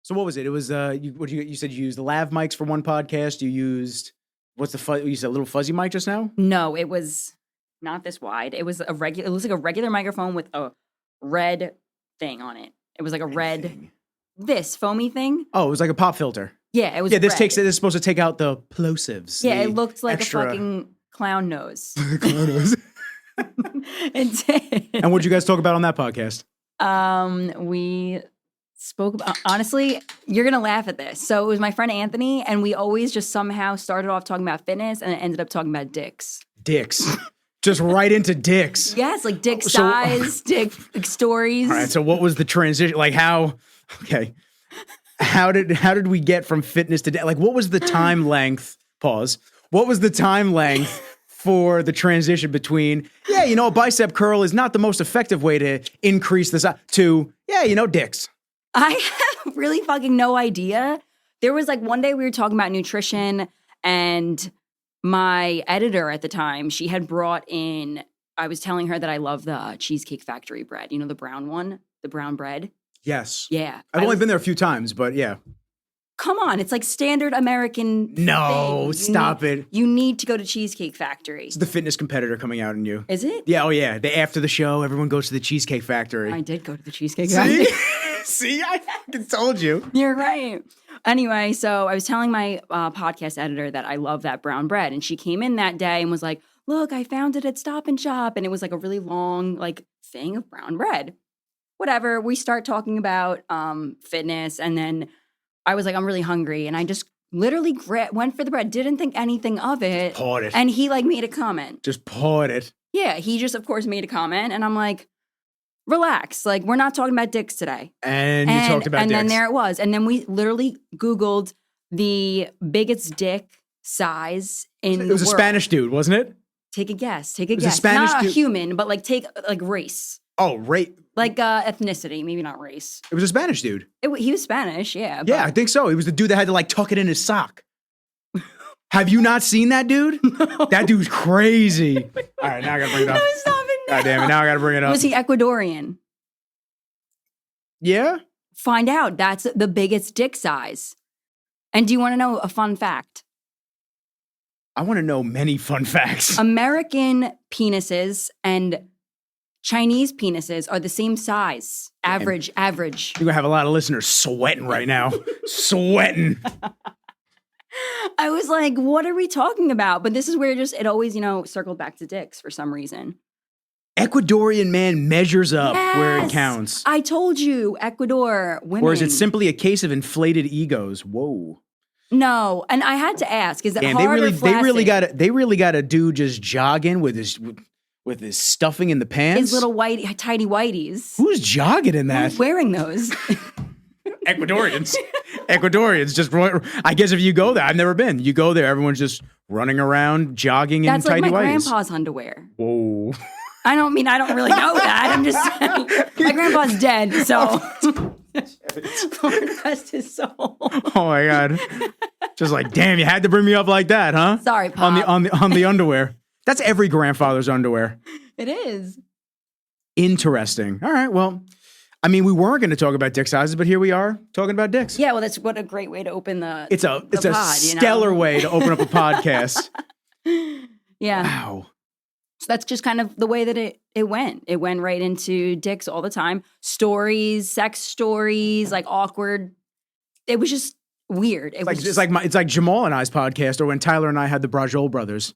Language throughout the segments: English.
So what was it? It was you said you used the lav mics for one podcast. You used you said a little fuzzy mic just now? No, it was not this wide. It was it was like a regular microphone with a red thing on it. It was like a red foamy thing. Oh, it was like a pop filter. Yeah, it was. Yeah, this red. is supposed to take out the plosives. Yeah, it looked like a fucking clown nose. Clown nose. It did. And what did you guys talk about on that podcast? We spoke about, honestly, you're going to laugh at this. So it was my friend Anthony, and we always just somehow started off talking about fitness and it ended up talking about dicks. Dicks. Just right into dicks. Yes, like dick size, dick stories. All right, so what was the transition? Like how did we get from fitness to like what was the time length? Pause. What was the time length for the transition between, a bicep curl is not the most effective way to increase the size to, dicks? I have really fucking no idea. There was like one day we were talking about nutrition and my editor at the time, she had brought in, I was telling her that I love the Cheesecake Factory bread. You know, the brown one, the brown bread? Yes. Yeah. I've only been there a few times, but yeah. Come on, it's like standard American No, stop it. You need to go to Cheesecake Factory. It's the fitness competitor coming out in you. Is it? Yeah, oh yeah. After the show, everyone goes to the Cheesecake Factory. I did go to the Cheesecake Factory. See, I fucking told you. You're right. Anyway, so I was telling my podcast editor that I love that brown bread. And she came in that day and was like, look, I found it at Stop and Shop. And it was like a really long like thing of brown bread. Whatever. We start talking about fitness. And then I was like, I'm really hungry. And I just literally went for the bread. Didn't think anything of it. Pawed it. And he like made a comment. Just pawed it. Yeah. He just, of course, made a comment. And I'm like, relax. Like, we're not talking about dicks today. And you talked about dicks. And then there it was. And then we literally Googled the biggest dick size in the world. It was a Spanish dude, wasn't it? Take a guess. Take a guess. It was a Spanish not dude. A human, but like take like race. Oh, race. Like ethnicity, maybe not race. It was a Spanish dude. He was Spanish, yeah. Yeah, I think so. He was the dude that had to like tuck it in his sock. Have you not seen that dude? No. That dude's crazy. All right, now I gotta bring it up. No, stop it now. God damn it, now I gotta bring it up. Was he Ecuadorian? Yeah? Find out. That's the biggest dick size. And do you want to know a fun fact? I want to know many fun facts. American penises and Chinese penises are the same size. Average. You're going to have a lot of listeners sweating right now. Sweating. I was like, what are we talking about? But this is where it always, circled back to dicks for some reason. Ecuadorian man measures up where it counts. I told you, Ecuador, women. Or is it simply a case of inflated egos? Whoa. No, and I had to ask, is it hard or flaccid? They really got a dude just jogging with his stuffing in the pants. His little tidy whities. Who's jogging in that? Who's wearing those? Ecuadorians. Ecuadorians. Just, I guess if you go there, I've never been. You go there, everyone's just running around, jogging in tidy whities. That's like my grandpa's underwear. Whoa. I don't really know that. I'm just saying. My grandpa's dead, so. Lord rest his soul. Oh my God. Just like, damn, you had to bring me up like that, huh? Sorry, Pop. On the underwear. That's every grandfather's underwear. It is. Interesting. All right, well, I mean, we weren't going to talk about dick sizes, but here we are talking about dicks. Yeah, well, that's what a great way to open the It's a pod, stellar way to open up a podcast. Yeah. Wow. So that's just kind of the way that it went. It went right into dicks all the time. Stories, sex stories, like awkward. It was just weird. It's like Jamal and I's podcast, or when Tyler and I had the Brajol brothers.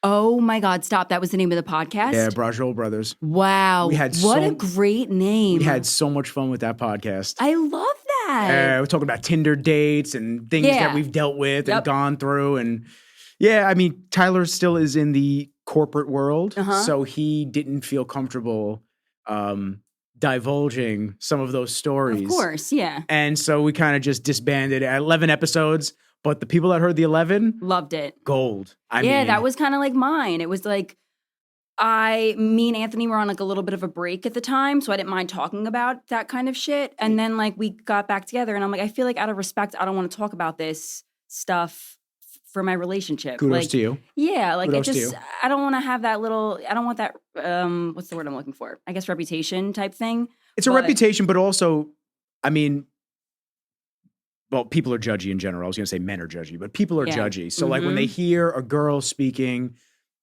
Oh my God, stop. That was the name of the podcast? Yeah, Brajol brothers. Wow. What a great name. We had so much fun with that podcast. I love that. We're talking about Tinder dates and things that we've dealt with and gone through. And yeah, I mean, Tyler still is in the corporate world, so he didn't feel comfortable divulging some of those stories. Of course, yeah. And so we kind of just disbanded at 11 episodes, but the people that heard the 11 loved it. Gold. I mean, mean, that was kind of like mine. It was like me and Anthony were on like a little bit of a break at the time, so I didn't mind talking about that kind of shit. And then like we got back together and I'm like, I feel like out of respect, I don't want to talk about this stuff for my relationship. Kudos to you. Yeah, like Kudos it just, I don't want to have that I don't want that, what's the word I'm looking for? I guess reputation type thing. It's a reputation, but also, I mean, well, people are judgy in general. I was going to say men are judgy, but people are Yeah. judgy. So like when they hear a girl speaking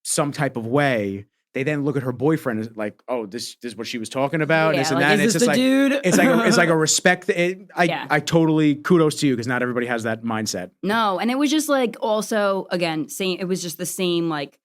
some type of way, they then look at her boyfriend as like, oh, this is what she was talking about. Yeah, This and like, that. is And it's this just the like, dude? it's like a respect. Yeah. I totally kudos to you because not everybody has that mindset. No, and it was just like also again, same. It was just the same like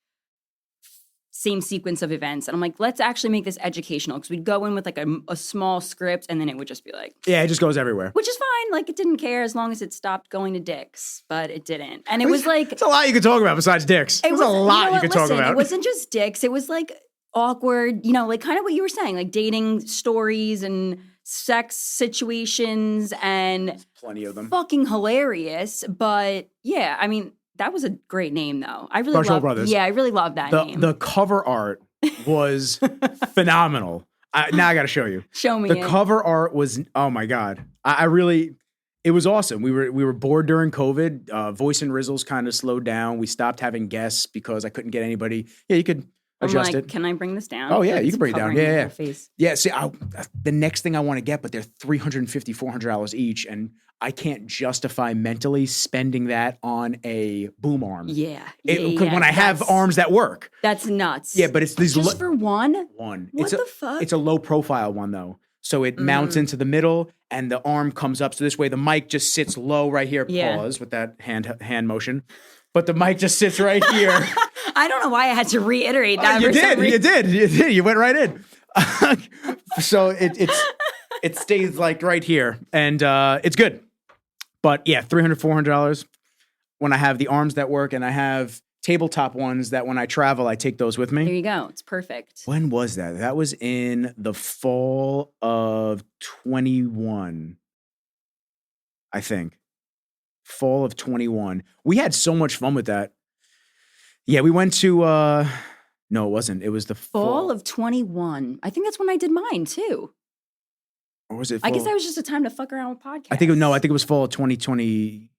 same sequence of events, and I'm like, let's actually make this educational because we'd go in with like a small script, and then it would just be like, Yeah, it just goes everywhere. which is fine. Like it didn't care as long as it stopped going to dicks, but it didn't, and it was like It's a lot you could talk about besides dicks. There's a lot you could talk about. It wasn't just dicks. It was like awkward, like kind of what you were saying, like dating stories and sex situations and Plenty of them. fucking hilarious. But yeah, I mean, that was a great name though. I really Marshall love Brothers. Yeah, I really love that name. The cover art was phenomenal. Now I got to show you. Show me The it. cover art was, oh my God. I really, it was awesome. We were bored during COVID. Voice and Rizzles kind of slowed down. We stopped having guests because I couldn't get anybody. Yeah, you could I'm adjust like, it. can I bring this down? Oh, yeah, you It's can bring it down. covering my Yeah, whole face. Yeah, see, the next thing I want to get, but they're $350, $400 each, and I can't justify mentally spending that on a boom arm. Yeah. Because when I have arms that work. That's nuts. Yeah, but it's these Just for one? one. What the fuck? It's a low profile one though. So it mounts into the middle and the arm comes up. So this way the mic just sits low right here. Yeah. Pause with that hand motion. But the mic just sits right here. I don't know why I had to reiterate that. You for some did. reason. You did. You went right in. So it stays like right here. And it's good. But yeah, $300, $400 when I have the arms that work and I have tabletop ones that when I travel, I take those with me. There you go. It's perfect. When was that? That was in the fall of 21, I think. Fall of 21. We had so much fun with that. Yeah, we went to, no, it wasn't. It was the Fall of 21. I think that's when I did mine too. Or was it I guess fall- that was just a time to fuck around with podcasts. I think it was fall of 2020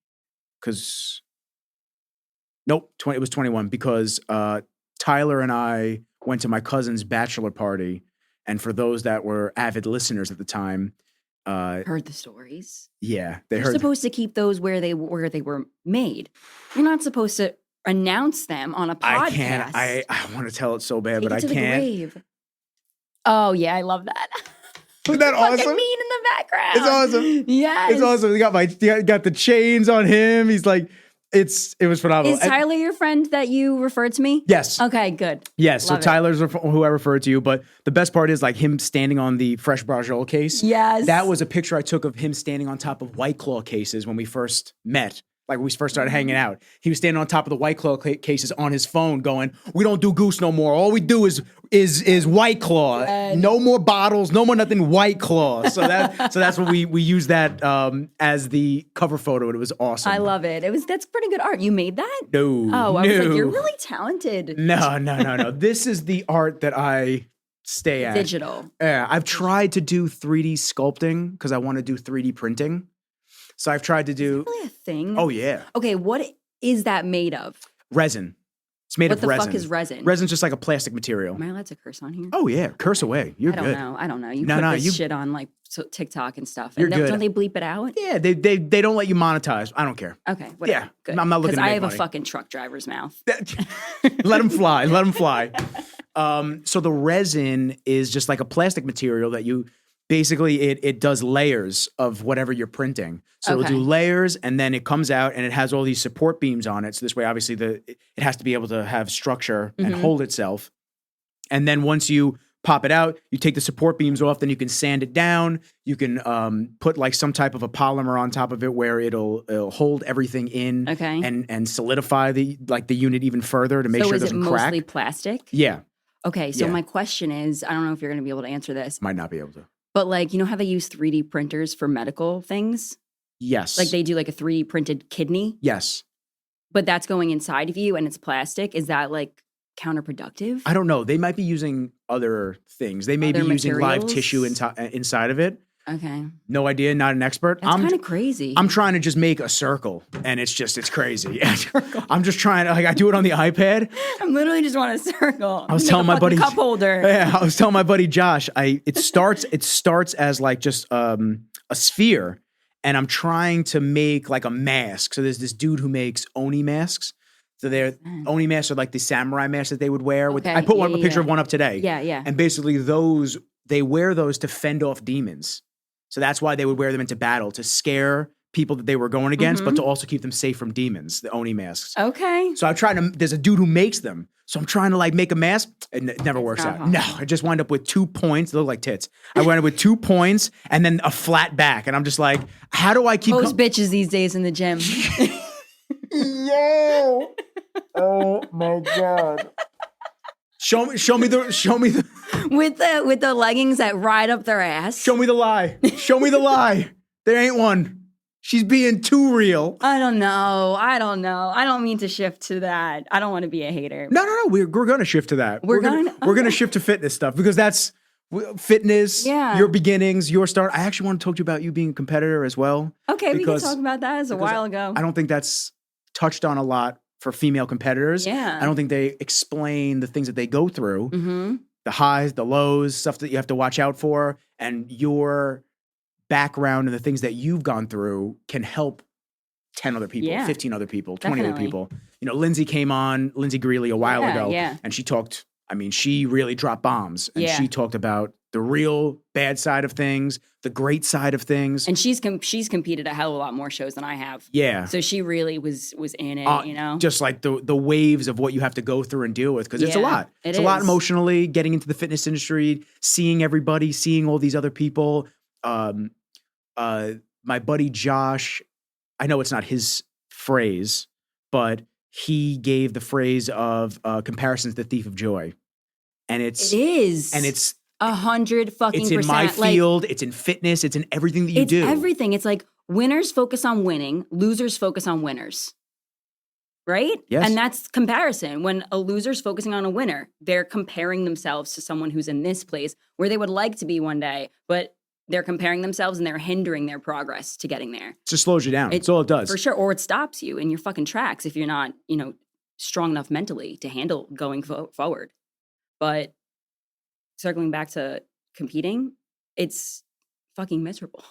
because nope, it was 21 because Tyler and I went to my cousin's bachelor party, and for those that were avid listeners at the time, heard the stories. yeah, they You're heard. supposed to keep those where they were made. You're not supposed to announce them on a podcast. I can't. I want to tell it so bad, Take but it I to the can't. grave. Oh yeah, I love that. Isn't that Fucking awesome? mean in the background. It's awesome. Yes. It's awesome. He got the chains on him. He's like, it was phenomenal. Is Tyler your friend that you referred to me? Yes. Okay, good. Yes. Love it. So Tyler's who I referred to you, but the best part is like him standing on the Fresh Brajol case. Yes. That was a picture I took of him standing on top of White Claw cases when we first met. Like when we first started hanging out. He was standing on top of the White Claw cases on his phone going, we don't do Goose no more. All we do is White Claw. No more bottles, no more nothing White Claw. So that's what we used that as the cover photo, and it was awesome. I love it. That's pretty good art. You made that? No. Oh, I was like, no. you're really talented. No. This is the art that I stay at. Digital. Yeah, I've tried to do 3D sculpting because I want to do 3D printing. So I've tried to do. Really a thing? Oh yeah, Okay, what is that made of? resin. It's made What of the resin. fuck is resin? Resin's just like a plastic material. Am I allowed to curse on here? Oh yeah, curse away. You're I don't good. know. I don't know. You No, put no, this you- shit on like TikTok and stuff. You're And good. don't they bleep it out? Yeah, they don't let you monetize. I don't care. Okay, whatever. Yeah, Good. I'm not looking to I make have money. a fucking truck driver's mouth. Let them fly. Let them fly. So the resin is just like a plastic material that you basically it does layers of whatever you're printing. So it'll Okay. do layers and then it comes out and it has all these support beams on it. So this way, obviously, it has to be able to have structure and hold itself. And then once you pop it out, you take the support beams off, then you can sand it down. You can put like some type of a polymer on top of it where it'll hold everything in Okay. and solidify the unit even further to make So sure it is it doesn't crack. mostly plastic? Yeah, Okay, so Yeah. my question is, I don't know if you're going to be able to answer this, might not be able to. but like, you know how they use 3D printers for medical things? Yes. Like they do like a 3D printed kidney, Yes. but that's going inside of you and it's plastic. Is that like counterproductive? I don't know. They might be using other things. They may Other be using live materials? tissue inside of it. Okay. No idea. Not an expert. That's kind of crazy. I'm trying to just make a circle, and it's crazy. I'm just trying to I do it on the iPad. I'm literally just want a circle. I was Make telling a my fucking buddy cup holder. Yeah, I was telling my buddy Josh. It starts as like just a sphere, and I'm trying to make like a mask. So there's this dude who makes Oni masks. So they're Oni masks are like the samurai masks that they would wear. With Okay. I put a picture Yeah. of one up today. Yeah, yeah. And basically they wear those to fend off demons. So that's why they would wear them into battle, to scare people that they were going against, but to also keep them safe from demons, the Oni masks. Okay. So I'm trying to, there's a dude who makes them. So I'm trying to like make a mask. And it never works out. possible. No, I just wind up with 2 points. They look like tits. I wind up with 2 points and then a flat back. And I'm just like, how do I keep Most bitches these days in the gym. Yo. Oh my God. Show me the with the leggings that ride up their ass. show me the lie. Show me the lie. There ain't one. She's being too real. I don't know. I don't mean to shift to that. I don't want to be a hater. No. We're going to shift to that. We're going going- to shift to fitness stuff because that's fitness, Yeah. your beginnings, your start. I actually want to talk to you about you being a competitor as well. Okay, we can because- talk about that. As a while ago. I don't think that's touched on a lot for female competitors. Yeah. I don't think they explain the things that they go through, Mm-hmm. the highs, the lows, stuff that you have to watch out for, and your background and the things that you've gone through can help 10 other people, Yeah. 15 other people, 20 other Definitely. people. You know, Lindsay came on, Lindsay Greeley a while ago, Yeah. and she talked, I mean, she really dropped bombs, and Yeah. she talked about the real bad side of things, the great side of things. And she's competed a hell of a lot more shows than I have. Yeah. So she really was in it, you know? Just like the waves of what you have to go through and deal with, because it's a Yeah, lot. it It's a lot is. emotionally, getting into the fitness industry, seeing everybody, seeing all these other people. My buddy Josh, I know it's not his phrase, but he gave the phrase of comparison's the thief of joy. And It it's is. and it's 100 fucking it's in percent. my Like, field, it's in fitness, it's in everything that you it's do. everything. It's like winners focus on winning, losers focus on winners. Right? Yes. And that's comparison. When a loser's focusing on a winner, they're comparing themselves to someone who's in this place where they would like to be one day, but they're comparing themselves and they're hindering their progress to getting there. It just slows you down. That's all it does. For sure. Or it stops you in your fucking tracks if you're not, strong enough mentally to handle going forward. But circling back to competing, it's fucking miserable.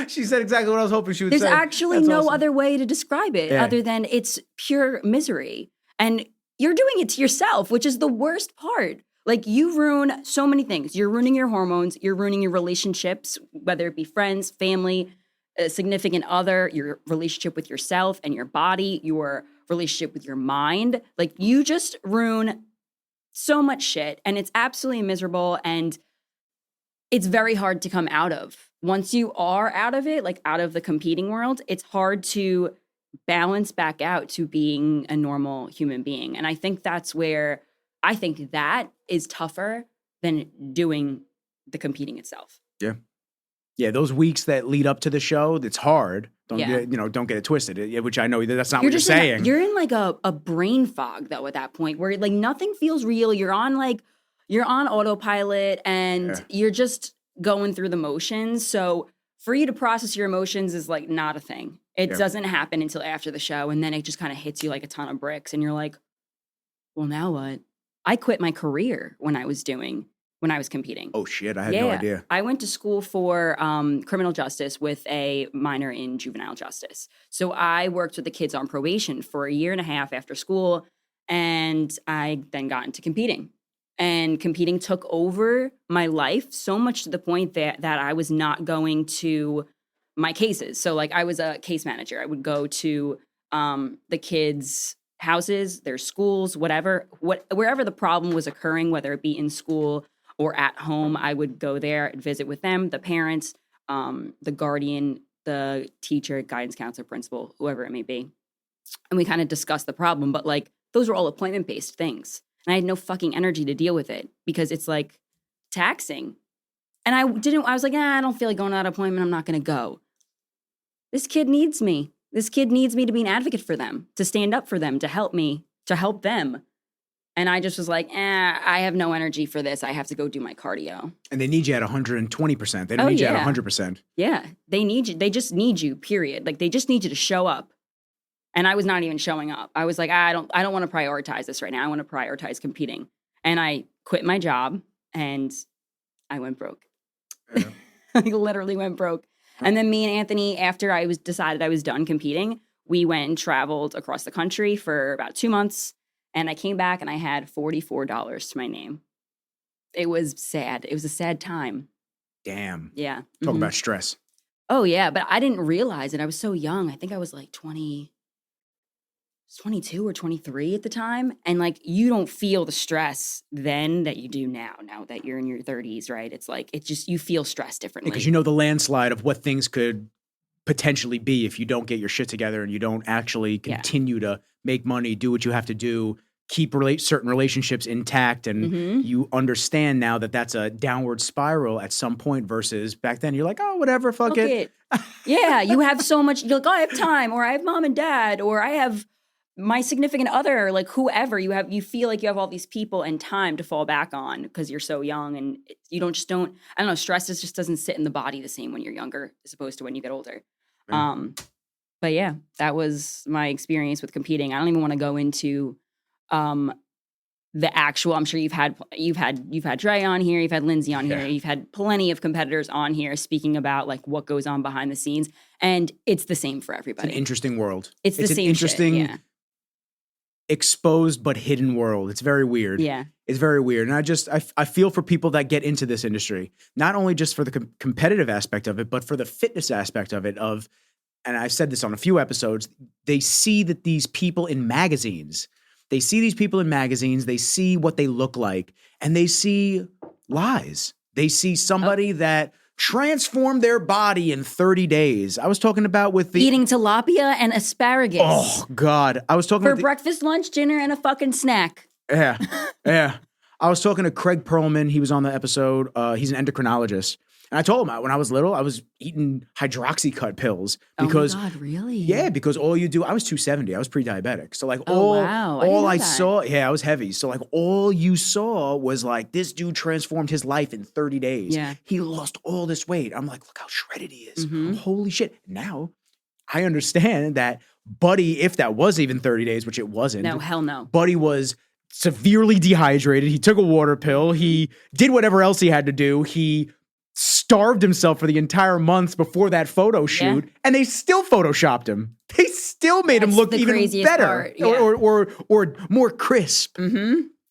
She said exactly what I was hoping she would There's say. actually That's no awesome. other way to describe it Yeah. other than it's pure misery. And you're doing it to yourself, which is the worst part. Like, you ruin so many things. You're ruining your hormones. You're ruining your relationships, whether it be friends, family, a significant other, your relationship with yourself and your body, your relationship with your mind. Like, you just ruin so much shit, and it's absolutely miserable, and it's very hard to come out of. Once you are out of it, like out of the competing world, it's hard to balance back out to being a normal human being. And I think that's where I think that is tougher than doing the competing itself. Yeah, those weeks that lead up to the show, it's hard. Don't Yeah. don't get it twisted. Which I know that's not You're what you're just saying. you're in like a brain fog though at that point where like nothing feels real. You're on autopilot and Yeah. you're just going through the motions. So for you to process your emotions is like not a thing. It Yeah. doesn't happen until after the show, and then it just kind of hits you like a ton of bricks, and you're like, well, now what? I quit my career when I was competing. Oh shit, I had no idea. I went to school for criminal justice with a minor in juvenile justice. So I worked with the kids on probation for a year and a half after school, and I then got into competing. And competing took over my life so much to the point that I was not going to my cases. So like I was a case manager. I would go to the kids' houses, their schools, wherever the problem was occurring, whether it be in school or at home, I would go there and visit with them, the parents, the guardian, the teacher, guidance counselor, principal, whoever it may be. And we kind of discussed the problem, but like those were all appointment-based things. And I had no fucking energy to deal with it because it's like taxing. And I was like, I don't feel like going to that appointment. I'm not going to go. This kid needs me. This kid needs me to be an advocate for them, to stand up for them, to help me, to help them. And I just was like, I have no energy for this. I have to go do my cardio. And they need you at 120%. They don't need you at 100%. Yeah, they need you. They just need you, period. Like, they just need you to show up. And I was not even showing up. I was like, I don't want to prioritize this right now. I want to prioritize competing. And I quit my job and I went broke. Yeah. I literally went broke. And then me and Anthony, after I was decided I was done competing, we went and traveled across the country for about 2 months. And I came back and I had $44 to my name. It was sad. It was a sad time. Damn. Yeah. Talk Mhm. about stress. Oh, yeah. But I didn't realize it. I was so young. I think I was like 22 or 23 at the time. And like, you don't feel the stress then that you do now that you're in your 30s, right? It's like, it just, you feel stress differently. Because you know the landslide of what things could potentially be if you don't get your shit together and you don't actually continue to make money, do what you have to do, keep certain relationships intact. And you understand now that that's a downward spiral at some point versus back then you're like, oh, whatever, fuck it. Yeah, you have so much, you're like, oh, I have time, or I have mom and dad, or I have my significant other, like whoever. You feel like you have all these people and time to fall back on because you're so young, and you don't, I don't know, stress just doesn't sit in the body the same when you're younger as opposed to when you get older. But yeah, that was my experience with competing. I don't even want to go into the actual. I'm sure you've had Dre on here, you've had Lindsay on here, you've had plenty of competitors on here speaking about like what goes on behind the scenes, and it's the same for everybody. It's an interesting world. It's the same interesting, shit, exposed but hidden world. It's very weird. Yeah. It's very weird. And I feel for people that get into this industry, not only just for the competitive aspect of it, but for the fitness aspect of it, and I've said this on a few episodes, they see that these people in magazines, they see what they look like, and they see lies. They see somebody that transformed their body in 30 days. I was talking about with eating tilapia and asparagus. Oh, God. I was talking for breakfast, lunch, dinner, and a fucking snack. Yeah. Yeah. I was talking to Craig Perlman. He was on the episode. He's an endocrinologist. And I told him when I was little, I was eating hydroxycut pills because, oh my God, really? Yeah, because all you do, I was 270. I was pre-diabetic. So like wow. all I saw, I was heavy. So like all you saw was like this dude transformed his life in 30 days. Yeah. He lost all this weight. I'm like, look how shredded he is. Holy shit. Now I understand that Buddy, if that was even 30 days, which it wasn't. No, hell no. Buddy was severely dehydrated. He took a water pill. He did whatever else he had to do. He starved himself for the entire month before that photo shoot, and they still photoshopped him. They still made him look even better or more crisp.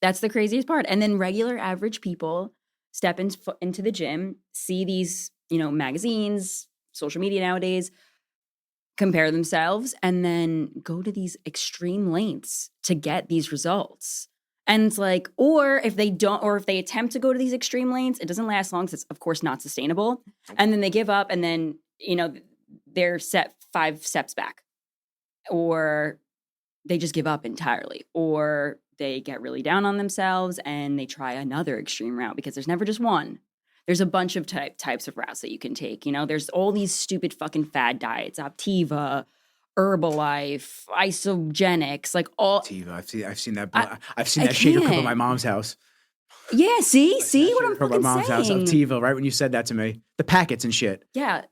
That's the craziest part. And then regular average people step into the gym, see these, magazines, social media nowadays, compare themselves, and then go to these extreme lengths to get these results. And it's like, or if they attempt to go to these extreme lanes, it doesn't last long because it's, of course, not sustainable. And then they give up, and then, they're set 5 steps back. Or they just give up entirely. Or they get really down on themselves and they try another extreme route, because there's never just one. There's a bunch of types of routes that you can take. There's all these stupid fucking fad diets, Optiva, Herbalife, isogenics, like all. Optiva, I've seen that. I've seen that shaker come at my mom's house. Yeah, see what I'm fucking my mom's saying. House, Optiva, right when you said that to me, the packets and shit. Yeah.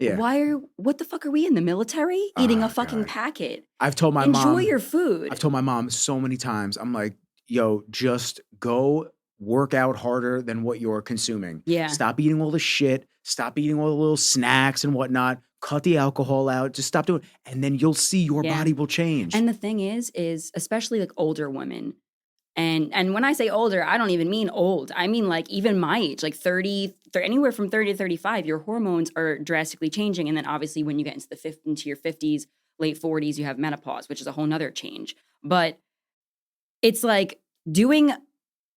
What the fuck are we in the military eating a fucking packet? I've told my mom. Enjoy your food. I've told my mom so many times. I'm like, yo, just go work out harder than what you're consuming. Yeah. Stop eating all the shit. Stop eating all the little snacks and whatnot. Cut the alcohol out. Just stop doing it. And then you'll see your body will change. And the thing is especially like older women. And when I say older, I don't even mean old. I mean like even my age, like 30, anywhere from 30 to 35, your hormones are drastically changing. And then obviously when you get into your 50s, late 40s, you have menopause, which is a whole nother change. But it's like doing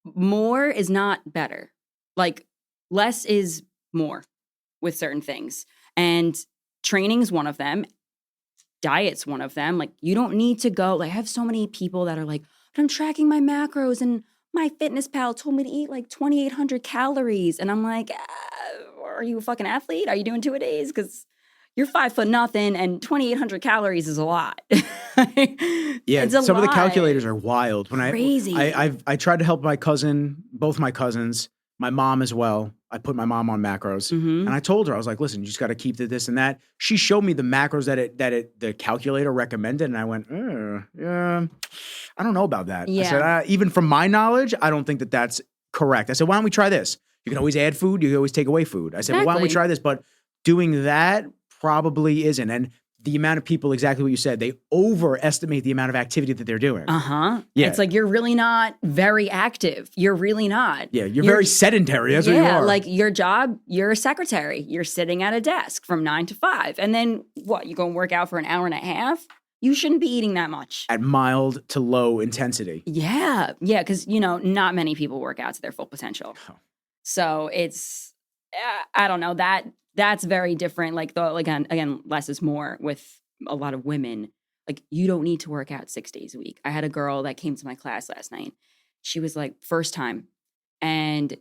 more is not better. Like less is more with certain things. And training's one of them. Diet's one of them. Like you don't need to go. Like I have so many people that are like, I'm tracking my macros and my fitness pal told me to eat like 2,800 calories. And I'm like, are you a fucking athlete? Are you doing 2 a days? Because you're 5'0" and 2,800 calories is a lot. Yeah, some of the calculators are wild. Crazy. I tried to help both my cousins, my mom as well. I put my mom on macros, and I told her, I was like, "Listen, you just got to keep this and that." She showed me the macros that the calculator recommended, and I went, "Yeah, I don't know about that." Yeah. I said, even from my knowledge, I don't think that that's correct. I said, "Why don't we try this? You can always add food. You can always take away food." I said, "Well, why don't we try this?" But doing that, probably isn't. And the amount of people, exactly what you said, they overestimate the amount of activity that they're doing. Yeah. It's like you're really not very active. You're really not. Yeah, you're very sedentary. That's what you are. Like your job, you're a secretary. You're sitting at a desk from 9 to 5. And then what? You go and work out for an hour and a half? You shouldn't be eating that much. At mild to low intensity. Yeah. Yeah, because, not many people work out to their full potential. Oh. So it's, I don't know, that's very different. Like, again, less is more with a lot of women. Like, you don't need to work out 6 days a week. I had a girl that came to my class last night. She was like, first time. And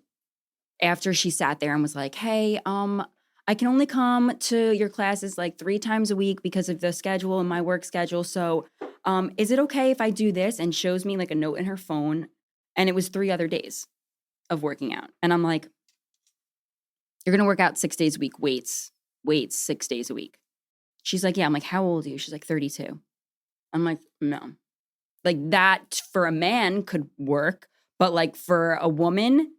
after she sat there and was like, hey, I can only come to your classes like 3 times a week because of the schedule and my work schedule. So is it okay if I do this? And shows me like a note in her phone. And it was 3 other days of working out. And I'm like, you're going to work out 6 days a week, weights 6 days a week. She's like, yeah. I'm like, how old are you? She's like, 32. I'm like, no. Like that for a man could work, but like for a woman,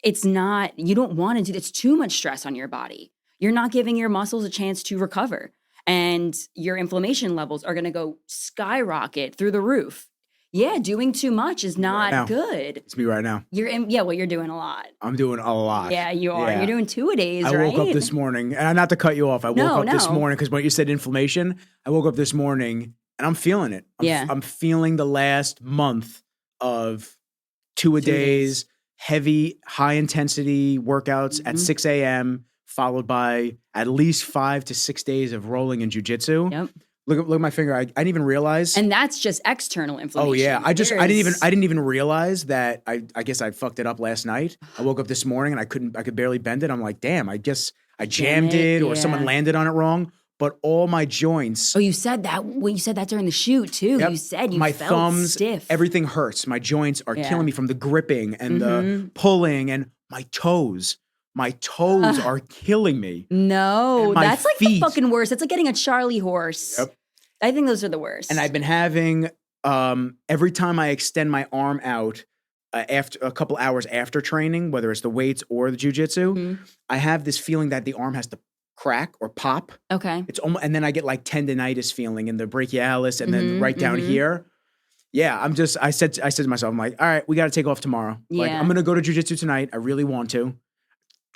it's not, you don't want to do, it's too much stress on your body. You're not giving your muscles a chance to recover. And your inflammation levels are going to go skyrocket through the roof. Yeah, doing too much is not good. It's me right now. You're doing a lot. I'm doing a lot. Yeah, you are. Yeah. You're doing 2-a-days, right? I woke up this morning, and not to cut you off, I woke up this morning because when you said inflammation, I woke up this morning and I'm feeling it. I'm feeling the last month of 2-a-days, heavy, high intensity workouts at 6 a.m., followed by at least 5 to 6 days of rolling in jujitsu. Yep. Look at my finger. I didn't even realize. And that's just external inflammation. Oh yeah. I didn't even realize that I guess I fucked it up last night. I woke up this morning and I could barely bend it. I'm like, damn, I guess I jammed it or someone landed on it wrong. But all my joints. Oh, you said that. Well, you said that during the shoot too. Yep. You said you felt thumbs, stiff. Everything hurts. My joints are killing me from the gripping and the pulling, and my toes. My toes are killing me. No, that's like the fucking worst. It's like getting a Charlie horse. Yep. I think those are the worst. And I've been having, every time I extend my arm out after a couple hours after training, whether it's the weights or the jujitsu, I have this feeling that the arm has to crack or pop. Okay. It's almost, and then I get like tendinitis feeling in the brachialis and then right down here. Yeah, I said to myself, I'm like, all right, we got to take off tomorrow. Yeah. Like, I'm going to go to jujitsu tonight. I really want to.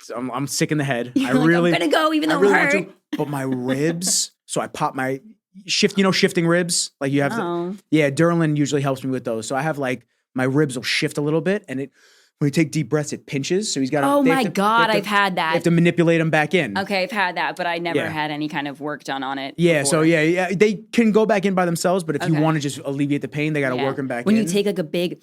So I'm sick in the head. I'm going to go even though it hurt. But my ribs, so I pop my shifting ribs. Like you have Derlin usually helps me with those. So I have like, my ribs will shift a little bit and when you take deep breaths, it pinches. So he's got Oh my God, I've had that. You have to manipulate them back in. Okay, I've had that, but I never had any kind of work done on it. Yeah, before. so they can go back in by themselves, but if you want to just alleviate the pain, they got to work them back in. When you take like a big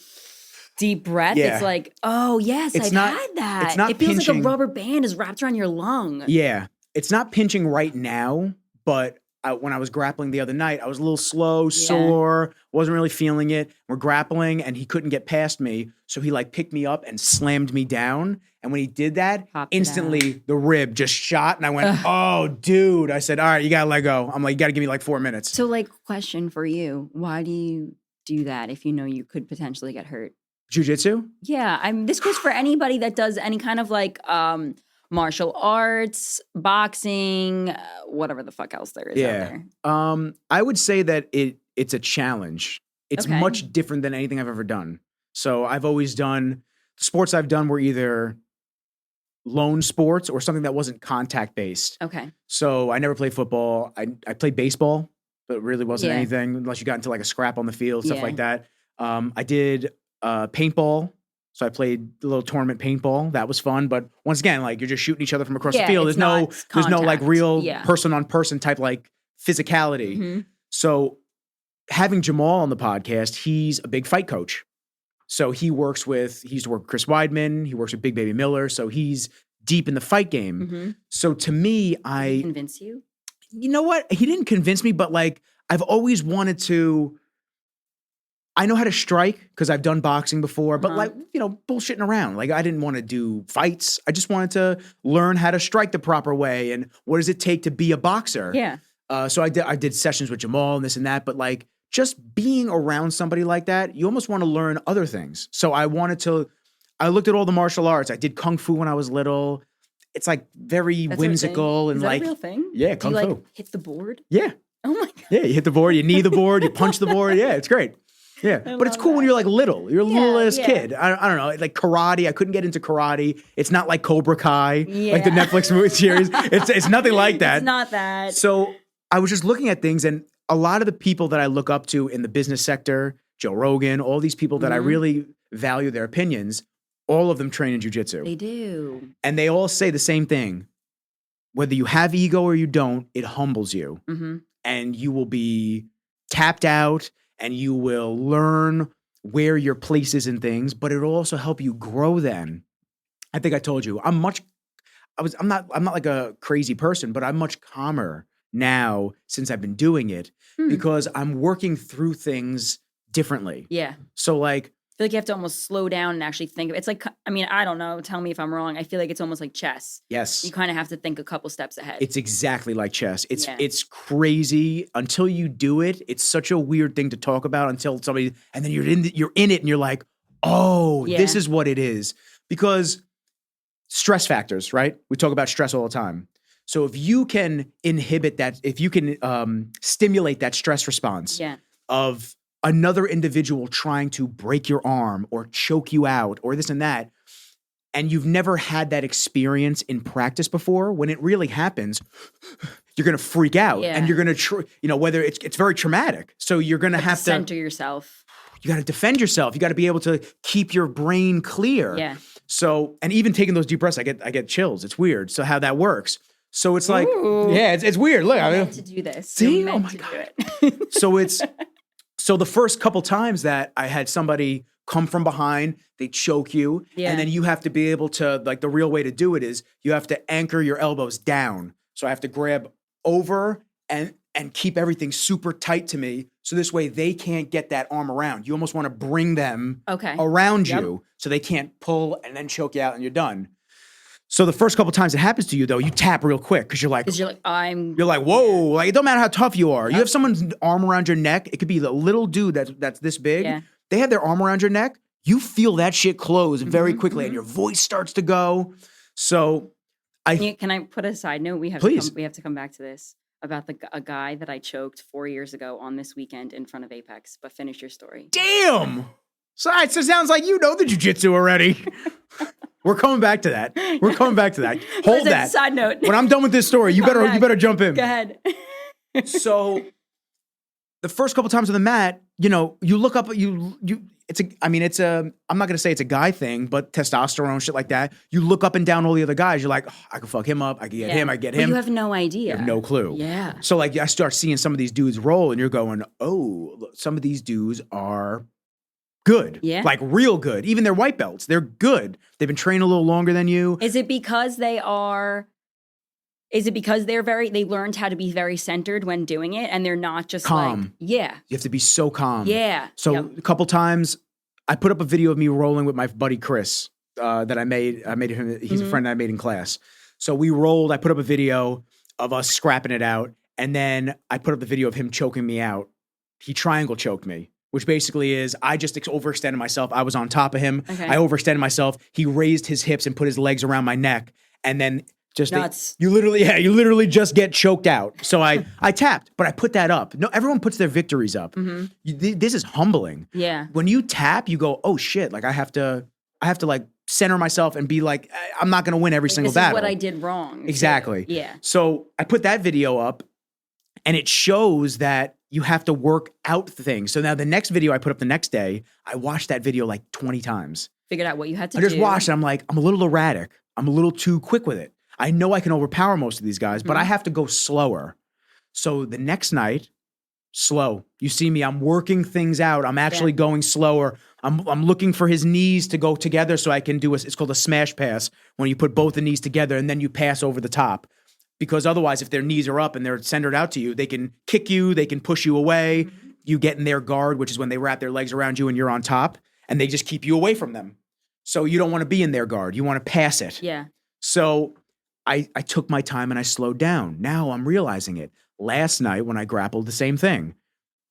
deep breath, it's like, oh yes, I've had that. It's not it feels pinching. like a rubber band is wrapped around your lung. Yeah, it's not pinching right now, but when I was grappling the other night, I was a little slow, sore, wasn't really feeling it. We're grappling and he couldn't get past me. So he like picked me up and slammed me down. And when he did that, instantly the rib just shot. And I went, oh, dude. I said, all right, you got to let go. I'm like, you got to give me like 4 minutes. So like, question for you. Why do you do that if you know you could potentially get hurt? Jiu-jitsu? Yeah. This goes for anybody that does any kind of like martial arts, boxing, whatever the fuck else there is out there. I would say that it's a challenge. It's much different than anything I've ever done. So I've always done, the sports I've done were either lone sports or something that wasn't contact based. Okay. So I never played football. I played baseball, but it really wasn't anything unless you got into like a scrap on the field, stuff like that. I did paintball. So I played a little tournament paintball. That was fun. But once again, like you're just shooting each other from across the field. There's no like real person on person type like physicality. So having Jamal on the podcast, he's a big fight coach. So he used to work with Chris Weidman. He works with Big Baby Miller. So he's deep in the fight game. So to me, Did he convince you? You know what? He didn't convince me, but like I've always wanted to. I know how to strike because I've done boxing before, but like, bullshitting around. Like I didn't want to do fights. I just wanted to learn how to strike the proper way and what does it take to be a boxer? Yeah. So I did sessions with Jamal and this and that, but like just being around somebody like that, you almost want to learn other things. So I looked at all the martial arts. I did Kung Fu when I was little. it's like very That's a thing. whimsical and Is that like a real thing? yeah, Do kung you like fu. hit the board? Yeah. Oh my god. Yeah, you hit the board, you knee the board, you punch the board. Yeah, it's great. Yeah, but it's love cool when that. you're like little. You're a little ass yeah. kid. I don't know, like karate. I couldn't get into karate. It's not like Cobra Kai, like the Yeah. Netflix movie series. It's nothing like that. It's not that. So I was just looking at things, and a lot of the people that I look up to in the business sector, Joe Rogan, all these people that I really value their opinions, all of them train in jujitsu. They do. And they all say the same thing. Whether you have ego or you don't, it humbles you. Mm-hmm. And you will be tapped out and you will learn where your place is in things, but it'll also help you grow then. I think I told you, I'm not like a crazy person, but I'm much calmer now since I've been doing it because I'm working through things differently. Yeah. So like, I feel like you have to almost slow down and actually think of it. It's like, I mean, I don't know. Tell me if I'm wrong. I feel like it's almost like chess. yes. You kind of have to think a couple steps ahead. It's exactly like chess. Yeah. It's crazy until you do it. It's such a weird thing to talk about until somebody, and then you're in it, and you're like, oh, this is what it is. Because stress factors, right? We talk about stress all the time. So if you can inhibit that, if you can stimulate that stress response of another individual trying to break your arm or choke you out or this and that, and you've never had that experience in practice before, when it really happens, you're going to freak out and you're going to, whether it's very traumatic. So you're going to have to center yourself. You got to defend yourself. You got to be able to keep your brain clear. Yeah. So, and even taking those deep breaths, I get chills. It's weird. So how that works. So it's like, it's weird. Look, I meant to do this. See, oh my God. So the first couple times that I had somebody come from behind, they choke you, and then you have to be able to, like, the real way to do it is you have to anchor your elbows down. So I have to grab over and keep everything super tight to me. So this way they can't get that arm around. You almost want to bring them around you so they can't pull and then choke you out and you're done. So the first couple times it happens to you, though, you tap real quick because you're like, whoa, like it don't matter how tough you are. You have someone's arm around your neck. It could be the little dude that's this big. Yeah. They have their arm around your neck. You feel that shit close very quickly, and your voice starts to go. So can I put a side note? We have to come back to this about a guy that I choked 4 years ago on this weekend in front of Apex. But finish your story. Damn. So it sounds like you know the jiu-jitsu already. We're coming back to that. Hold that. Side note. When I'm done with this story, you better jump in. Go ahead. So the first couple times on the mat, you look up, I'm not going to say it's a guy thing, but testosterone, shit like that. You look up and down all the other guys. You're like, oh, I can fuck him up. I can get him. I get him. But you have no idea. You have no clue. Yeah. So like I start seeing some of these dudes roll and you're going, oh, look, some of these dudes are good. Yeah. Like real good. Even their white belts, they're good. They've been trained a little longer than you. Is it because they learned how to be very centered when doing it and they're not just calm? You have to be so calm. Yeah. So a couple times I put up a video of me rolling with my buddy Chris that I made him. He's a friend that I made in class. So we rolled. I put up a video of us scrapping it out. And then I put up the video of him choking me out. He triangle choked me, which basically is I just overextended myself. I was on top of him. Okay. I overextended myself. He raised his hips and put his legs around my neck. And then you literally just get choked out. So I tapped, but I put that up. No, everyone puts their victories up. This is humbling. Yeah. When you tap, you go, oh shit, like I have to like center myself and be like, I'm not going to win every single battle. This is what I did wrong. Exactly. So, yeah. So I put that video up and it shows that you have to work out things. So now the next video I put up the next day, I watched that video like 20 times. Figured out what you had to do. I just watched it. I'm like, I'm a little erratic. I'm a little too quick with it. I know I can overpower most of these guys, but I have to go slower. So the next night, slow. You see me, I'm working things out. I'm actually going slower. I'm looking for his knees to go together so I can do it's called a smash pass, when you put both the knees together and then you pass over the top. Because otherwise, if their knees are up and they're centered out to you, they can kick you, they can push you away. You get in their guard, which is when they wrap their legs around you and you're on top, and they just keep you away from them. So you don't want to be in their guard. You want to pass it. Yeah. So I took my time and I slowed down. Now I'm realizing it. Last night when I grappled, the same thing.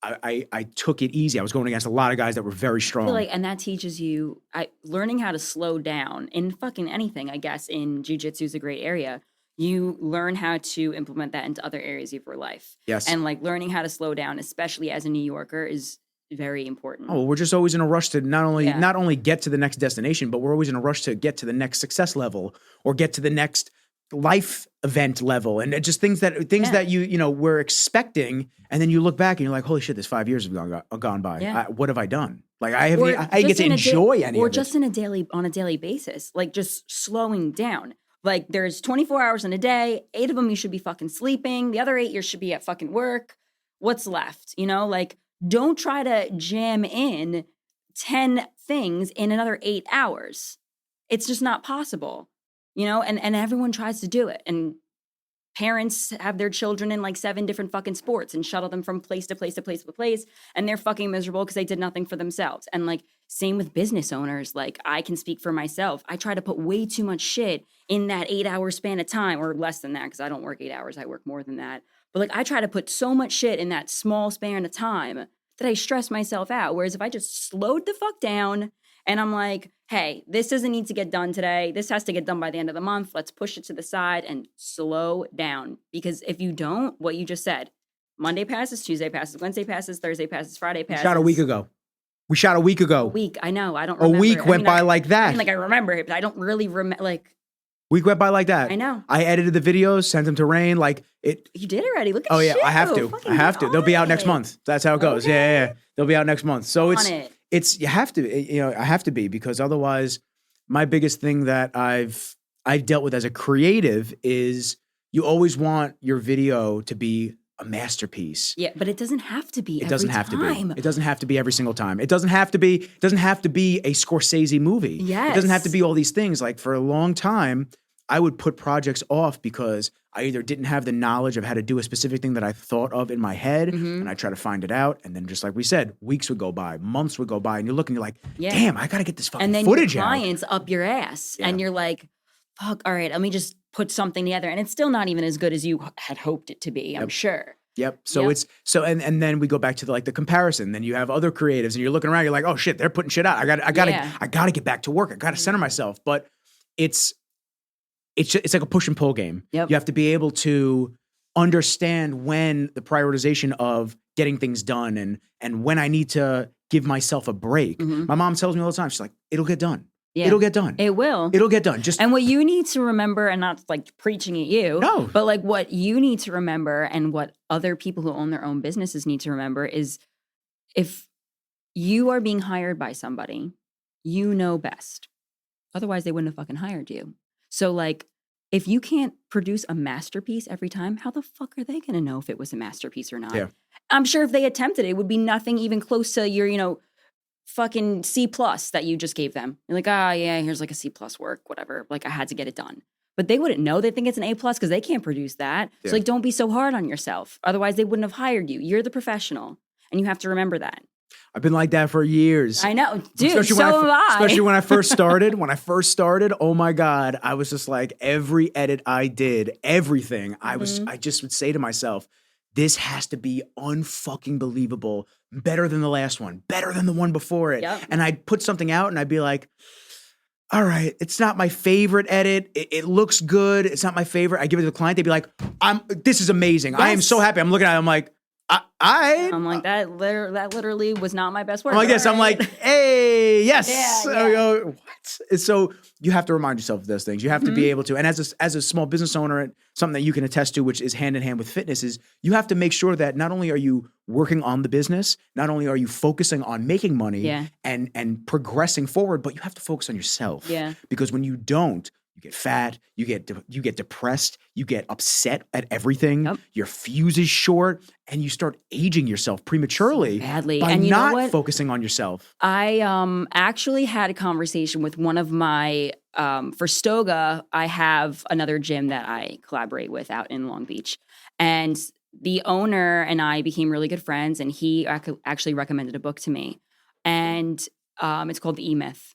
I took it easy. I was going against a lot of guys that were very I strong. feel like, and that teaches you learning how to slow down in fucking anything, I guess. In jiu-jitsu is a great area. You learn how to implement that into other areas of your life. Yes. And like learning how to slow down, especially as a New Yorker, is very important. Oh, well, we're just always in a rush to not Yeah. only get to the next destination, but we're always in a rush to get to the next success level or get to the next life event level, and just things that you know we're expecting, and then you look back and you're like, holy shit, this 5 years have gone by. Yeah. What have I done? Like I didn't get just to in a enjoy any or of just it. on a daily basis, like just slowing down. Like there's 24 hours in a day, 8 of them you should be fucking sleeping. The other 8 you should be at fucking work. What's left? You know, like don't try to jam in 10 things in another 8 hours. It's just not possible, you know, and everyone tries to do it. And parents have their children in like 7 different fucking sports and shuttle them from place to place to place to place. And they're fucking miserable because they did nothing for themselves. And like, same with business owners. Like, I can speak for myself. I try to put way too much shit in that 8-hour span of time, or less than that, because I don't work 8 hours. I work more than that. But like, I try to put so much shit in that small span of time that I stress myself out. Whereas if I just slowed the fuck down and I'm like, hey, this doesn't need to get done today. This has to get done by the end of the month. Let's push it to the side and slow down. Because if you don't, what you just said, Monday passes, Tuesday passes, Wednesday passes, Thursday passes, Friday passes. Shot a week ago. We shot a week ago. A week, I know. I don't A remember. week went by like that. I mean, like I remember it, but I don't really remember. Like, Week went by like that. I know. I edited the videos, sent them to Rain. Like it. You did already. Look at Oh yeah, you. I have to. Fucking I have get to. They'll be out next on month. That's how it goes. Okay. Yeah. They'll be out next month. So On it. it's you have to. You know, I have to be, because otherwise, my biggest thing that I've dealt with as a creative is you always want your video to be a masterpiece. Yeah, but it doesn't have to be. It doesn't have to be. It doesn't have to be every single time. It doesn't have to be. It doesn't have to be a Scorsese movie. Yes. It doesn't have to be all these things. Like for a long time, I would put projects off because I either didn't have the knowledge of how to do a specific thing that I thought of in my head, and I try to find it out. And then, just like we said, weeks would go by, months would go by, and you're looking, you're like, damn, I got to get this fucking and then footage your out. clients up your ass, and you're like, fuck, all right, let me just put something together. And it's still not even as good as you had hoped it to be, I'm sure. Yep. So Yep. it's and then we go back to the comparison. Then you have other creatives, and you're looking around. You're like, oh shit, they're putting shit out. I got to get back to work. I got to center myself. But it's like a push and pull game. Yep. You have to be able to understand when the prioritization of getting things done and when I need to give myself a break. My mom tells me all the time. She's like, it'll get done. Yeah. It'll get done. It will. It'll get done. Just And what you need to remember, and not like preaching at you, No. but like what you need to remember and what other people who own their own businesses need to remember is if you are being hired by somebody, you know best. Otherwise, they wouldn't have fucking hired you. So like, if you can't produce a masterpiece every time, how the fuck are they going to know if it was a masterpiece or not? Yeah. I'm sure if they attempted it, would be nothing even close to your, fucking C+ that you just gave them. You're like, yeah, here's like a C+ work, whatever. Like I had to get it done. But they wouldn't know. They think it's an A+ because they can't produce that. Yeah. So like, don't be so hard on yourself. Otherwise, they wouldn't have hired you. You're the professional, and you have to remember that. I've been like that for years. I know, dude. Especially So when am I. Especially when I first started. When I first started, oh my God, I was just like, every edit I did, everything, I just would say to myself, this has to be unfucking believable, better than the last one, better than the one before it. Yep. And I'd put something out and I'd be like, all right, it's not my favorite edit. It looks good. It's not my favorite. I give it to the client. They'd be like, this is amazing. I am Yes. so happy. I'm looking at it. I'm like, I'm like, that literally was not my best work. I'm like this. All I'm right. like, hey, yes. Yeah, I go, what? So you have to remind yourself of those things. You have to be able to. And as a small business owner, something that you can attest to, which is hand in hand with fitness, is you have to make sure that not only are you working on the business, not only are you focusing on making money and progressing forward, but you have to focus on yourself. Yeah. Because when you don't, you get fat, you get depressed, you get upset at everything, Yep. your fuse is short, and you start aging yourself prematurely Badly. by And you know not what? focusing on yourself. I actually had a conversation with one of my for Stoga. I have another gym that I collaborate with out in Long Beach, and the owner and I became really good friends. And he actually recommended a book to me, and it's called The E-Myth,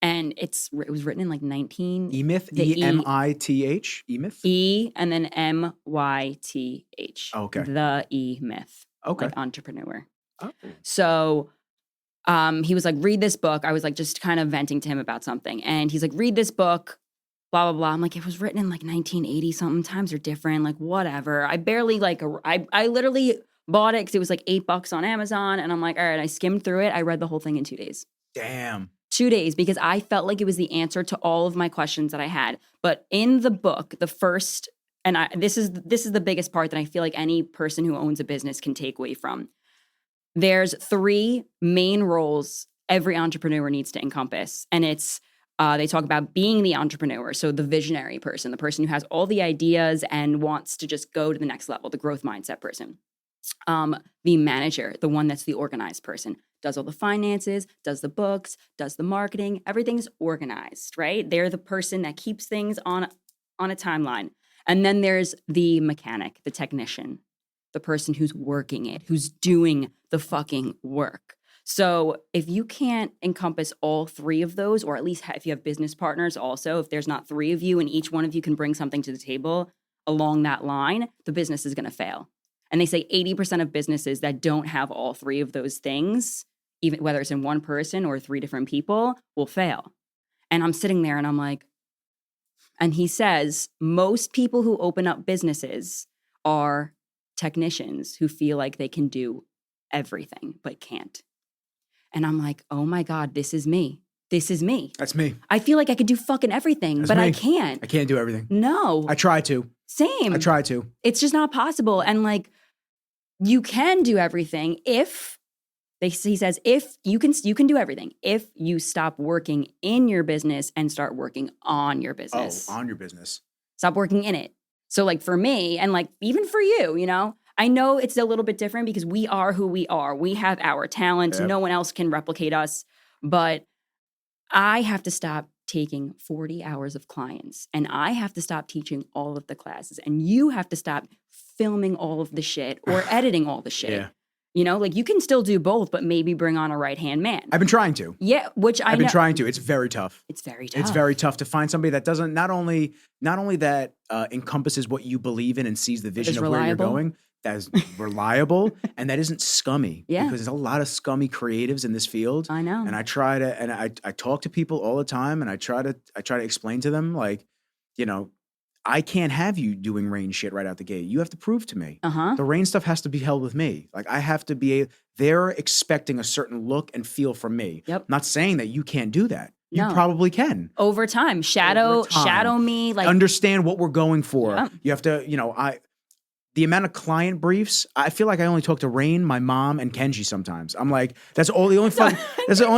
and it was written in like 19 E-Myth, the E-M-I-T-H, E-Myth. E and then M-Y-T-H. Okay. The E-Myth. Okay. Like entrepreneur. Oh. So he was like, read this book. I was like, just kind of venting to him about something. And he's like, read this book, blah, blah, blah. I'm like, it was written in like 1980 something. Times are different. Like, whatever. I barely like, I literally bought it because it was like $8 on Amazon. And I'm like, all right, I skimmed through it. I read the whole thing in 2 days. Damn. 2 days, because I felt like it was the answer to all of my questions that I had. But in the book, the first, and this is the biggest part that I feel like any person who owns a business can take away from. There's 3 main roles every entrepreneur needs to encompass. And it's, they talk about being the entrepreneur. So the visionary person, the person who has all the ideas and wants to just go to the next level, the growth mindset person. The manager, the one that's the organized person, does all the finances, does the books, does the marketing, everything's organized, right? They're the person that keeps things on a timeline. And then there's the mechanic, the technician, the person who's working it, who's doing the fucking work. So if you can't encompass all 3 of those, or at least if you have business partners also, if there's not 3 of you and each one of you can bring something to the table along that line, the business is going to fail. And they say 80% of businesses that don't have all 3 of those things, even whether it's in one person or 3 different people, will fail. And I'm sitting there and I'm like, and he says, most people who open up businesses are technicians who feel like they can do everything but can't. And I'm like, oh my God, this is me. This is me. That's me. I feel like I could do fucking everything, but I can't. I can't do everything. No. I try to. Same. I try to. It's just not possible. And like, you can do everything if he says, if you can do everything if you stop working in your business and start working on your business. Oh, on your business. Stop working in it. So like for me, and like even for you, you know, I know it's a little bit different because we are who we are. We have our talents. Yep. No one else can replicate us. But I have to stop taking 40 hours of clients, and I have to stop teaching all of the classes, and you have to stop filming all of the shit or editing all the shit. Yeah. You know, like you can still do both, but maybe bring on a right-hand man. I've been trying to. Yeah, which I've been trying to. It's very tough. It's very tough. It's very tough to find somebody that doesn't not only that encompasses what you believe in and sees the vision of where you're going, that is reliable and that isn't scummy. Yeah. Because there's a lot of scummy creatives in this field. I know. And I talk to people all the time, and I try to explain to them, like, you know, I can't have you doing Rain shit right out the gate. You have to prove to me. The Rain stuff has to be held with me. Like I have to be. They're expecting a certain look and feel from me. Yep. Not saying that you can't do that. You probably can. Over time. Shadow me. Like understand what we're going for. Yep. You have to, you know, the amount of client briefs, I feel like I only talk to Rain, my mom, and Kenji sometimes. I'm like, that's the only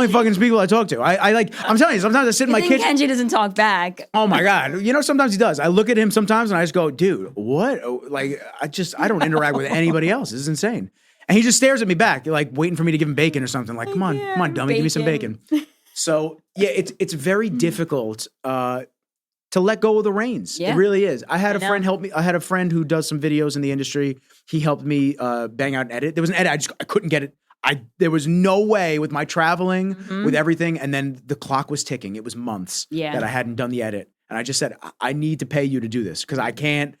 fucking people I talk to. I'm telling you, sometimes I sit in my kitchen. Kenji doesn't talk back. Oh my God. You know, sometimes he does. I look at him sometimes and I just go, dude, what? Like, I don't interact with anybody else. This is insane. And he just stares at me back, like waiting for me to give him bacon or something. Like, come on, dummy, give me some bacon. So yeah, it's very difficult to let go of the reins. Yeah. It really is. I had a friend help me. I had a friend who does some videos in the industry. He helped me bang out an edit. There was an edit. I couldn't get it. There was no way with my traveling, with everything. And then the clock was ticking. It was months that I hadn't done the edit. And I just said, I need to pay you to do this because I can't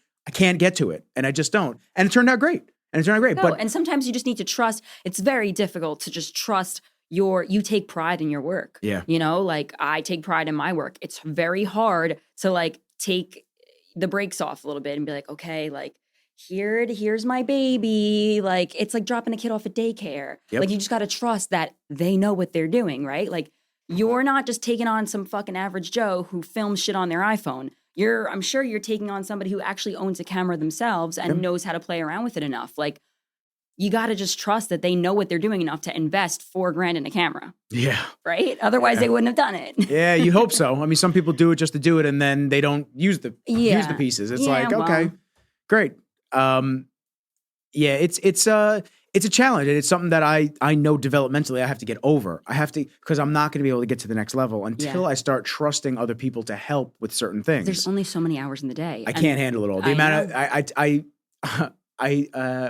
get to it. And I just don't. And it turned out great. No, and sometimes you just need to trust. It's very difficult to just trust you take pride in your work. Yeah. You know, like I take pride in my work. It's very hard to like take the brakes off a little bit and be like, okay, like here's my baby. Like it's like dropping a kid off at daycare. Yep. Like you just got to trust that they know what they're doing, right? Like you're not just taking on some fucking average Joe who films shit on their iPhone. I'm sure you're taking on somebody who actually owns a camera themselves and knows how to play around with it enough. Like you got to just trust that they know what they're doing enough to invest $4,000 in a camera. Yeah. Right? Otherwise they wouldn't have done it. Yeah, you hope so. I mean, some people do it just to do it and then they don't use the pieces. It's okay, great. It's a challenge, and it's something that I know developmentally I have to get over. I have to, because I'm not going to be able to get to the next level until I start trusting other people to help with certain things. There's only so many hours in the day. I can't handle it all. The amount of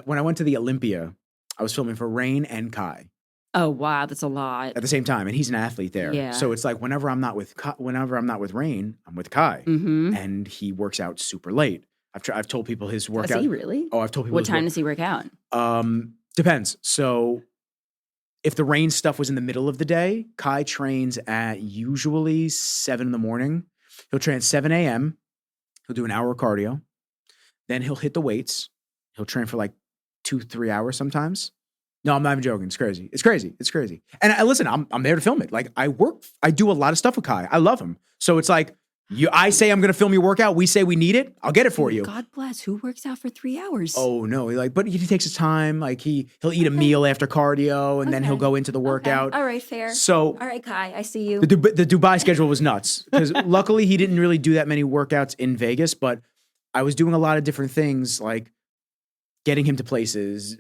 when I went to the Olympia, I was filming for Rain and Kai. Oh wow, that's a lot. At the same time, and he's an athlete there. Yeah. So it's like whenever I'm not with Rain, I'm with Kai, and he works out super late. I've told people his workout. Does he really? Oh, I've told people. What time does he work out? Depends. So if the rain stuff was in the middle of the day, Kai trains at usually 7 in the morning. He'll train at 7 a.m. He'll do an hour of cardio. Then he'll hit the weights. He'll train for like 2-3 hours sometimes. No, I'm not even joking. It's crazy. It's crazy. It's crazy. And listen, I'm there to film it. Like I do a lot of stuff with Kai. I love him. So it's like, I say I'm going to film your workout. We say we need it. I'll get it for you. God bless. Who works out for 3 hours? Oh no. But he takes his time. Like he'll eat a meal after cardio and then he'll go into the workout. Okay. All right, fair. So, all right, Kai, I see you. The Dubai schedule was nuts because luckily he didn't really do that many workouts in Vegas, but I was doing a lot of different things like getting him to places,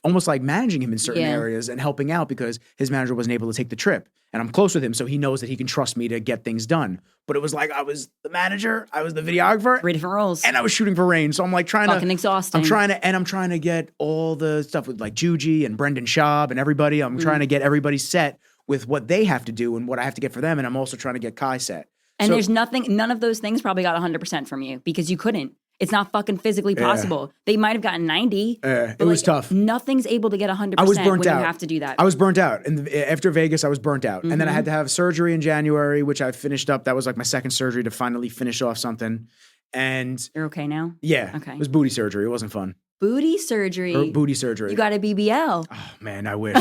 almost like managing him in certain areas and helping out because his manager wasn't able to take the trip. And I'm close with him, so he knows that he can trust me to get things done. But it was like I was the manager, I was the videographer. 3 different roles. And I was shooting for rain. So I'm like fucking exhausting. I'm trying to get all the stuff with like Juji and Brendan Schaub and everybody. I'm trying to get everybody set with what they have to do and what I have to get for them. And I'm also trying to get Kai set. And there's none of those things probably got 100% from you because you couldn't. It's not fucking physically possible. They might have gotten 90. It was tough. Nothing's able to get 100% I was burnt when out. you have to do that. I was burnt out. And after Vegas, I was burnt out. And then I had to have surgery in January, which I finished up. That was like my second surgery to finally finish off something. And you're okay now? Yeah. Okay. It was booty surgery. It wasn't fun. Booty surgery? Booty surgery. You got a BBL. Oh, man, I wish.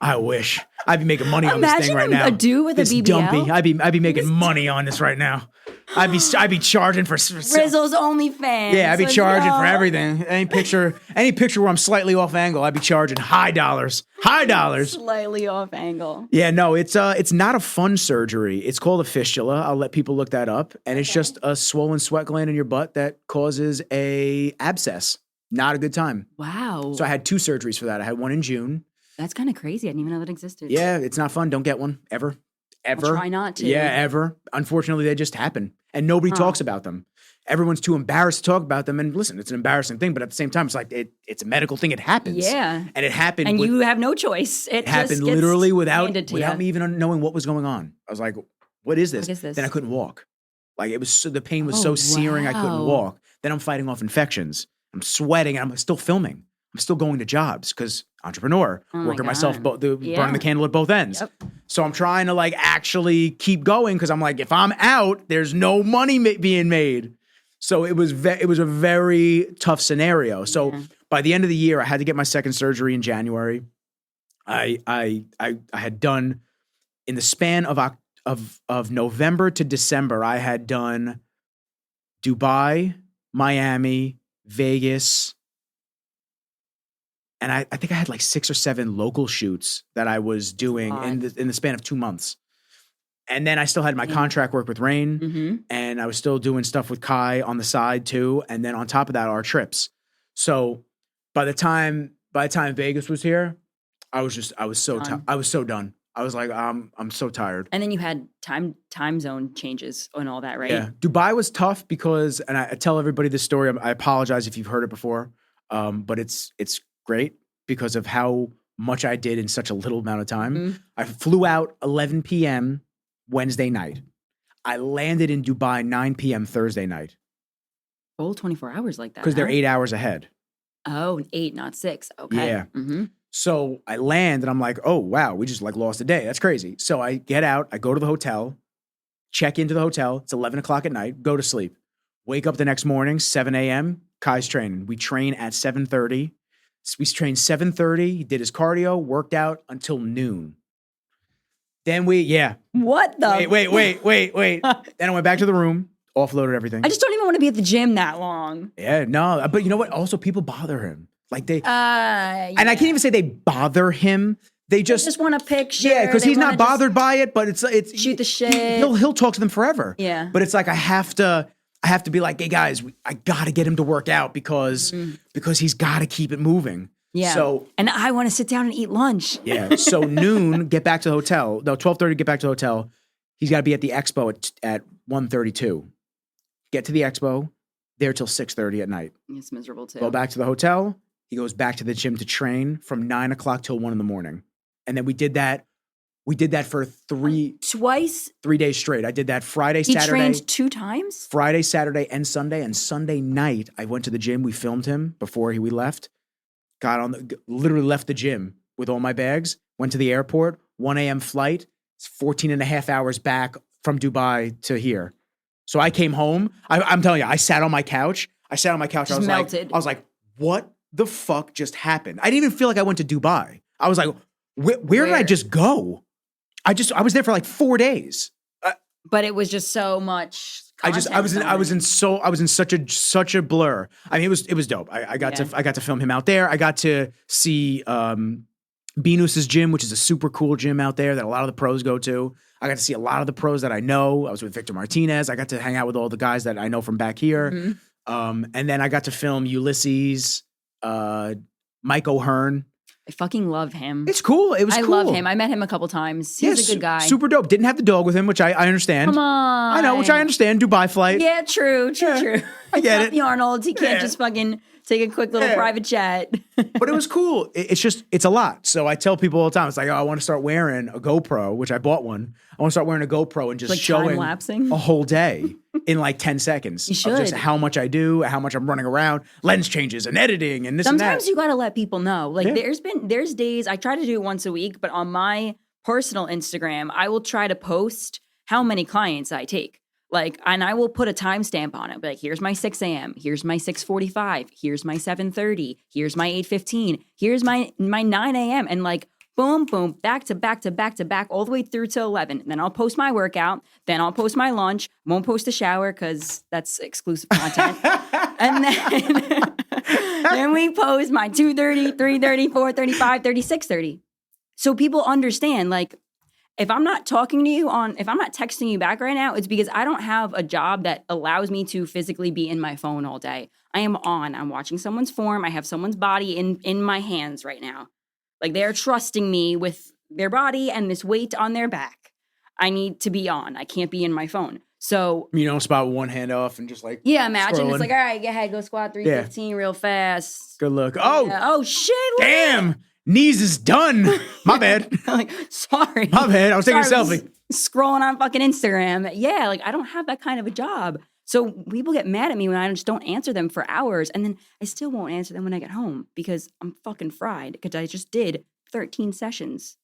I wish. I'd be making money on this thing right now. Imagine a dude with a BBL. Dumpy. I'd be making money on this right now. I'd be charging for Rizzle's OnlyFans. Yeah, I'd be charging for everything. Any picture where I'm slightly off angle, I'd be charging high dollars. High dollars. Slightly off angle. Yeah, no, it's not a fun surgery. It's called a fistula. I'll let people look that up. And it's just a swollen sweat gland in your butt that causes a abscess. Not a good time. Wow. So I had 2 surgeries for that. I had one in June. That's kind of crazy. I didn't even know that existed. Yeah, it's not fun. Don't get one ever. Ever. I'll try not to. Yeah, ever. Unfortunately, they just happen. And nobody talks about them. Everyone's too embarrassed to talk about them. And listen, it's an embarrassing thing, but at the same time, it's like it's a medical thing. It happens. Yeah. And it happened. And you have no choice. It happened just literally without me even knowing what was going on. I was like, what is this? What is this? Then I couldn't walk. Like the pain was so searing I couldn't walk. Then I'm fighting off infections. I'm sweating and I'm still filming. I'm still going to jobs because entrepreneur, working myself, burning the candle at both ends. Yep. So I'm trying to like actually keep going because I'm like, if I'm out, there's no money being made. So it was a very tough scenario. So by the end of the year, I had to get my second surgery in January. I had done in the span of November to December, I had done Dubai, Miami, Vegas. And I think I had like 6 or 7 local shoots that I was doing in the span of 2 months. And then I still had my contract work with Rain, and I was still doing stuff with Kai on the side too. And then on top of that, our trips. So by the time Vegas was here, I was so done. I was like, I'm so tired. And then you had time zone changes and all that, right? Yeah, Dubai was tough because, and I tell everybody this story. I apologize if you've heard it before, but it's great because of how much I did in such a little amount of time. I flew out 11 p.m. Wednesday night. I landed in Dubai 9 p.m. Thursday night. Full 24 hours like that. Because they're 8 hours ahead. Oh, 8, not 6. Okay. Yeah. So I land and I'm like, oh, wow, we just like lost a day. That's crazy. So I get out, I go to the hotel, check into the hotel. It's 11 o'clock at night, go to sleep. Wake up the next morning, 7 a.m., Kai's training. We train at 7:30. We trained 7:30. He did his cardio, worked out until noon. Then What the? Wait. Then I went back to the room, offloaded everything. I just don't even want to be at the gym that long. Yeah, no. But you know what? Also, people bother him. Like and I can't even say they bother him. They just want a picture. Yeah, because he's not bothered by it, but it's shoot the shit. He'll talk to them forever. Yeah. But it's like I have to be like, hey guys, I gotta get him to work out because he's gotta keep it moving. Yeah. So and I want to sit down and eat lunch. Yeah. So noon, get back to the hotel. No, 12:30, get back to the hotel. He's got to be at the expo at 1:32. Get to the expo, there till 6:30 at night. It's miserable too. Go back to the hotel. He goes back to the gym to train from 9 o'clock till 1 a.m. And then we did that. We did that for 3 days straight. I did that Friday, Saturday. He trained 2 times? Friday, Saturday, and Sunday. And Sunday night, I went to the gym. We filmed him before we left. Literally left the gym with all my bags, went to the airport, 1 a.m. flight. It's 14 and a half hours back from Dubai to here. So I came home. I'm telling you, I sat on my couch. Just I was melted. like, what the fuck just happened? I didn't even feel like I went to Dubai. I was like, where did I just go? I was there for like 4 days. But it was just so much. I was in such a blur. I mean, it was dope. I got to film him out there. I got to see Venus's gym, which is a super cool gym out there that a lot of the pros go to. I got to see a lot of the pros that I know. I was with Victor Martinez. I got to hang out with all the guys that I know from back here. Mm-hmm. And then I got to film Ulysses, Mike O'Hearn. I fucking love him. It's cool. It was cool. I love him. I met him a couple times. He's a good guy. Super dope. Didn't have the dog with him, which I understand. Come on. I know, which I understand. Dubai flight. Yeah, true. I get it. The Arnold. He can't just fucking take a quick little private jet. But it was cool. It's a lot. So I tell people all the time, it's like, oh, I want to start wearing a GoPro, which I bought one. I want to start wearing a GoPro and just like showing time-lapsing? a whole day in like 10 seconds. You should. Of just how much I do, how much I'm running around, lens changes and editing and this and that. Sometimes you got to let people know. Like there's days, I try to do it once a week, but on my personal Instagram, I will try to post how many clients I take. Like, and I will put a timestamp on it. Like, here's my 6 a.m. Here's my 6:45. Here's my 7:30. Here's my 8:15. Here's my 9 a.m. And like, boom, boom, back to back to back to back, all the way through to 11. Then I'll post my workout. Then I'll post my lunch. Won't post the shower because that's exclusive content. And then we post my 2:30, 3:30, 4:30, 5:30, 6:30. So people understand, like, if I'm not talking to you if I'm not texting you back right now, it's because I don't have a job that allows me to physically be in my phone all day. I am on. I'm watching someone's form. I have someone's body in my hands right now. Like, they're trusting me with their body and this weight on their back. I need to be on. I can't be in my phone. So you don't spot with one hand off and just like imagine scrolling. It's like, all right, go ahead, go squat 315 real fast. Good look. Oh, oh shit! Damn. Knees is done. My bad. Like, sorry. My bad. I was taking a selfie. Scrolling on fucking Instagram. Yeah, like, I don't have that kind of a job. So people get mad at me when I just don't answer them for hours. And then I still won't answer them when I get home because I'm fucking fried because I just did 13 sessions.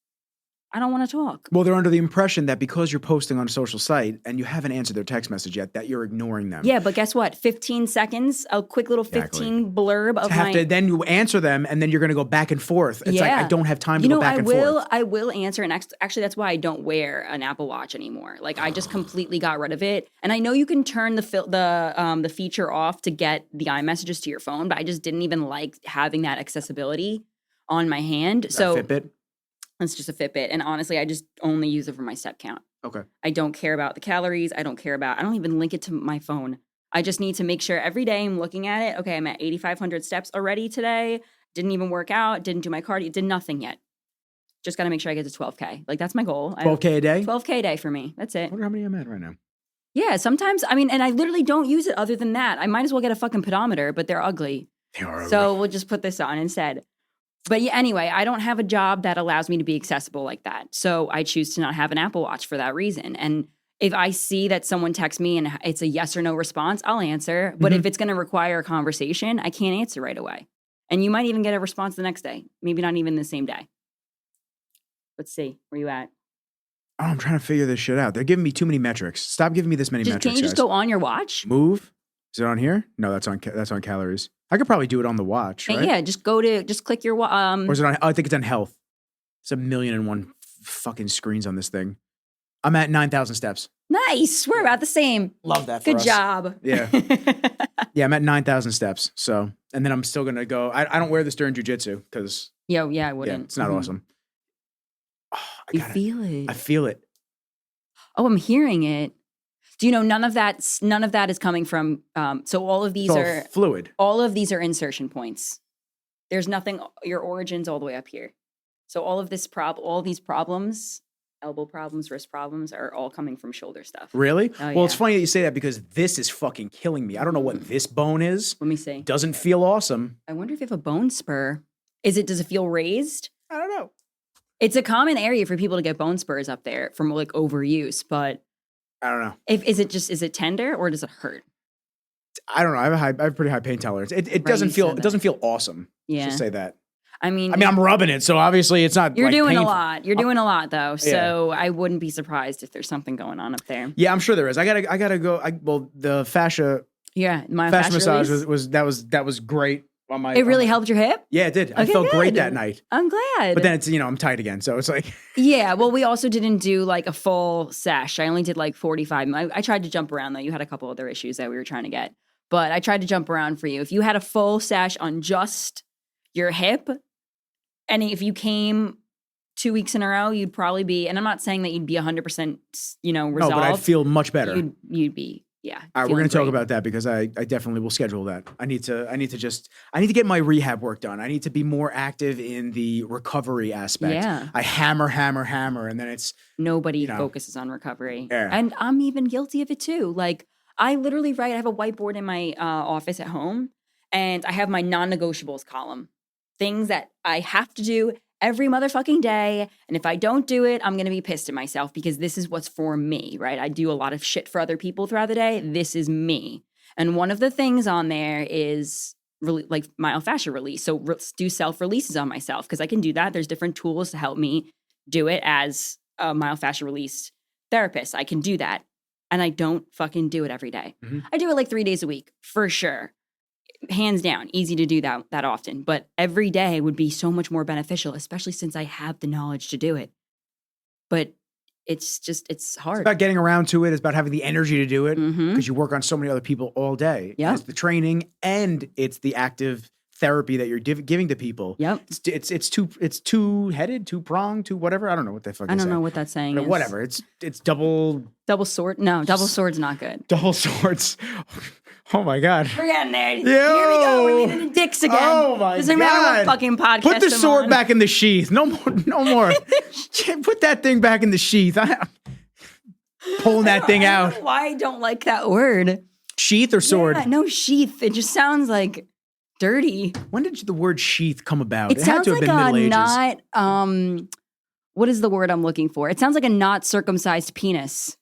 I don't want to talk. Well, they're under the impression that because you're posting on a social site and you haven't answered their text message yet, that you're ignoring them. Yeah, but guess what? 15 seconds, a quick little 15 blurb of then you answer them, and then you're going to go back and forth. It's like, I don't have time to go back and forth. I will answer. And actually, that's why I don't wear an Apple Watch anymore. Like, I just completely got rid of it. And I know you can turn the feature off to get the iMessages to your phone, but I just didn't even like having that accessibility on my hand. Is that Fitbit? It's just a Fitbit. And honestly, I just only use it for my step count. Okay. I don't care about the calories. I don't even link it to my phone. I just need to make sure every day I'm looking at it. Okay, I'm at 8,500 steps already today. Didn't even work out. Didn't do my cardio. Did nothing yet. Just got to make sure I get to 12K. Like, that's my goal. 12K a day? 12K a day for me. That's it. I wonder how many I'm at right now. Yeah, sometimes, I mean, and I literally don't use it other than that. I might as well get a fucking pedometer, but they're ugly. They are ugly. So we'll just put this on instead. But yeah, anyway, I don't have a job that allows me to be accessible like that. So I choose to not have an Apple Watch for that reason. And if I see that someone texts me and it's a yes or no response, I'll answer. But if it's going to require a conversation, I can't answer right away. And you might even get a response the next day. Maybe not even the same day. Let's see. Where you at? Oh, I'm trying to figure this shit out. They're giving me too many metrics. Stop giving me this many metrics, Can you just guys. go on your watch? Move. Is it on here? No, that's on calories. I could probably do it on the watch, right? Yeah, just click your Or is it on? I think it's on health. It's 1,000,001 fucking screens on this thing. I'm at 9,000 steps. Nice. We're about the same. Love that. For Good us. job. Yeah. Yeah, I'm at 9,000 steps. So, and then I'm still gonna go. I don't wear this during jujitsu because Yeah, I wouldn't. it's not awesome. Oh, You feel it. I feel it. Oh, I'm hearing it. Do you know none of that is coming from so all of these It's all are fluid. all of these are insertion points. There's nothing, your origin's all the way up here. So all of these problems, elbow problems, wrist problems are all coming from shoulder stuff. Really? Oh, Well, it's yeah. funny that you say that because this is fucking killing me. I don't know what this bone is. Let me see. Doesn't feel awesome. I wonder if you have a bone spur. Does it feel raised? I don't know. It's a common area for people to get bone spurs up there from like overuse, but I don't know. is it tender or does it hurt? I don't know. I have pretty high pain tolerance. It doesn't you feel said it doesn't feel awesome. Yeah. Just say that. I mean, I'm rubbing it, so obviously it's not. you're like, doing painful. a lot. You're doing a lot though. So I wouldn't be surprised if there's something going on up there. Yeah, I'm sure there is. I gotta go. Well, the fascia Myofascial massage release. that was great on my. It really on my, helped your hip? Yeah, it did. I Okay, felt great good. that night. I'm glad. But then it's I'm tight again, so it's like. Yeah, well, we also didn't do like a full sesh. I only did like 45. I tried to jump around though. You had a couple other issues that we were trying to get, but I tried to jump around for you. If you had a full sesh on just your hip, and if you came 2 weeks in a row, you'd probably be. And I'm not saying that you'd be 100%, resolved. No, but I'd feel much better. You'd be. Yeah. All right, we're going to talk about that because I definitely will schedule that. I need to get my rehab work done. I need to be more active in the recovery aspect. Yeah. I hammer, and then it's nobody focuses on recovery. Yeah. And I'm even guilty of it too. Like I literally I have a whiteboard in my office at home and I have my non-negotiables column. Things that I have to do every motherfucking day. And if I don't do it, I'm going to be pissed at myself because this is what's for me, right? I do a lot of shit for other people throughout the day. This is me. And one of the things on there is like myofascial release. So do self-releases on myself because I can do that. There's different tools to help me do it as a myofascial release therapist. I can do that. And I don't fucking do it every day. Mm-hmm. I do it like 3 days a week for sure. Hands down, easy to do that often, but every day would be so much more beneficial, especially since I have the knowledge to do it. But it's hard. It's about getting around to it. It's about having the energy to do it Mhm. because you work on so many other people all day. Yep. It's the training and it's the active therapy that you're giving to people. Yep. It's two-headed, two-pronged, two whatever. I don't know what they fucking I don't say. know what that saying But is. whatever. It's double Sword? No, double sword's not good. double swords. Oh my God. We're getting there. Yo. Here we go. We're leaning the dicks again. Oh my Doesn't matter God. what fucking podcast Put the I'm sword on. back in the sheath. No more. No more. Put that thing back in the sheath. Pulling that thing I don't out. know why I don't like that word. Sheath or sword? Yeah, no, sheath. It just sounds like dirty. When did the word sheath come about? It had sounds to have like been Middle a Ages. not, what is the word I'm looking for? It sounds like a not circumcised penis.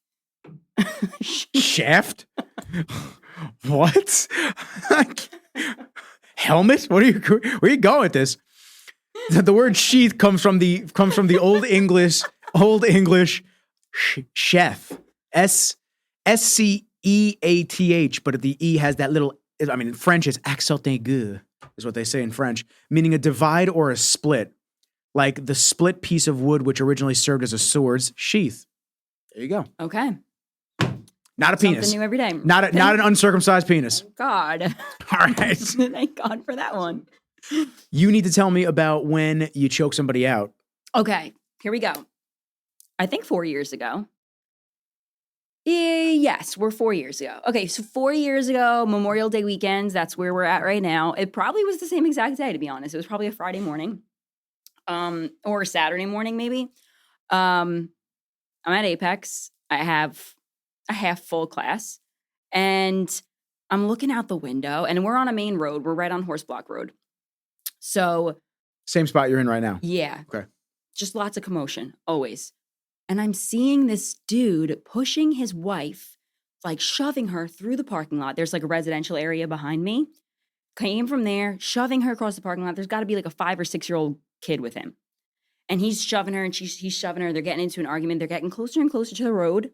Shaft? What? Helmet? Where are you going with this? The word sheath comes from the old English chef. SCEATH, but the E has that little, in French it's accent aigu, is what they say in French, meaning a divide or a split, like the split piece of wood which originally served as a sword's sheath. There you go. Okay. Not a penis. Something new every day. Not an uncircumcised penis. God. All right. Thank God for that one. You need to tell me about when you choke somebody out. Okay, here we go. I think 4 years ago. Yes, we're 4 years ago. Okay, so 4 years ago, Memorial Day weekends, that's where we're at right now. It probably was the same exact day, to be honest. It was probably a Friday morning, or a Saturday morning, maybe. I'm at Apex. I have a half full class, and I'm looking out the window, and we're on a main road. We're right on Horse Block Road. So, Same spot you're in right now. yeah. Okay. Just lots of commotion, always. And I'm seeing this dude pushing his wife, like shoving her through the parking lot. There's like a residential area behind me. Came from there, shoving her across the parking lot. There's got to be like a 5 or 6 year old kid with him. And he's shoving her and he's shoving her. They're getting into an argument. They're getting closer and closer to the road.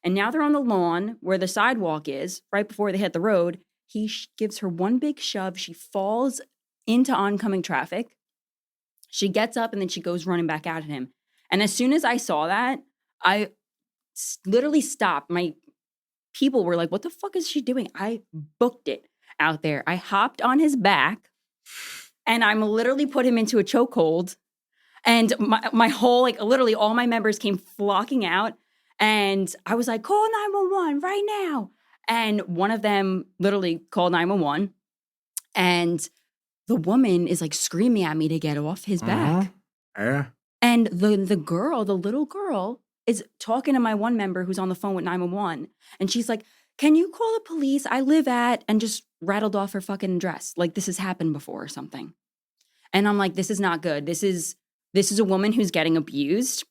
And now they're on the lawn where the sidewalk is, right before they hit the road. He gives her one big shove. She falls into oncoming traffic. She gets up and then she goes running back out at him. And as soon as I saw that, I literally stopped. My people were like, what the fuck is she doing? I booked it out there. I hopped on his back and I'm literally put him into a chokehold. And my whole, like literally all my members came flocking out. And I was like, call 911 right now. And one of them literally called 911. And the woman is like screaming at me to get off his back. Yeah. And the little girl is talking to my one member who's on the phone with 911. And she's like, can you call the police? I live at, and just rattled off her fucking address. Like this has happened before or something. And I'm like, this is not good. This is a woman who's getting abused,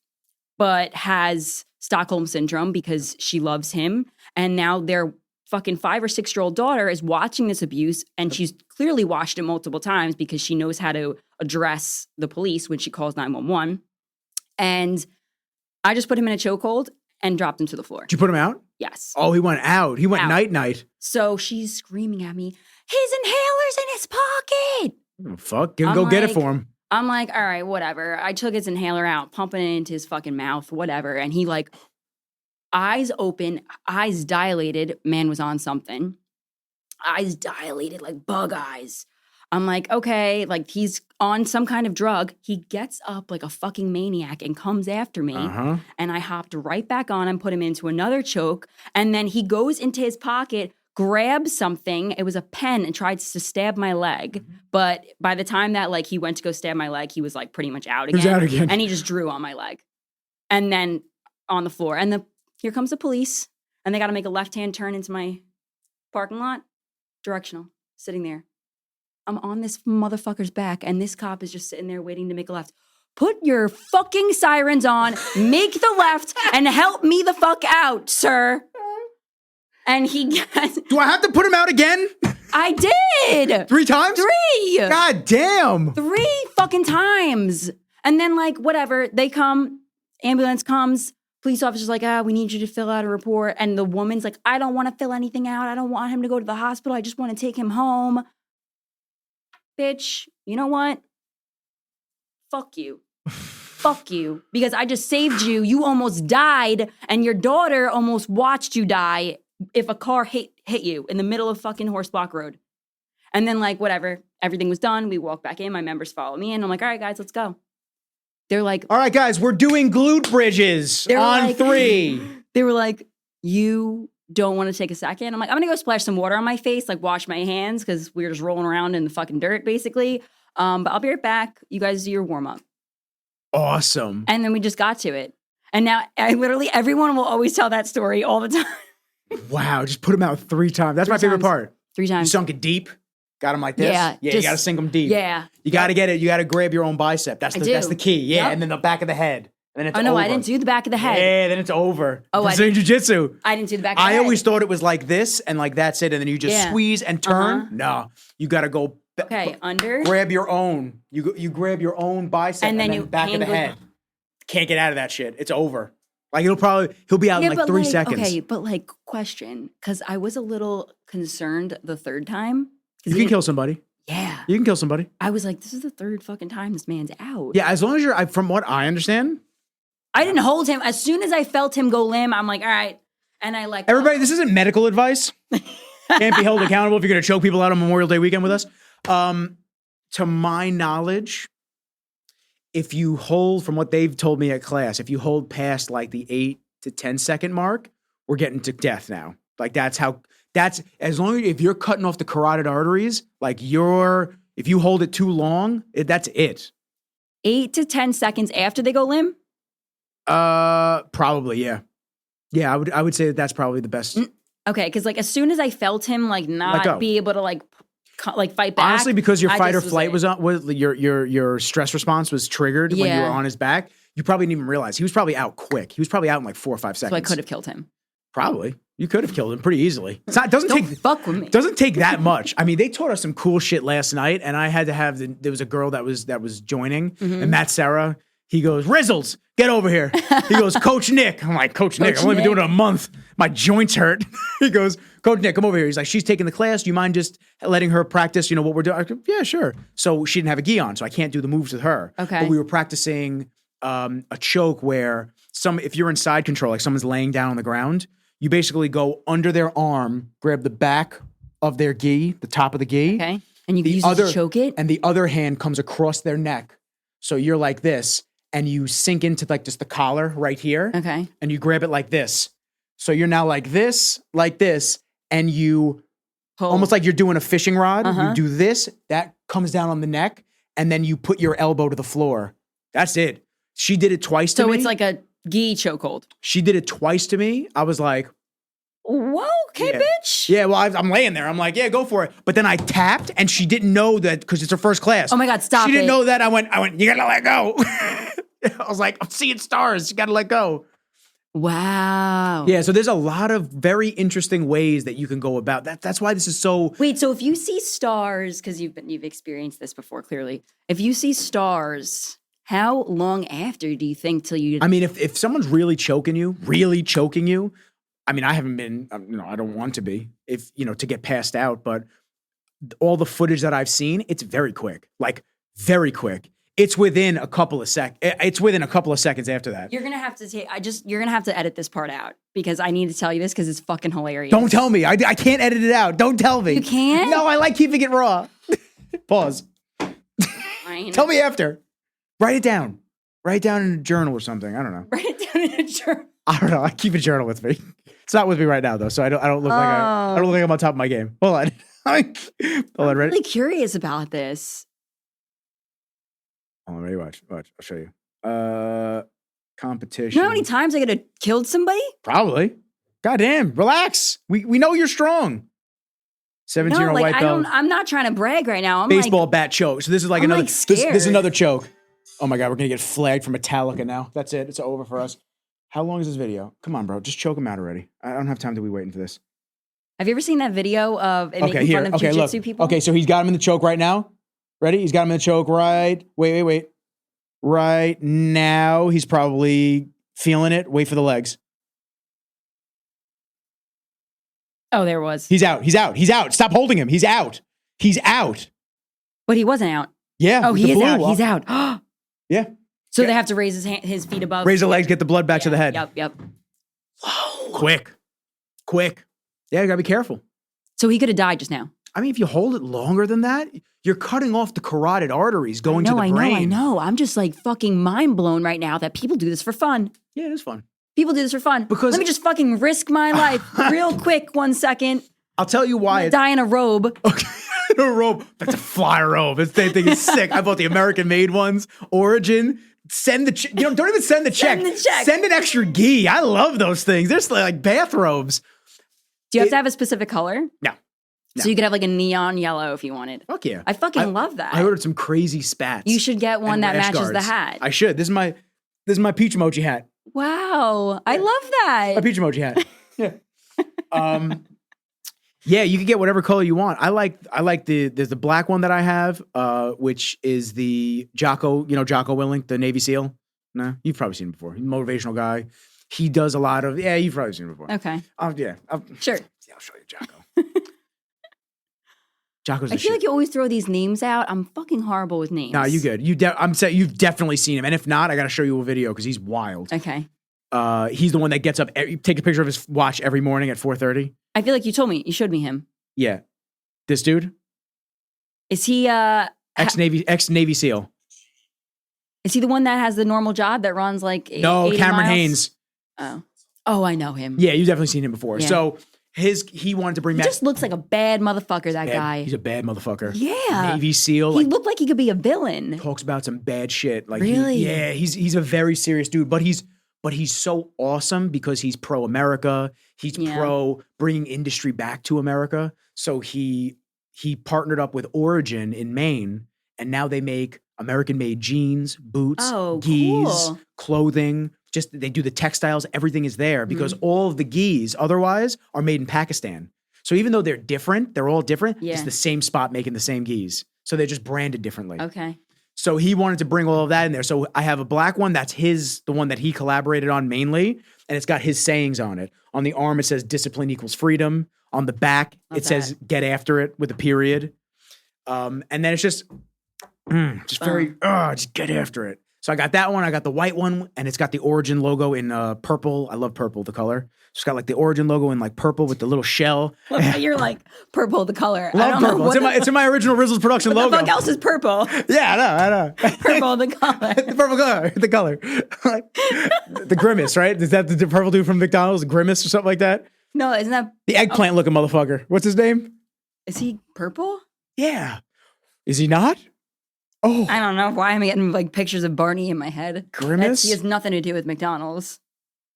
but has Stockholm syndrome because she loves him. And now they're fucking 5 or 6-year-old daughter is watching this abuse, and she's clearly watched it multiple times because she knows how to address the police when she calls 911. And I just put him in a chokehold and dropped him to the floor. Did you put him out? Yes. Oh, he went out. He went Out. night. So she's screaming at me, his inhaler's in his pocket. Oh, fuck. Go get it for him. I'm like, all right, whatever. I took his inhaler out, pumping it into his fucking mouth, whatever. And he like, eyes open, eyes dilated. Man was on something. Eyes dilated like bug eyes. I'm like, okay, like he's on some kind of drug. He gets up like a fucking maniac and comes after me. Uh-huh. And I hopped right back on and put him into another choke. And then he goes into his pocket, grabs something. It was a pen and tried to stab my leg. But by the time that like he went to go stab my leg, he was like pretty much out again. He was out again. And he just drew on my leg. And then on the floor. And here comes the police. And they got to make a left-hand turn into my parking lot. Directional. Sitting there. I'm on this motherfucker's back, and this cop is just sitting there waiting to make a left. Put your fucking sirens on, make the left, and help me the fuck out, sir. And he gets... Do I have to put him out again? I did! 3 times? 3! God damn. 3 fucking times. And then, like, whatever, they come, ambulance comes, police officer's like, we need you to fill out a report. And the woman's like, I don't want to fill anything out. I don't want him to go to the hospital. I just want to take him home. Bitch, you know what? Fuck you. Fuck you. Because I just saved you. You almost died, and your daughter almost watched you die if a car hit you in the middle of fucking Horse Block Road. And then, like, whatever. Everything was done. We walked back in. My members follow me in. I'm like, all right, guys, let's go. They're like... All right, guys, we're doing glute bridges on like, 3. They were like, you... don't want to take a second. I'm like, I'm going to go splash some water on my face, like wash my hands because we were just rolling around in the fucking dirt, basically. But I'll be right back. You guys do your warm up. Awesome. And then we just got to it. And now everyone will always tell that story all the time. Wow. Just put him out 3 times. That's my favorite part. 3 You times. sunk it deep. Got him like this. Yeah. You got to sink him deep. Yeah. You got to get it. You got to grab your own bicep. That's the key. Yeah. Yep. And then the back of the head. And then it's Oh, no, over. I didn't do the back of the head. Yeah, then it's over. Oh, it's in jiu-jitsu. I didn't do the back of the head. I always thought it was like this and like that's it. And then you just squeeze and turn. Uh-huh. No, you got to go. Okay, under. Grab your own. You grab your own bicep and then you back of the hand head. Can't get out of that shit. It's over. Like he'll be out in like 3 seconds. Okay, but like question, because I was a little concerned the 3rd time. You can kill somebody. Yeah. You can kill somebody. I was like, this is the 3rd fucking time this man's out. Yeah, as long as you're, from what I understand. I didn't hold him. As soon as I felt him go limp, I'm like, all right. And I like... Everybody, this isn't medical advice. Can't be held accountable if you're going to choke people out on Memorial Day weekend with us. To my knowledge, if you hold, from what they've told me at class, if you hold past like the 8 to 10 second mark, we're getting to death now. Like that's as long as, if you're cutting off the carotid arteries, like if you hold it too long, that's it. 8 to 10 seconds after they go limp? Probably, yeah. Yeah, I would say that's probably the best. Okay, because like as soon as I felt him like not be able to like fight back. Honestly, because your fight or was flight like, was on, your stress response was triggered when you were on his back. You probably didn't even realize he was probably out quick. He was probably out in like 4 or 5 seconds. So I could have killed him. Probably, you could have killed him pretty easily. Don't fuck with me. Doesn't take that much. I mean, they taught us some cool shit last night, and I had to have there was a girl that was joining, and Matt Sarah. He goes, Rizzles, get over here. He goes, Coach Nick. I'm like, Coach Nick, I've only been doing it a month. My joints hurt. He goes, Coach Nick, come over here. He's like, she's taking the class. Do you mind just letting her practice, what we're doing? I go, yeah, sure. So she didn't have a gi on, so I can't do the moves with her. Okay. But we were practicing a choke where if you're in side control, like someone's laying down on the ground, you basically go under their arm, grab the back of their gi, the top of the gi. Okay. And you use it to choke it? And the other hand comes across their neck. So you're like this. And you sink into like just the collar right here. Okay. And you grab it like this. So you're now like this, and you almost like you're doing a fishing rod. You do this, that comes down on the neck, and then you put your elbow to the floor. That's it. She did it twice to me. So it's like a gi chokehold. She did it twice to me. I was like, whoa, okay, bitch. Yeah, well, I'm laying there. I'm like, yeah, go for it. But then I tapped, and she didn't know that because it's her first class. Oh my God, stop it. She didn't know that. I went, you gotta let go. I was like, I'm seeing stars. You gotta let go. Wow. Yeah, so there's a lot of very interesting ways that you can go about that. That's why this is so. Wait, so if you see stars, because you've experienced this before, clearly. If you see stars, how long after do you think till you? I mean, if someone's really choking you, I mean, I haven't been, I don't want to be, to get passed out, but all the footage that I've seen, it's very quick, like very quick. It's within a couple of seconds after that. You're gonna have to you're gonna have to edit this part out because I need to tell you this because it's fucking hilarious. Don't tell me. I can't edit it out. Don't tell me. You can't? No, I like keeping it raw. Pause. Fine. Tell me after. Write it down. Write it down in a journal or something. I don't know. Write it down in a journal. I don't know. I keep a journal with me. It's not with me right now though, so I don't look like I don't look like I'm on top of my game. Hold on. I'm ready? really curious about this. Hold on, ready? Watch. I'll show you. Competition. You know how many times I could have killed somebody? Probably. Goddamn. Relax. We know you're strong. 17-year-old white belt. I'm not trying to brag right now. I'm baseball bat choke. So this is like I'm another. like scared. This is another choke. Oh my god, we're gonna get flagged for Metallica now. That's it. It's over for us. How long is this video? Come on, bro. Just choke him out already. I don't have time to be waiting for this. Have you ever seen that video of making fun of jiu-jitsu people? Okay, so he's got him in the choke right now. Ready? He's got him in the choke right. Wait. Right now, he's probably feeling it. Wait for the legs. Oh, there was. He's out. Stop holding him. He's out. But he wasn't out. Yeah. Oh, he is out. He's out. Yeah. So they have to raise his feet above. Raise the legs, get the blood back to the head. Yep. Quick. Yeah, you gotta be careful. So he could have died just now. I mean, if you hold it longer than that, you're cutting off the carotid arteries going to the brain. I know. I'm just like fucking mind blown right now that people do this for fun. Yeah, it is fun. People do this for fun. Because let me just fucking risk my life real quick. 1 second. I'll tell you why. Die in a robe. Okay, in a robe. That's a fly robe. That thing is sick. I bought the American-made ones. Origin. Send the check. Don't even send the check. Send an extra gi. I love those things. They're like bathrobes. Do you have to have a specific color? No. So you could have like a neon yellow if you wanted. Fuck yeah. I fucking love that. I ordered some crazy spats. You should get one that matches the hat. I should. This is my peach emoji hat. Wow. I love that. My peach emoji hat. Yeah. Yeah, you can get whatever color you want. I like there's the black one that I have, which is the Jocko, Jocko Willink, the Navy SEAL. No, you've probably seen him before. He's a motivational guy. He does a lot of, you've probably seen him before. Okay. Sure. Yeah, I'll show you Jocko. Jocko's the I feel shit. like you always throw these names out. I'm fucking horrible with names. No, you good. I'm saying you've definitely seen him. And if not, I got to show you a video because he's wild. Okay. He's the one that gets up, take a picture of his watch every morning at 4:30. I feel like you showed me him. Yeah. This dude? Is he ex-Navy SEAL. Is he the one that has the normal job that runs like 80 Cameron miles? Haynes. Oh, I know him. Yeah, you've definitely seen him before. Yeah. So he wanted to bring He back. just looks like a bad motherfucker, that guy. He's a bad motherfucker. Yeah. Navy SEAL. He looked like he could be a villain. Talks about some bad shit. Like really? He's a very serious dude, but he's so awesome because he's pro-America. He's pro bringing industry back to America. So he partnered up with Origin in Maine, and now they make American-made jeans, boots, gis, clothing. Just they do the textiles. Everything is there because all of the gis otherwise are made in Pakistan. So even though they're different, they're all different. It's the same spot making the same gis. So they're just branded differently. Okay. So he wanted to bring all of that in there. So I have a black one that's the one that he collaborated on mainly, and it's got his sayings on it. On the arm, it says discipline equals freedom. On the back, it says get after it with a period. And then it's just very, just get after it. So I got that one. I got the white one, and it's got the Origin logo in purple. I love purple, the color. It's got like the Origin logo in like purple with the little shell. You're like purple, the color. Love purple. It's in my original Rizzles production logo. What the fuck else is purple? Yeah, I know. Purple, the color. The purple color. The color. The Grimace, right? Is that the purple dude from McDonald's? Grimace or something like that? No, isn't that the eggplant looking motherfucker? What's his name? Is he purple? Yeah. Is he not? Oh. I don't know why I'm getting like pictures of Barney in my head. Grimace? He has nothing to do with McDonald's.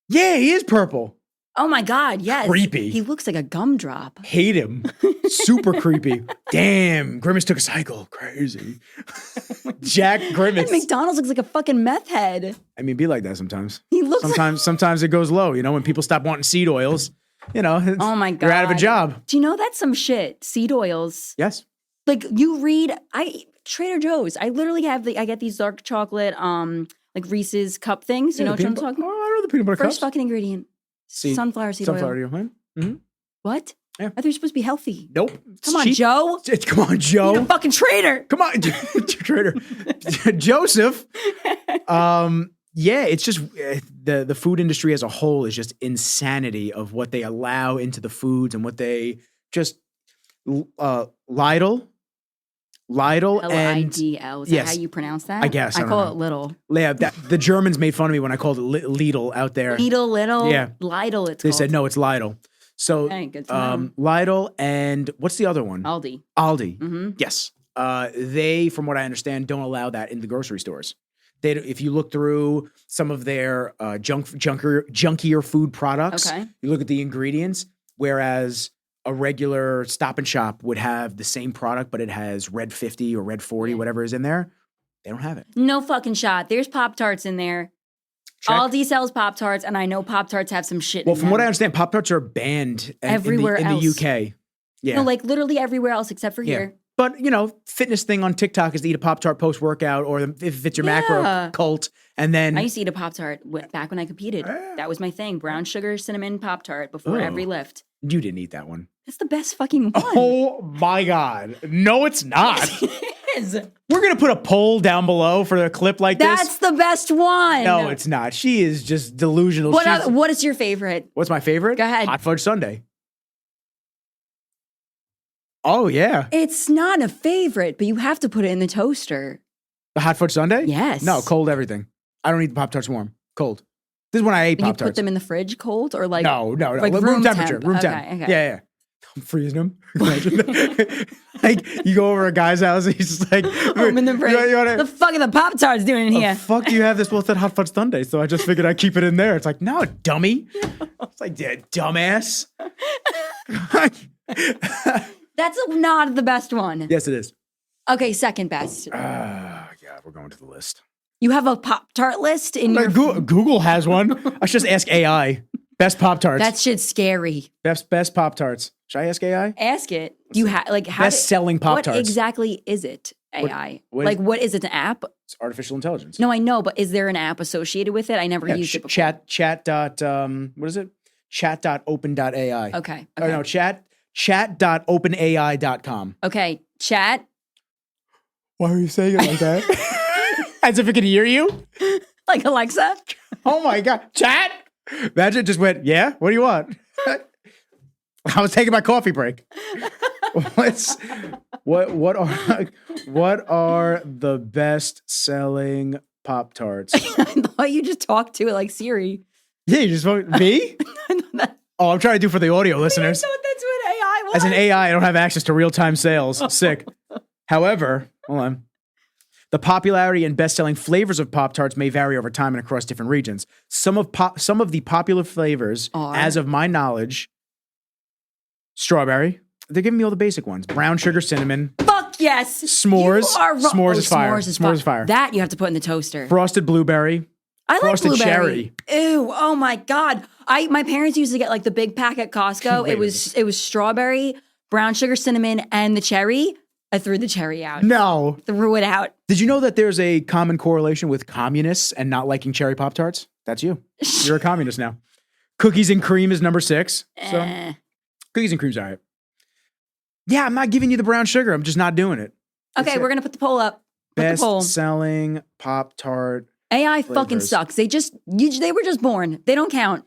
Yeah, he is purple. Oh my God, yes. Creepy. He looks like a gumdrop. Hate him. Super creepy. Damn, Grimace took a cycle. Crazy. Jack Grimace. And McDonald's looks like a fucking meth head. I mean, be like that sometimes. He looks Sometimes it goes low, when people stop wanting seed oils, Oh my God. you're out of a job. Do you know that's some shit? Seed oils. Yes. Like you read, Trader Joe's. I literally I get these dark chocolate, like Reese's cup things. You know what I'm talking about? Oh, I know the peanut butter First cups. fucking ingredient. Sunflower seed oil. Sunflower oil. Mm-hmm. What? Yeah. I thought you're supposed to be healthy. Nope. Come on, Joe. Come on, Joe. You're a fucking traitor. Come on, Trader. Joseph. Yeah, it's just the food industry as a whole is just insanity of what they allow into the foods and what they just Lidl and Lidl. Is yes, that how you pronounce that? I guess. I don't call know. it little. Yeah, the Germans made fun of me when I called it Lidl out there. Lidl, little. Yeah. Lidl, it's They called. said no, it's Lidl. So Okay, good to know. Lidl and what's the other one? Aldi. Aldi. Yes. They, from what I understand, don't allow that in the grocery stores. If you look through some of their junkier food products, Okay. you look at the ingredients, whereas a regular Stop and Shop would have the same product, but it has red 50 or red 40, whatever is in there. They don't have it. No fucking shot. There's Pop-Tarts in there. Check. Aldi sells Pop-Tarts, and I know Pop-Tarts have some shit Well, in from what I them. understand, Pop-Tarts are banned Everywhere in the else. UK. Yeah. No, like literally everywhere else except for Yeah. here. But, fitness thing on TikTok is to eat a Pop-Tart post-workout or if it's your macro cult. And then I used to eat a Pop-Tart back when I competed. That was my thing. Brown sugar, cinnamon Pop-Tart before every lift. you didn't eat that one. That's the best fucking one. Oh, my God. No, it's not. It is. We're going to put a poll down below for a clip like this. That's the best one. No, it's not. She is just delusional. What is your favorite? What's my favorite? Go ahead. Hot fudge sundae. Oh, yeah. It's not a favorite, but you have to put it in the toaster. The hot fudge sundae? Yes. No, cold everything. I don't eat the Pop-Tarts warm. Cold. This is when I ate And you Pop-Tarts. put them in the fridge cold or like No. like room temperature. temp. Room Okay, temp. okay. Yeah. I'm freezing them. Imagine. Like you go over a guy's house, and he's just like, I'm in the fridge. You wanna, The fuck are the Pop-Tarts doing in the here? fuck do you have this? Well, it's that hot fudge sundae, so I just figured I'd keep it in there. It's like, no, dummy. It's like, yeah, dumbass. That's not the best one. Yes, it is. Okay, second best. God, we're going to the list. You have a Pop-Tart list in your... Google has one. I should just ask AI. Best Pop-Tarts. That shit's scary. Best Pop-Tarts. Should I ask AI? Ask it. Do you have like how Best selling Pop-Tarts. What exactly is it? AI. what is- what is it? An app? It's artificial intelligence. No, I know, but is there an app associated with it? I never used it before. Chat dot what is it? Chat.open.ai. Okay. Or no, chat.openai.com. Okay. Chat. Why are you saying it like that? As if it could hear you? Like Alexa. Oh my God. Chat? Imagine it just went, yeah? What do you want? I was taking my coffee break. What are the best selling Pop-Tarts? I thought you just talked to it like Siri. Yeah, you just vote me? Oh, I'm trying to do for the audio listeners. I thought that's what AI was. As an AI, I don't have access to real-time sales. Sick. However, hold on. The popularity and best-selling flavors of Pop-Tarts may vary over time and across different regions. Some of the popular flavors, as of my knowledge, strawberry. They're giving me all the basic ones. Brown sugar, cinnamon. Fuck yes. S'mores. You are wrong. S'mores is fire. S'mores is fire. That you have to put in the toaster. Frosted blueberry. I like frosted blueberry. Ew, oh my God. My parents used to get like the big pack at Costco. Wait it was strawberry, brown sugar, cinnamon, and the cherry. I threw the cherry out. No. Threw it out. Did you know that there's a common correlation with communists and not liking cherry Pop-Tarts? That's you. You're a communist now. Cookies and cream is number 6. So cookies and cream's all right. Yeah, I'm not giving you the brown sugar. I'm just not doing it. Okay, we're going to put the poll up. Put the poll. Best selling Pop-Tart. AI fucking sucks. They were just born. They don't count.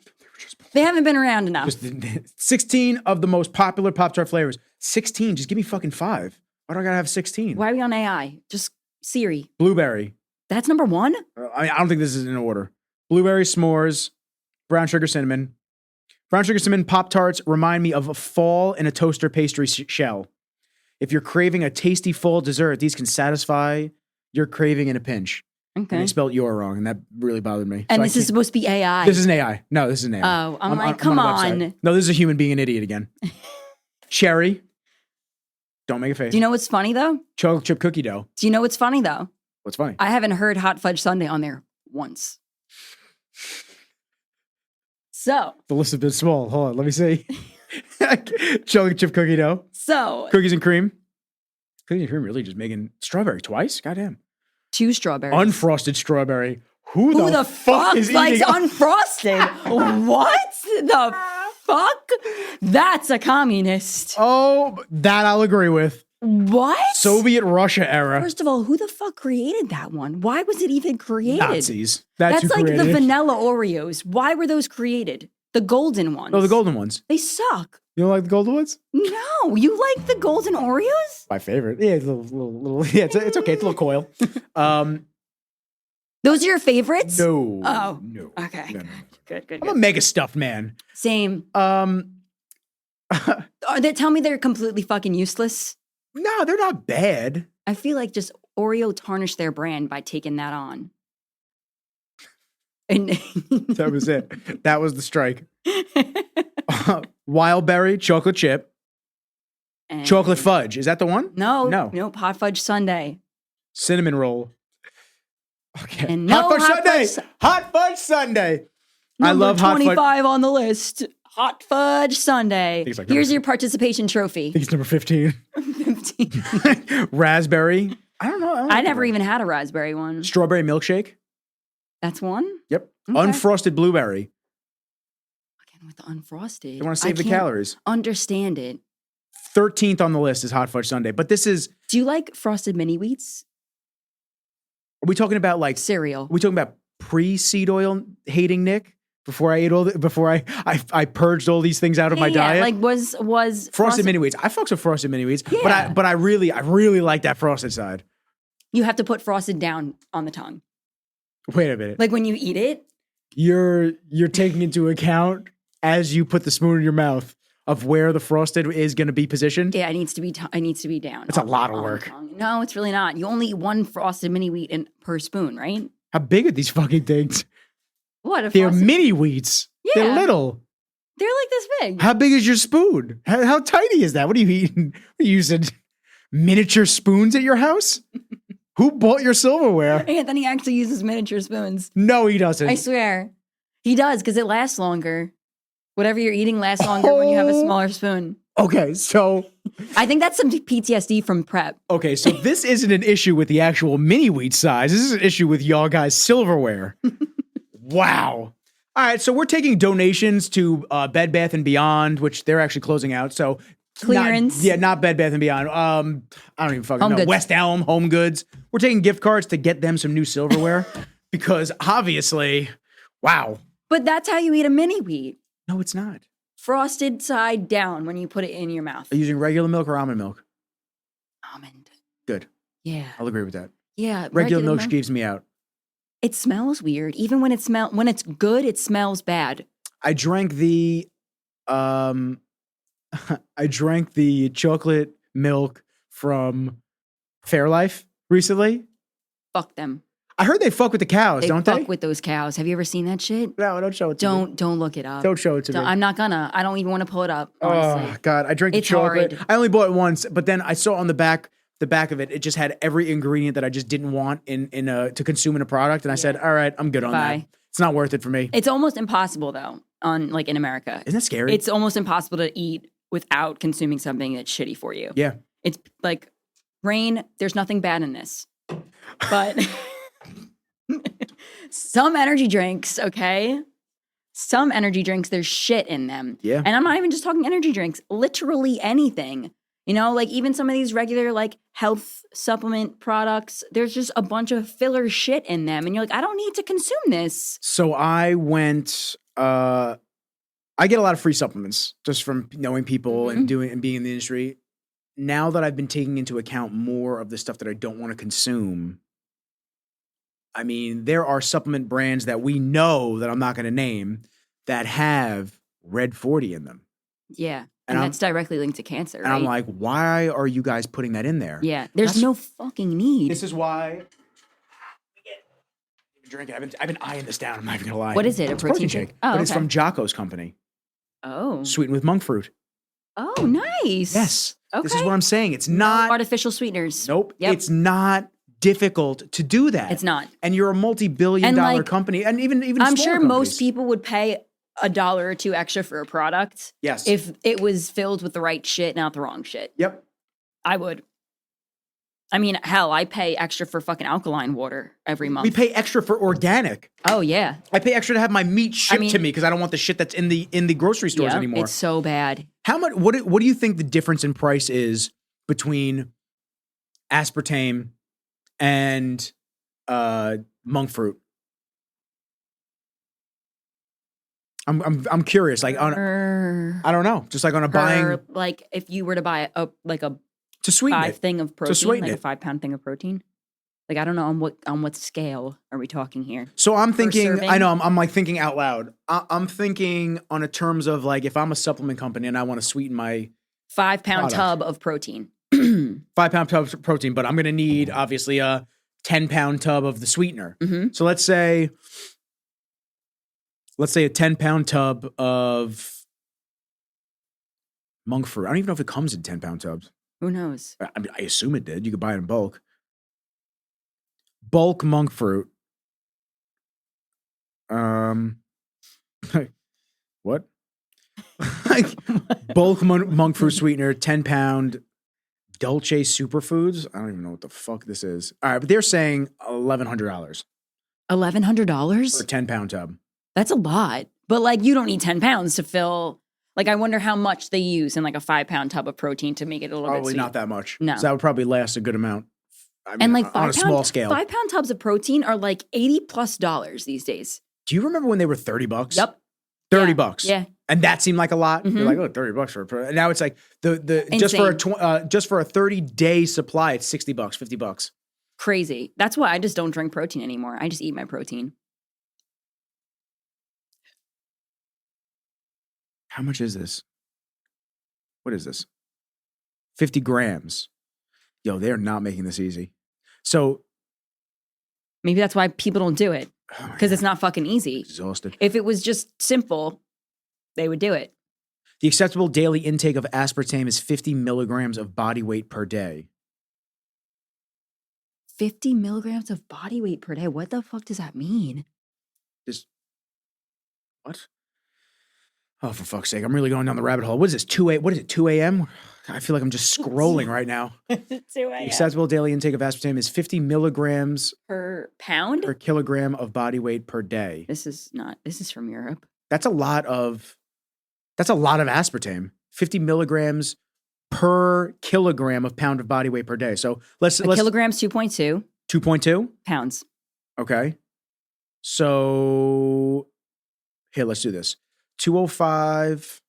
They haven't been around enough. Just 16 of the most popular Pop-Tart flavors. 16. Just give me fucking 5. Why do I gotta have 16? Why are we on AI? Just Siri. Blueberry. That's number 1? I don't think this is in order. Blueberry, s'mores, brown sugar, cinnamon. Brown sugar, cinnamon Pop-Tarts remind me of a fall in a toaster pastry shell. If you're craving a tasty fall dessert, these can satisfy your craving in a pinch. And Okay. they spelled your wrong, and that really bothered me. And So this is supposed to be AI. This is an AI. No, this is an AI. Oh, I'm like, come on a website. on. No, this is a human being an idiot again. Cherry. Don't make a face. Do you know what's funny though? Chocolate chip cookie dough. Do you know what's funny though? What's funny? I haven't heard hot fudge sundae on there once. So The list has been small. Hold on, let me see. Chocolate chip cookie dough. Cookies and cream. Cookies and cream really just making strawberry twice? Goddamn. 2 strawberries. Unfrosted strawberry. Who Who the fuck is likes eating unfrosted? What the fuck? That's a communist. Oh, that I'll agree with. What? Soviet Russia era. First of all, who the fuck created that one? Why was it even created? Nazis. That's who like created the it. vanilla Oreos. Why were those created? The golden ones. Oh, the golden ones. They suck. You don't like the golden ones? No, you like the golden Oreos? My favorite. Yeah, it's a little yeah, it's okay. It's a little coil. Those are your favorites? No. Oh. No. Okay. No, no. Good. I'm a mega stuffed man. Same. Tell me they're completely fucking useless. No, they're not bad. I feel like just Oreo tarnished their brand by taking that on. And That was it. That was the strike. Wild berry, chocolate chip, And- chocolate fudge. Is that the one? No, hot fudge sundae. Cinnamon roll. Okay. And no hot fudge hot sundae. fudge- Hot fudge sundae. I Number love hot fudge. 25 on the list. Hot fudge sundae. It's like Here's number- your participation trophy. I think it's number 15. 15. Raspberry. I don't know. I never even had a raspberry one. Strawberry milkshake. That's one? Yep. Okay. Unfrosted blueberry. Again, with the unfrosted. You want to save I the can't calories. Understand it. 13th on the list is hot fudge sundae. But this is, Do you like frosted mini wheats? are we talking about like, Cereal. are we talking about pre-seed oil hating Nick? Before I ate before I purged all these things out of my diet? Like was Frosted mini wheats. I fucks with frosted mini wheats, Yeah. but I really like that frosted side. You have to put frosted down on the tongue. Wait a minute. Like when you eat it. You're taking into account as you put the spoon in your mouth of where the frosted is going to be positioned. Yeah, it needs to be down. It's a lot of on the work. tongue. No, it's really not. You only eat one frosted mini wheat per spoon, right? How big are these fucking things? What? A They're frosted- mini wheats. They're Yeah. little. They're like this big. How big is your spoon? How tiny is that? What are you eating? Are you using miniature spoons at your house? Who bought your silverware? Anthony actually uses miniature spoons. No, he doesn't. I swear. He does because it lasts longer. Whatever you're eating lasts longer when you have a Oh. smaller spoon. Okay, so I think that's some PTSD from prep. so this isn't an issue with the actual mini wheat size. This is an issue with y'all guys' silverware. Wow. All right, so we're taking donations to Bed Bath and Beyond, which they're actually closing out. So Clearance. not Bed Bath and Beyond. I don't even fucking Home know. Goods. West Elm, Home Goods. We're taking gift cards to get them some new silverware because obviously, wow. But that's how you eat a mini wheat. No, it's not. Frosted side down when you put it in your mouth. Are you using regular milk or almond milk? Almond. Good. Yeah. I'll agree with that. Yeah. Regular milk gives me out. It smells weird. Even when when it's good, it smells bad. I drank the chocolate milk from Fairlife recently. Fuck them. I heard they fuck with the cows, don't fuck they? with those cows. Have you ever seen that shit? No, don't show it to me. Don't look it up. Don't show it to me. I'm not gonna. I don't even want to pull it up. Honestly. Oh God, I drank the It's chocolate. horrid. I only bought it once, but then I saw on the back of it, it just had every ingredient that I just didn't want to consume in a product, and I said, all right, I'm good on Bye. that. It's not worth it for me. It's almost impossible though. In America, Isn't that scary? it's almost impossible to eat without consuming something that's shitty for you. Yeah. It's like rain. There's nothing bad in this, but some energy drinks. Okay. Some energy drinks, there's shit in them. Yeah. And I'm not even just talking energy drinks, literally anything. You know, like even some of these regular like health supplement products, there's just a bunch of filler shit in them. And you're like, I don't need to consume this. So I went. I get a lot of free supplements just from knowing people and being in the industry. Now that I've been taking into account more of the stuff that I don't want to consume, I mean, there are supplement brands that we know that I'm not going to name that have Red 40 in them. Yeah. And And that's directly linked to cancer. And right? I'm like, why are you guys putting that in there? yeah, there's no fucking need. This is why drink it. I've been eyeing this down. I'm not even gonna lie. What is it? A It's protein shake? shake? Oh, but it's okay. from Jocko's company, Oh. sweetened with monk fruit. Oh, nice. Yes. Okay. This is what I'm saying. It's No not. artificial sweeteners. Nope. Yep. It's not difficult to do that. It's not. And you're a multi-billion-dollar like, company, and even I'm smaller sure companies. most people would pay $1 or $2 extra for a product Yes. if it was filled with the right shit, not the wrong shit. Yep. I would. I mean, hell, I pay extra for fucking alkaline water every month. We pay extra for organic. Oh yeah. I pay extra to have my meat shipped to me because I don't want the shit that's in the grocery stores Yeah, anymore. it's so bad. How much? What do you think the difference in price is between aspartame and monk fruit? I'm curious. Like I don't know. Just like on a buying Like if you were to buy a to sweeten 5 it. thing of protein, sweeten like it. a 5-pound thing of protein. Like I don't know on what scale are we talking here? So I'm thinking. serving? I know. I'm like thinking out loud. I'm thinking on a terms of like if I'm a supplement company and I want to sweeten my 5-pound Product. tub of protein. 5-pound tub of protein, but I'm going to need obviously a 10-pound tub of the sweetener. Mhm. So let's say a 10-pound tub of monk fruit. I don't even know if it comes in 10-pound tubs. Who knows? I mean, I assume it did. You could buy it in bulk. Bulk monk fruit. What? Bulk monk fruit sweetener, 10-pound Dolce Superfoods. I don't even know what the fuck this is. All right, but they're saying $1,100 $1,100? for a 10-pound tub. That's a lot. But like you don't need 10 pounds to fill. Like I wonder how much they use in like a 5-pound tub of protein to make it a little bit Probably sweet. not that much. No. So that would probably last a good amount. I mean, And like on a small scale. 5-pound tubs of protein are like $80+ these days. Do you remember when they were $30? Yep. $30. Yeah. And that seemed like a lot. Mhm. You're like, oh, $30 for a and now it's like the just for a 30-day supply, it's $60, $50. Crazy. That's why I just don't drink protein anymore. I just eat my protein. How much is this? What is this? 50 grams. Yo, they're not making this easy. So Maybe that's why people don't do it. oh my Because God, it's not fucking easy. exhausted. If it was just simple, they would do it. The acceptable daily intake of aspartame is 50 milligrams of body weight per day. 50 milligrams of body weight per day. What the fuck does that mean? Just what? Oh, for fuck's sake! I'm really going down the rabbit hole. What is this? 2 a. What is it? 2 a.m. I feel like I'm just scrolling right now. The acceptable daily intake of aspartame is 50 milligrams Per pound? per kilogram of body weight per day. This is from Europe. That's a lot of aspartame. 50 milligrams per kilogram of pound of body weight per day. So let's Kilogram's 2.2 2.2. pounds. Okay. So here, let's do this. 205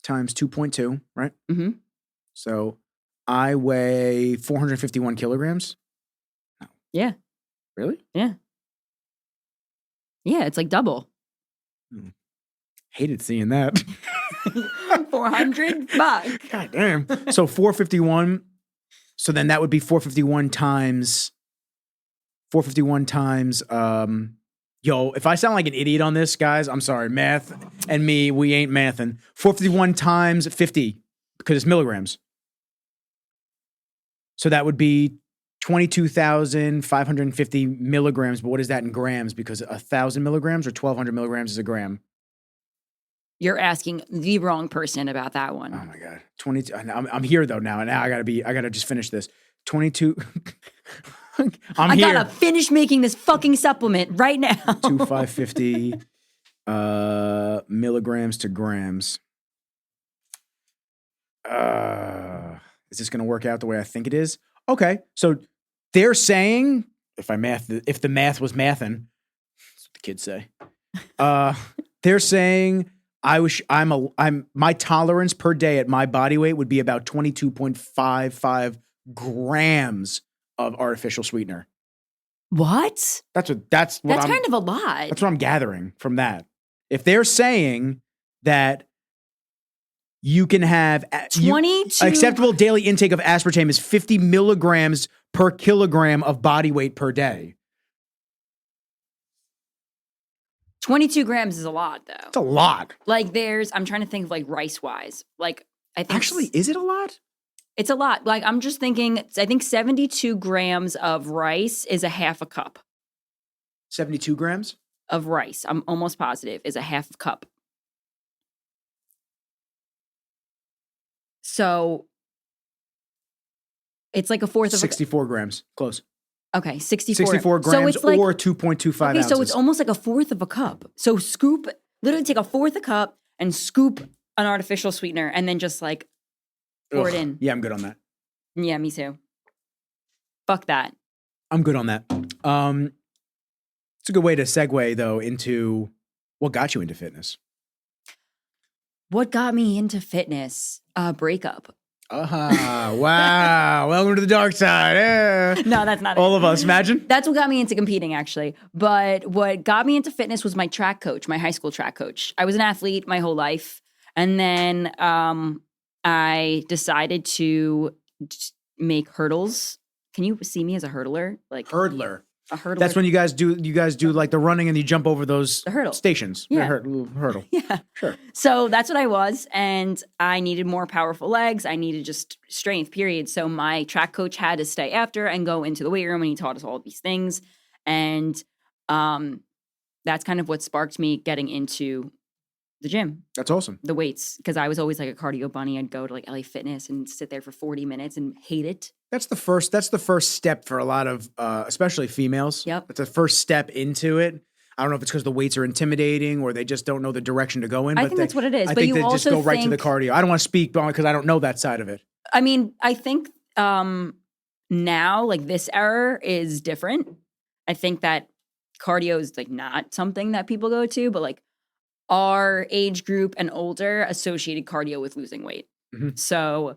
times 2.2, right? Mm-hmm. So I weigh 451 kilograms. No. Yeah. Really? Yeah, it's like double. Hated seeing that. $400. God damn. So 451. So then that would be 451 times. Yo, if I sound like an idiot on this, guys, I'm sorry. Math and me, we ain't mathing. 451 times 50 because it's milligrams. So that would be 22,550 milligrams. But what is that in grams? Because 1,000 milligrams or 1,200 milligrams is a gram. You're asking the wrong person about that one. Oh my God. 22. I'm here though now. And now I gotta just finish this. 22. I gotta finish making this fucking supplement right now. 2,550 milligrams to grams. Is this going to work out the way I think it is? Okay. So they're saying, if the math was mathin', that's what the kids say. They're saying my tolerance per day at my body weight would be about 22.55 grams of artificial sweetener. What? That's kind of a lot. That's what I'm gathering from that. If they're saying that you can have 22 acceptable daily intake of aspartame is 50 milligrams per kilogram of body weight per day. 22 grams is a lot, though. It's a lot. Like I'm trying to think of like rice-wise. Like I think Actually, is it a lot? it's a lot. Like I'm just thinking, I think 72 grams of rice is a half a cup 72 grams? of rice. I'm almost positive is a half cup. So it's like a fourth of 64 grams. Close. okay, 64. 64 grams so it's like, or 2.25 okay, ounces. so it's almost like a fourth of a cup. So literally take a fourth a cup and scoop an artificial sweetener and then just like pour it in. Yeah, I'm good on that. Yeah, me too. Fuck that. I'm good on that. It's a good way to segue, though, into what got you into fitness. What got me into fitness? A breakup. Wow. Welcome to the dark side. Yeah. No, that's not All it. of us, imagine. That's what got me into competing, actually. But what got me into fitness was my track coach, my high school track coach. I was an athlete my whole life. And then I decided to make hurdles. Can you see me as a hurdler? Like Hurdler. a hurdler. That's when you guys do like the running and you jump over those The hurdle. stations. Yeah. Hurdle. Yeah. Sure. So that's what I was. And I needed more powerful legs. I needed just strength, period. So my track coach had to stay after and go into the weight room, and he taught us all these things. And that's kind of what sparked me getting into the gym, That's awesome. the weights, because I was always like a cardio bunny. I'd go to like LA Fitness and sit there for 40 minutes and hate it. That's the first step for a lot of especially females. Yep. It's the first step into it. I don't know if it's because the weights are intimidating or they just don't know the direction to go in. I but think that's what it is. I But think you they just also go right to the think- cardio. I don't want to speak because I don't know that side of it. I mean, I think now, like this era is different. I think that cardio is like not something that people go to, but like our age group and older associated cardio with losing weight. Mhm. So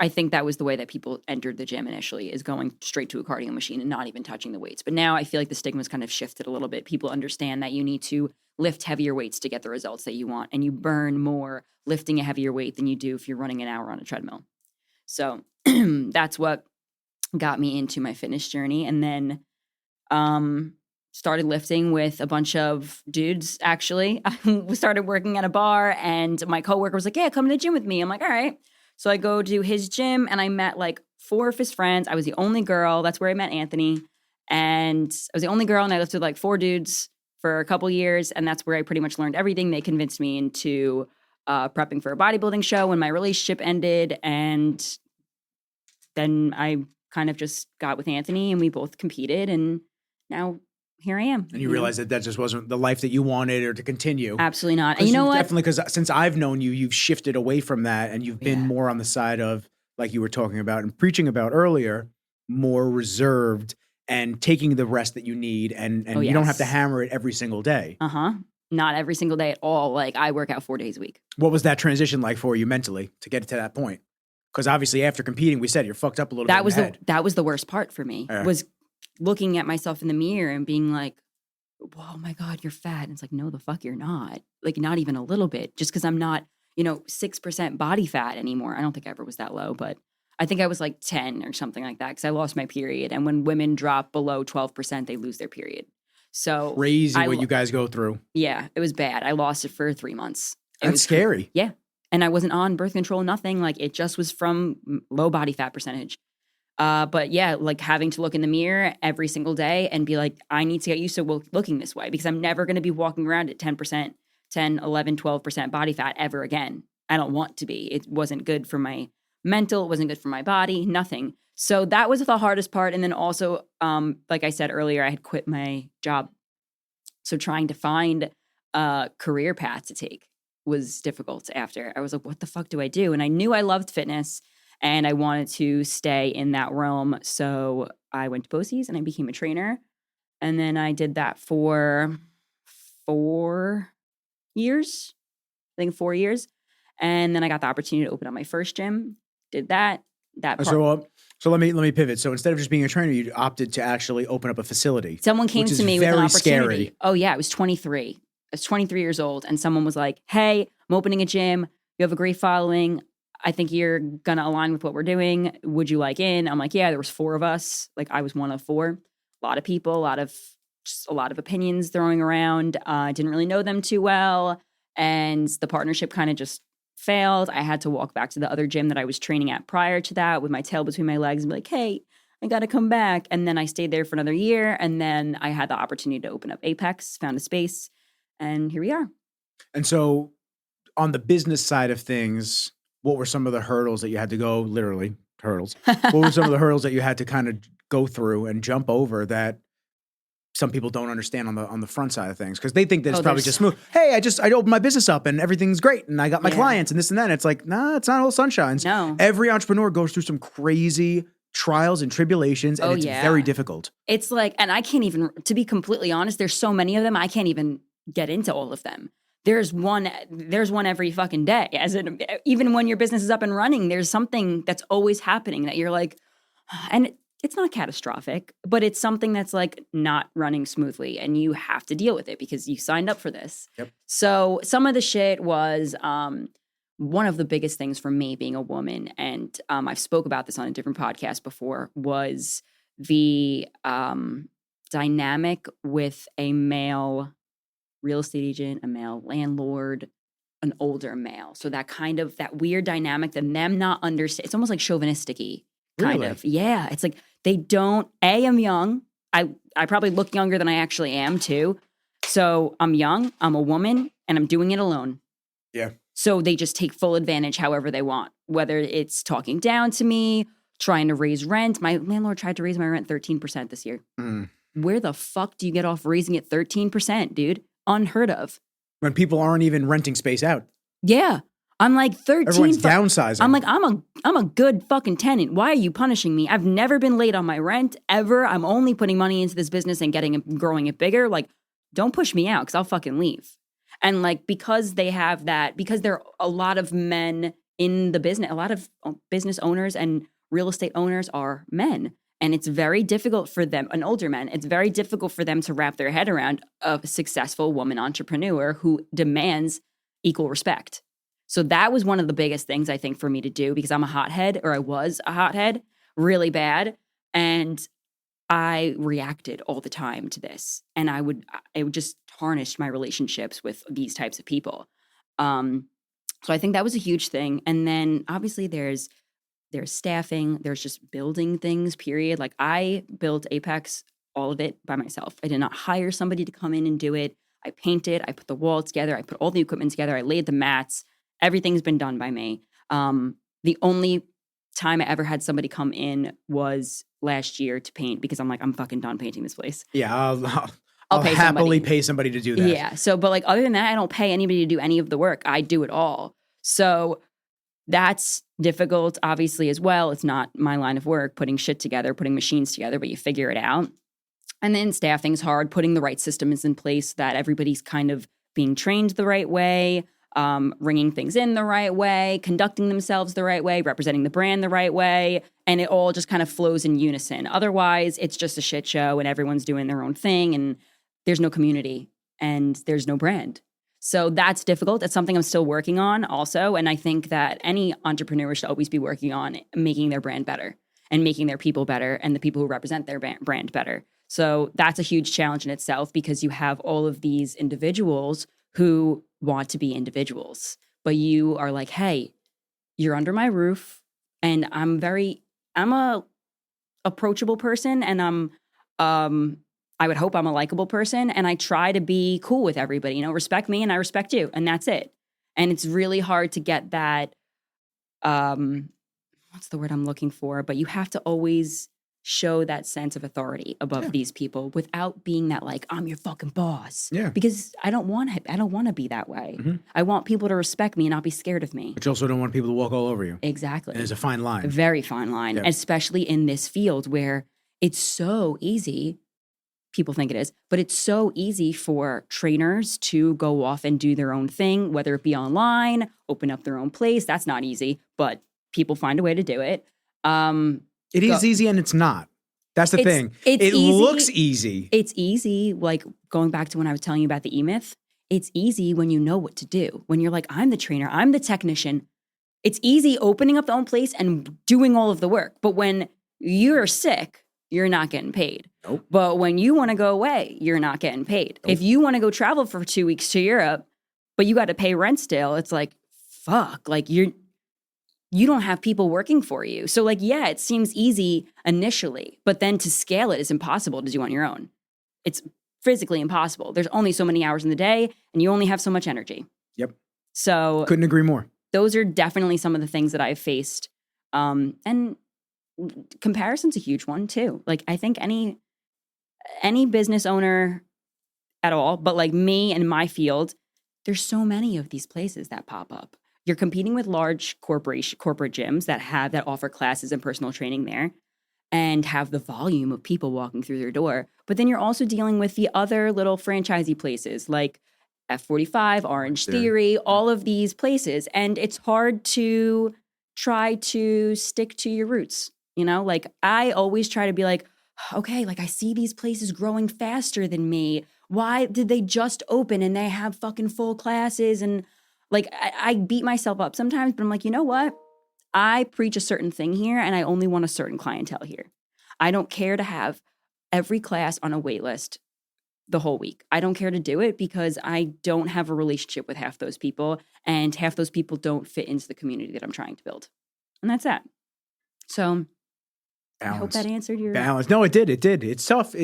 I think that was the way that people entered the gym initially, is going straight to a cardio machine and not even touching the weights. But now I feel like the stigma's kind of shifted a little bit. People understand that you need to lift heavier weights to get the results that you want, and you burn more lifting a heavier weight than you do if you're running an hour on a treadmill. So that's what got me into my fitness journey. And then started lifting with a bunch of dudes, actually. I started working at a bar, and my coworker was like, yeah, come to the gym with me. I'm like, all right. So I go to his gym, and I met like 4 of his friends. I was the only girl. That's where I met Anthony. And I was the only girl, and I lifted like 4 dudes for a couple years, and that's where I pretty much learned everything. They convinced me into prepping for a bodybuilding show when my relationship ended, and then I kind of just got with Anthony, and we both competed, and now here I am. And you realize that just wasn't the life that you wanted or to continue. Absolutely not. And you know what? Definitely, because since I've known you, you've shifted away from that and you've been more on the side of, like you were talking about and preaching about earlier, more reserved and taking the rest that you need. And you don't have to hammer it every single day. Not every single day at all. Like I work out 4 days a week. What was that transition like for you mentally to get to that point? Because obviously after competing, we said you're fucked up a little bit. That was the worst part for me, was looking at myself in the mirror and being like, oh my God, you're fat. And it's like, no, the fuck you're not. Like not even a little bit, just because I'm not, 6% body fat anymore. I don't think I ever was that low, but I think I was like 10 or something like that because I lost my period. And when women drop below 12%, they lose their period. So crazy what you guys go through. Yeah, it was bad. I lost it for 3 months. That's scary. Yeah. And I wasn't on birth control, nothing. Like it just was from low body fat percentage. But yeah, like having to look in the mirror every single day and be like, I need to get used to looking this way because I'm never going to be walking around at 10%, 10, 11, 12% body fat ever again. I don't want to be. It wasn't good for my mental. It wasn't good for my body, nothing. So that was the hardest part. And then also, like I said earlier, I had quit my job. So trying to find a career path to take was difficult after. I was like, what the fuck do I do? And I knew I loved fitness. And I wanted to stay in that realm. So I went to BOCES and I became a trainer. And then I did that for 4 years. I think 4 years. And then I got the opportunity to open up my first gym. Did that. So let me pivot. So instead of just being a trainer, you opted to actually open up a facility. Someone came to me with an opportunity. Scary. Oh yeah, I was 23. I was 23 years old. And someone was like, hey, I'm opening a gym. You have a great following. I think you're going to align with what we're doing. Would you like in? I'm like, yeah, there was 4 of us. Like I was one of 4. A lot of people, a lot of just a lot of opinions throwing around. I didn't really know them too well. And the partnership kind of just failed. I had to walk back to the other gym that I was training at prior to that with my tail between my legs and be like, hey, I got to come back. And then I stayed there for another year. And then I had the opportunity to open up Apex, found a space, and here we are. And so on the business side of things, what were some of the hurdles that you had to go, literally hurdles? What were some of the hurdles that you had to kind of go through and jump over that some people don't understand on the front side of things? Because they think that it's probably just smooth. Hey, I opened my business up and everything's great and I got my clients and this and that. And it's like, nah, it's not all sunshines. No. Every entrepreneur goes through some crazy trials and tribulations, and it's very difficult. It's like, and I can't even, to be completely honest, there's so many of them, I can't even get into all of them. There's one every fucking day. Even when your business is up and running, there's something that's always happening that you're like, and it's not catastrophic, but it's something that's like not running smoothly, and you have to deal with it because you signed up for this. Yep. So some of the shit was, one of the biggest things for me being a woman, and I've spoke about this on a different podcast before, was the dynamic with a male real estate agent, a male landlord, an older male. So that weird dynamic, that them not understand. It's almost like chauvinistic-y, kind of. Yeah, it's like they don't. I'm young. I probably look younger than I actually am too. So I'm young. I'm a woman, and I'm doing it alone. Yeah. So they just take full advantage however they want, whether it's talking down to me, trying to raise rent. My landlord tried to raise my rent 13% this year. Where the fuck do you get off raising it 13%, dude? Unheard of. When people aren't even renting space out. Yeah. I'm like 13. Everyone's downsizing. I'm like, I'm a good fucking tenant. Why are you punishing me? I've never been late on my rent ever. I'm only putting money into this business and growing it bigger. Like, don't push me out because I'll fucking leave. And like, because they have that, because there are a lot of men in the business, a lot of business owners and real estate owners are men. And it's very difficult for them, an older man, it's very difficult for them to wrap their head around a successful woman entrepreneur who demands equal respect. So that was one of the biggest things I think for me to do, because I'm a hothead, or I was a hothead, really bad. And I reacted all the time to this, and it would just tarnish my relationships with these types of people. So I think that was a huge thing. And then obviously there's staffing, there's just building things, period. Like I built Apex, all of it by myself. I did not hire somebody to come in and do it. I painted, I put the wall together, I put all the equipment together, I laid the mats. Everything's been done by me. The only time I ever had somebody come in was last year to paint, because I'm like, I'm fucking done painting this place. Yeah, I'll happily pay somebody to do that. Yeah. So, but like, other than that, I don't pay anybody to do any of the work. I do it all. So that's difficult, obviously, as well. It's not my line of work, putting shit together, putting machines together, but you figure it out. And then staffing's hard, putting the right systems in place so that everybody's kind of being trained the right way, ringing things in the right way, conducting themselves the right way, representing the brand the right way, and it all just kind of flows in unison. Otherwise, it's just a shit show and everyone's doing their own thing and there's no community and there's no brand. So that's difficult. That's something I'm still working on also, and I think that any entrepreneur should always be working on making their brand better and making their people better and the people who represent their brand better. So that's a huge challenge in itself, because you have all of these individuals who want to be individuals, but you are like, hey, you're under my roof, and I'm a approachable person, and I would hope I'm a likable person, and I try to be cool with everybody, respect me and I respect you, and that's it. And it's really hard to get that, what's the word I'm looking for? But you have to always show that sense of authority above these people without being that like, I'm your fucking boss. Yeah. Because I don't want to be that way. Mm-hmm. I want people to respect me and not be scared of me. But you also don't want people to walk all over you. Exactly. And there's a fine line. A very fine line, especially in this field where it's so easy. People think it is, but it's so easy for trainers to go off and do their own thing, whether it be online, open up their own place. That's not easy, but people find a way to do it. It is easy and it's not. That's the thing. It looks easy. It's easy, like going back to when I was telling you about the E-Myth. It's easy when you know what to do. When you're like, I'm the trainer, I'm the technician. It's easy opening up the own place and doing all of the work. But when you're sick you're not getting paid. Nope. But when you want to go away, you're not getting paid. Nope. If you want to go travel for 2 weeks to Europe, but you got to pay rent still, it's like, fuck, like you don't have people working for you. So like, yeah, it seems easy initially, but then to scale it is impossible to do on your own. It's physically impossible. There's only so many hours in the day and you only have so much energy. Yep. So couldn't agree more. Those are definitely some of the things that I've faced. And comparison's a huge one too. Like I think any business owner at all, but like me and my field, there's so many of these places that pop up. You're competing with large corporate gyms that offer classes and personal training there and have the volume of people walking through their door. But then you're also dealing with the other little franchisee places like F45, Orange Theory, all of these places. And it's hard to try to stick to your roots. You know, like I always try to be like, okay, like I see these places growing faster than me. Why did they just open and they have fucking full classes? And like I beat myself up sometimes, but I'm like, you know what? I preach a certain thing here and I only want a certain clientele here. I don't care to have every class on a wait list the whole week. I don't care to do it because I don't have a relationship with half those people and half those people don't fit into the community that I'm trying to build. And that's that. So Balance. I hope that answered your balance. No, it did. It did. It's tough.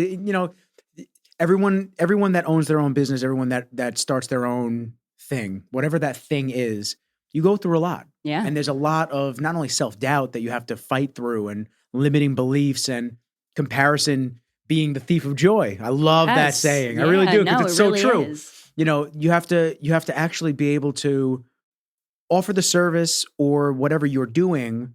Everyone that owns their own business, everyone that starts their own thing, whatever that thing is, you go through a lot. Yeah. And there's a lot of not only self-doubt that you have to fight through and limiting beliefs and comparison being the thief of joy. I love that saying. Yeah, I really do because it's so really true. is. You have to actually be able to offer the service or whatever you're doing,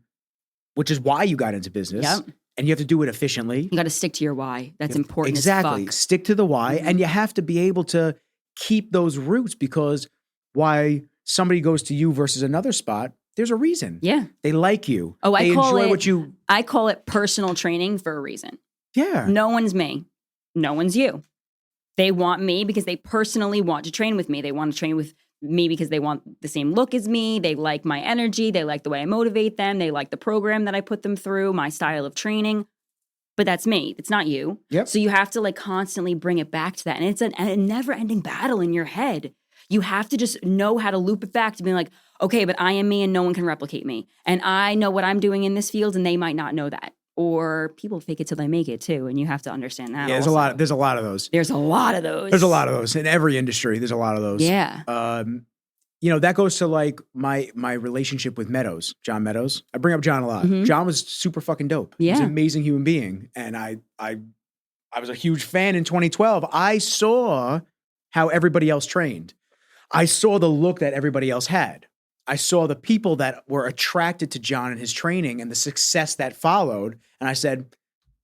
which is why you got into business. Yep. And you have to do it efficiently. You got to stick to your why. That's important. Exactly. As fuck. Stick to the why. And you have to be able to keep those roots because why somebody goes to you versus another spot, there's a reason. Yeah. They like you. Oh, I call it personal training for a reason. Yeah. No one's me. No one's you. They want me because they personally want to train with me. They want to train with me because they want the same look as me. They like my energy. They like the way I motivate them. They like the program that I put them through, my style of training. But that's me. It's not you. Yep. So you have to like constantly bring it back to that. And it's a never-ending battle in your head. You have to just know how to loop it back to being like, okay, but I am me and no one can replicate me. And I know what I'm doing in this field and they might not know that. Or people fake it till they make it too. And you have to understand that. Yeah, there's a lot of those. There's a lot of those. There's a lot of those. In every industry, there's a lot of those. Yeah. That goes to like my relationship with Meadows, John Meadows. I bring up John a lot. Mhm. John was super fucking dope. Yeah. He's an amazing human being. And I was a huge fan in 2012. I saw how everybody else trained. I saw the look that everybody else had. I saw the people that were attracted to John and his training and the success that followed. And I said,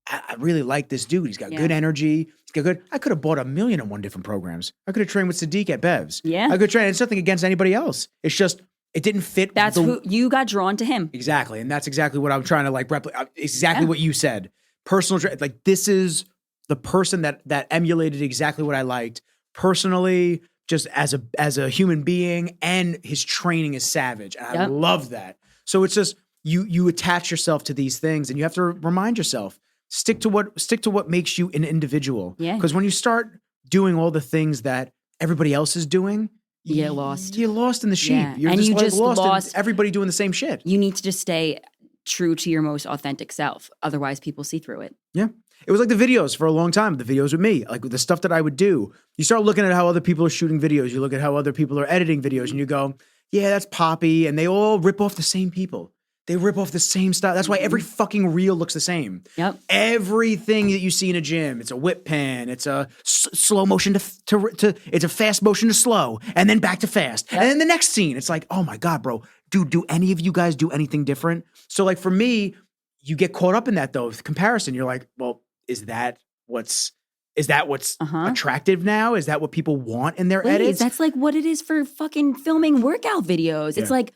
I really like this dude. He's got good energy. He's got good. I could have bought 1,000,001 different programs. I could have trained with Sadiq at Bev's. Yeah. I could train. It's nothing against anybody else. It's just, it didn't fit. That's who you got drawn to him. Exactly. And that's exactly what I'm trying to like replicate. Exactly what you said. Personal, like this is the person that emulated exactly what I liked personally, just as a human being, and his training is savage. And I love that. So it's just, you attach yourself to these things and you have to remind yourself, stick to what makes you an individual. Yeah. Because when you start doing all the things that everybody else is doing, you get lost. You're lost in the sheep. Yeah. You're and just you like just lost in everybody doing the same shit. You need to just stay true to your most authentic self. Otherwise, people see through it. Yeah. It was like the videos for a long time, the videos with me, like the stuff that I would do. You start looking at how other people are shooting videos. You look at how other people are editing videos and you go, yeah, that's Poppy. And they all rip off the same people. They rip off the same style. That's why every fucking reel looks the same. Yep. Everything that you see in a gym, it's a whip pan, it's a slow motion to it's a fast motion to slow, and then back to fast. Yep. And then the next scene, it's like, oh my God, bro, dude, do any of you guys do anything different? So like for me, you get caught up in that though, comparison. You're like, well, is that what's attractive now? Is that what people want in their edits? That's like what it is for fucking filming workout videos. It's like,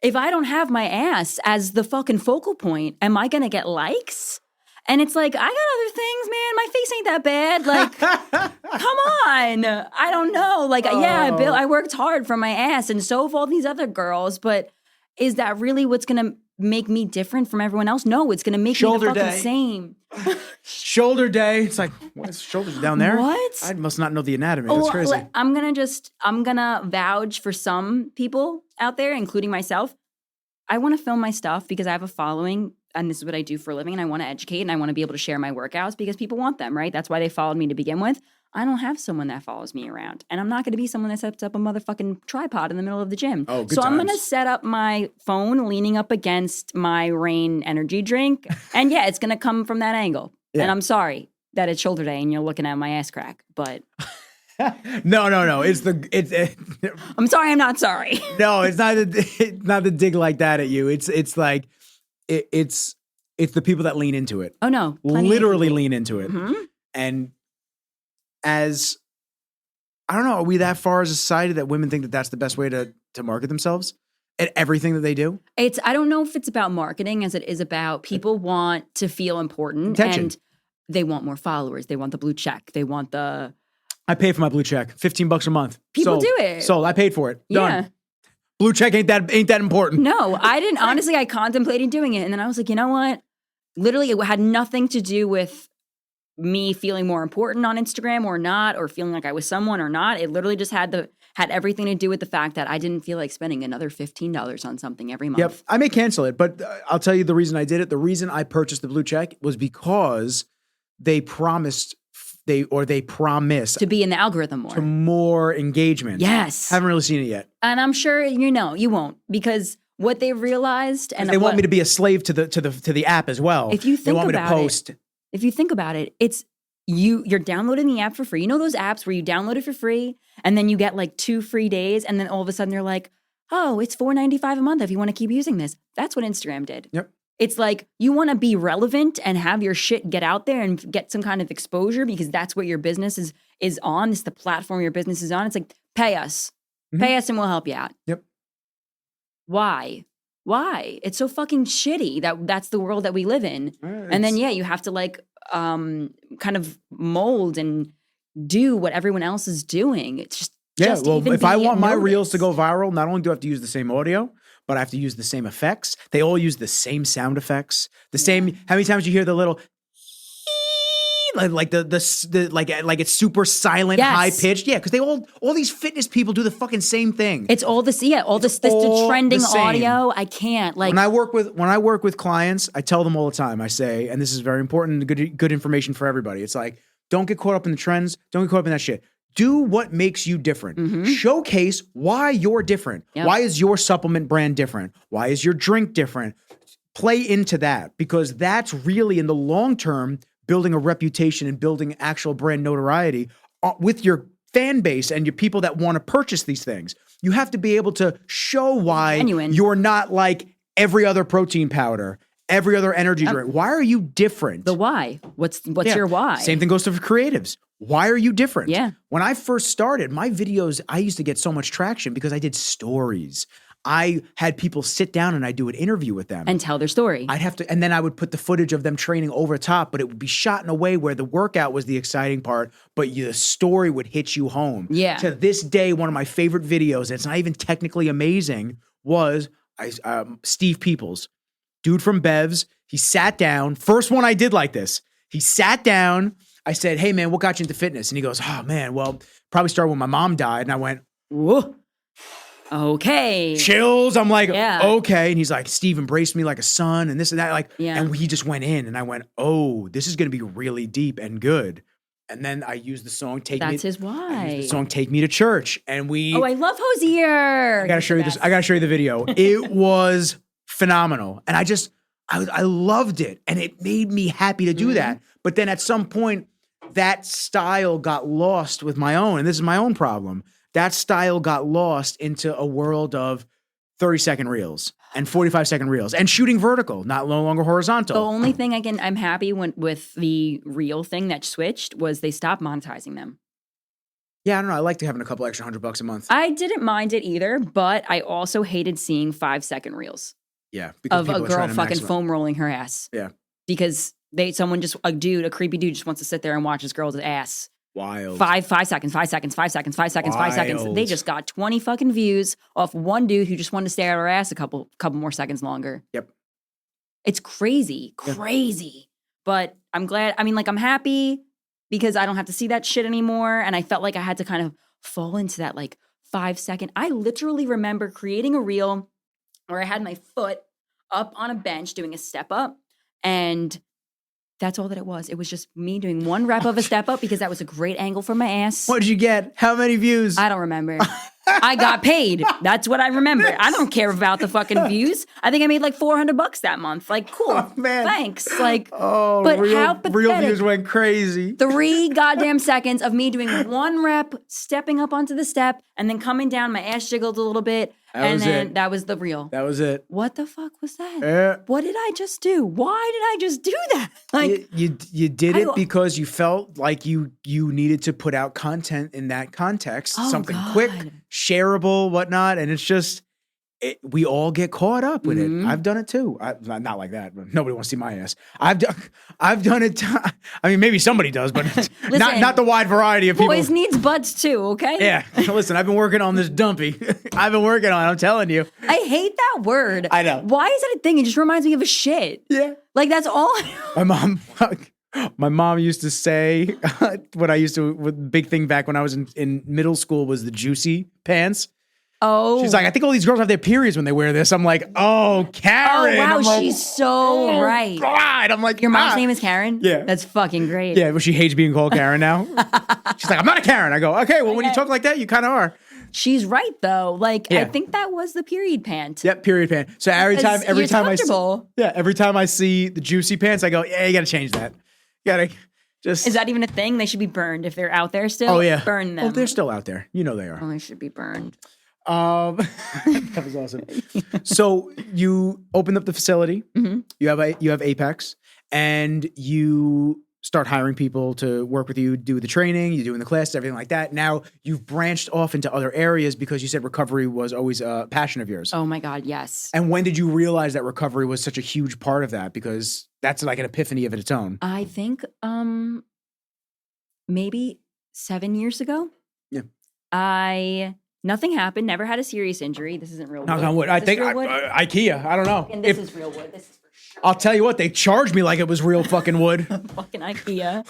if I don't have my ass as the fucking focal point, am I going to get likes? And it's like, I got other things, man. My face ain't that bad. Like, come on. I don't know. Like, I worked hard for my ass and so have all these other girls, but is that really what's going to make me different from everyone else? No, it's going to make Shoulder me the fucking day. same. Shoulder day. It's like, what is shoulders down there? What? I must not know the anatomy. That's crazy. I'm gonna vouch for some people out there, including myself. I want to film my stuff because I have a following and this is what I do for a living and I want to educate and I want to be able to share my workouts because people want them, right? That's why they followed me to begin with. I don't have someone that follows me around. And I'm not going to be someone that sets up a motherfucking tripod in the middle of the gym. Oh, good so I'm times. going to set up my phone leaning up against my Rain energy drink. And yeah, it's going to come from that angle. Yeah. And I'm sorry that it's shoulder day and you're looking at my ass crack, but No. It's I'm sorry, I'm not sorry. no. It's not the dig like that at you. It's like it's the people that lean into it. Oh no, plenty of Literally people. lean into it. Mhm. And as I don't know, are we that far as a society that women think that that's the best way to market themselves at everything that they do? I don't know if it's about marketing as it is about people want to feel important Attention. and they want more followers. They want the blue check. They want the I pay for my blue check, $15 a month. People Sold. do it. Sold. I paid for it. Yeah. Done. Blue check ain't that important. No, I didn't. Honestly, I contemplated doing it. And then I was like, you know what? Literally, it had nothing to do with me feeling more important on Instagram or not, or feeling like I was someone or not. It literally just had everything to do with the fact that I didn't feel like spending another $15 on something every month. Yep. I may cancel it, but I'll tell you the reason I did it. The reason I purchased the blue check was because they promised To be in the algorithm more. to more engagement. Yes. Haven't really seen it yet. And I'm sure you won't because what they've realized and They want me to be a slave to the app as well. If you they think want me to about it, post. If you think about it, it's you're downloading the app for free. You know those apps where you download it for free and then you get like 2 free days and then all of a sudden they're like, "Oh, it's $4.95 a month if you want to keep using this." That's what Instagram did. Yep. It's like you want to be relevant and have your shit get out there and get some kind of exposure because that's what your business is on. It's the platform your business is on. It's like, pay us. Mhm. Pay us and we'll help you out. Yep. Why? It's so fucking shitty that's the world that we live in. And then, you have to like kind of mold and do what everyone else is doing. It's just Yeah, well, even if I be want my reels to noticed. go viral, not only do I have to use the same audio, but I have to use the same effects. They all use the same sound effects. The same. How many times you hear the little like like it's super silent, Yes. high pitched? Yeah, because they all these fitness people do the fucking same thing. It's all this, all this the all trending the same. audio. I can't like when I work with clients, I tell them all the time. I say, and this is very important, good information for everybody. It's like, don't get caught up in the trends. Don't get caught up in that shit. Do what makes you different. Showcase why you're different. Yep. Why is your supplement brand different? Why is your drink different? Play into that because that's really in the long term building a reputation and building actual brand notoriety with your fan base and your people that want to purchase these things. You have to be able to show why Genuine. you're not like every other protein powder, every other energy drink. Why are you different? the why. What's Yeah. your why? Same thing goes to creatives. Why are you different? Yeah. When I first started, my videos, I used to get so much traction because I did stories. I had people sit down and I'd do an interview with them. And tell their story. And then I would put the footage of them training over top, but it would be shot in a way where the workout was the exciting part, but the story would hit you home. Yeah. To this day, one of my favorite videos, and it's not even technically amazing, was Steve Peoples, dude from Bev's. He sat down. First one I did like this. He sat down. I said, "Hey man, what got you into fitness?" And he goes, "Oh man, well, probably started when my mom died." And I went, Whoa. Okay. chills. I'm like, Yeah. okay. And he's like, Steve embraced me like a son and this and that. Like, Yeah. and he just went in and I went, oh, this is going to be really deep and good. And then I used the song That's his I why. used the song Take Me to Church. And Oh, I love Hosier. I gotta show you this. I gotta show you the video. It was phenomenal. And I loved it. And it made me happy to do that. But then at some point, that style got lost with my own. And this is my own problem. That style got lost into a world of 30-second reels and 45-second reels and shooting vertical, no longer horizontal. The only thing I'm happy with the real thing that switched was they stopped monetizing them. Yeah, I don't know. I like to having a couple extra $100 a month. I didn't mind it either, but I also hated seeing 5-second reels Yeah, because of a people are girl trying to fucking maximize. foam rolling her ass. Yeah, Because a creepy dude just wants to sit there and watch his girl's ass. wild. 5 seconds, 5 seconds, 5 seconds, 5 seconds, 5 seconds. Wild. They just got 20 fucking views off one dude who just wanted to stare at her ass a couple more seconds longer. Yep. It's crazy, crazy. But I'm glad. I mean, like, I'm happy because I don't have to see that shit anymore. And I felt like I had to kind of fall into that like 5 second. I literally remember creating a reel where I had my foot up on a bench doing a step up. And that's all that it was. It was just me doing 1 rep of a step up because that was a great angle for my ass. What did you get? How many views? I don't remember. I got paid. That's what I remember. I don't care about the fucking views. I think I made like $400 that month. Like, cool. Oh, man. Thanks. Like, but how real pathetic. views went crazy. 3 goddamn seconds of me doing 1 rep, stepping up onto the step, and then coming down. My ass jiggled a little bit. That was the reel. That was it. What the fuck was that? What did I just do? Why did I just do that? Like, you did it because you felt like you needed to put out content in that context, something quick, shareable, whatnot, and it's just we all get caught up with it. I've done it too. Not like that. Nobody wants to see my ass. I've done it. I mean, maybe somebody does, but Listen, not the wide variety of people. Boys needs butts too. Okay. Yeah. Listen, I've been working on this dumpy. I've been working on it. I'm telling you. I hate that word. I know. Why is that a thing? It just reminds me of a shit. Yeah. Like, that's all. My mom used to say the big thing back when I was in middle school was the juicy pants. Oh. She's like, I think all these girls have their periods when they wear this. I'm like, oh, Karen. Oh, wow. I'm like, She's so right. God. I'm like, Your mom's name is Karen? Yeah. That's fucking great. Yeah, but she hates being called Karen now. She's like, I'm not a Karen. I go, okay, well, when you talk like that, you kind of are. She's right, though. Like, I think that was the period pant. Yep, period pant. So every time I see the juicy pants, I go, yeah, you got to change that. You got to just. Is that even a thing? They should be burned if they're out there still. Oh, yeah. Burn them. Oh, they're still out there. You know they are. Oh, they should be burned. That was awesome. So you opened up the facility. Mm-hmm. You have Apex, and you start hiring people to work with you, do the training, you're doing the classes, everything like that. Now you've branched off into other areas because you said recovery was always a passion of yours. Oh my God, yes. And when did you realize that recovery was such a huge part of that? Because that's like an epiphany of its own. I think maybe 7 years ago. Yeah. Nothing happened. Never had a serious injury. This isn't real wood. Knock on wood. I think IKEA. I don't know. And this is real wood. This is for sure. I'll tell you what. They charged me like it was real fucking wood. Fucking IKEA.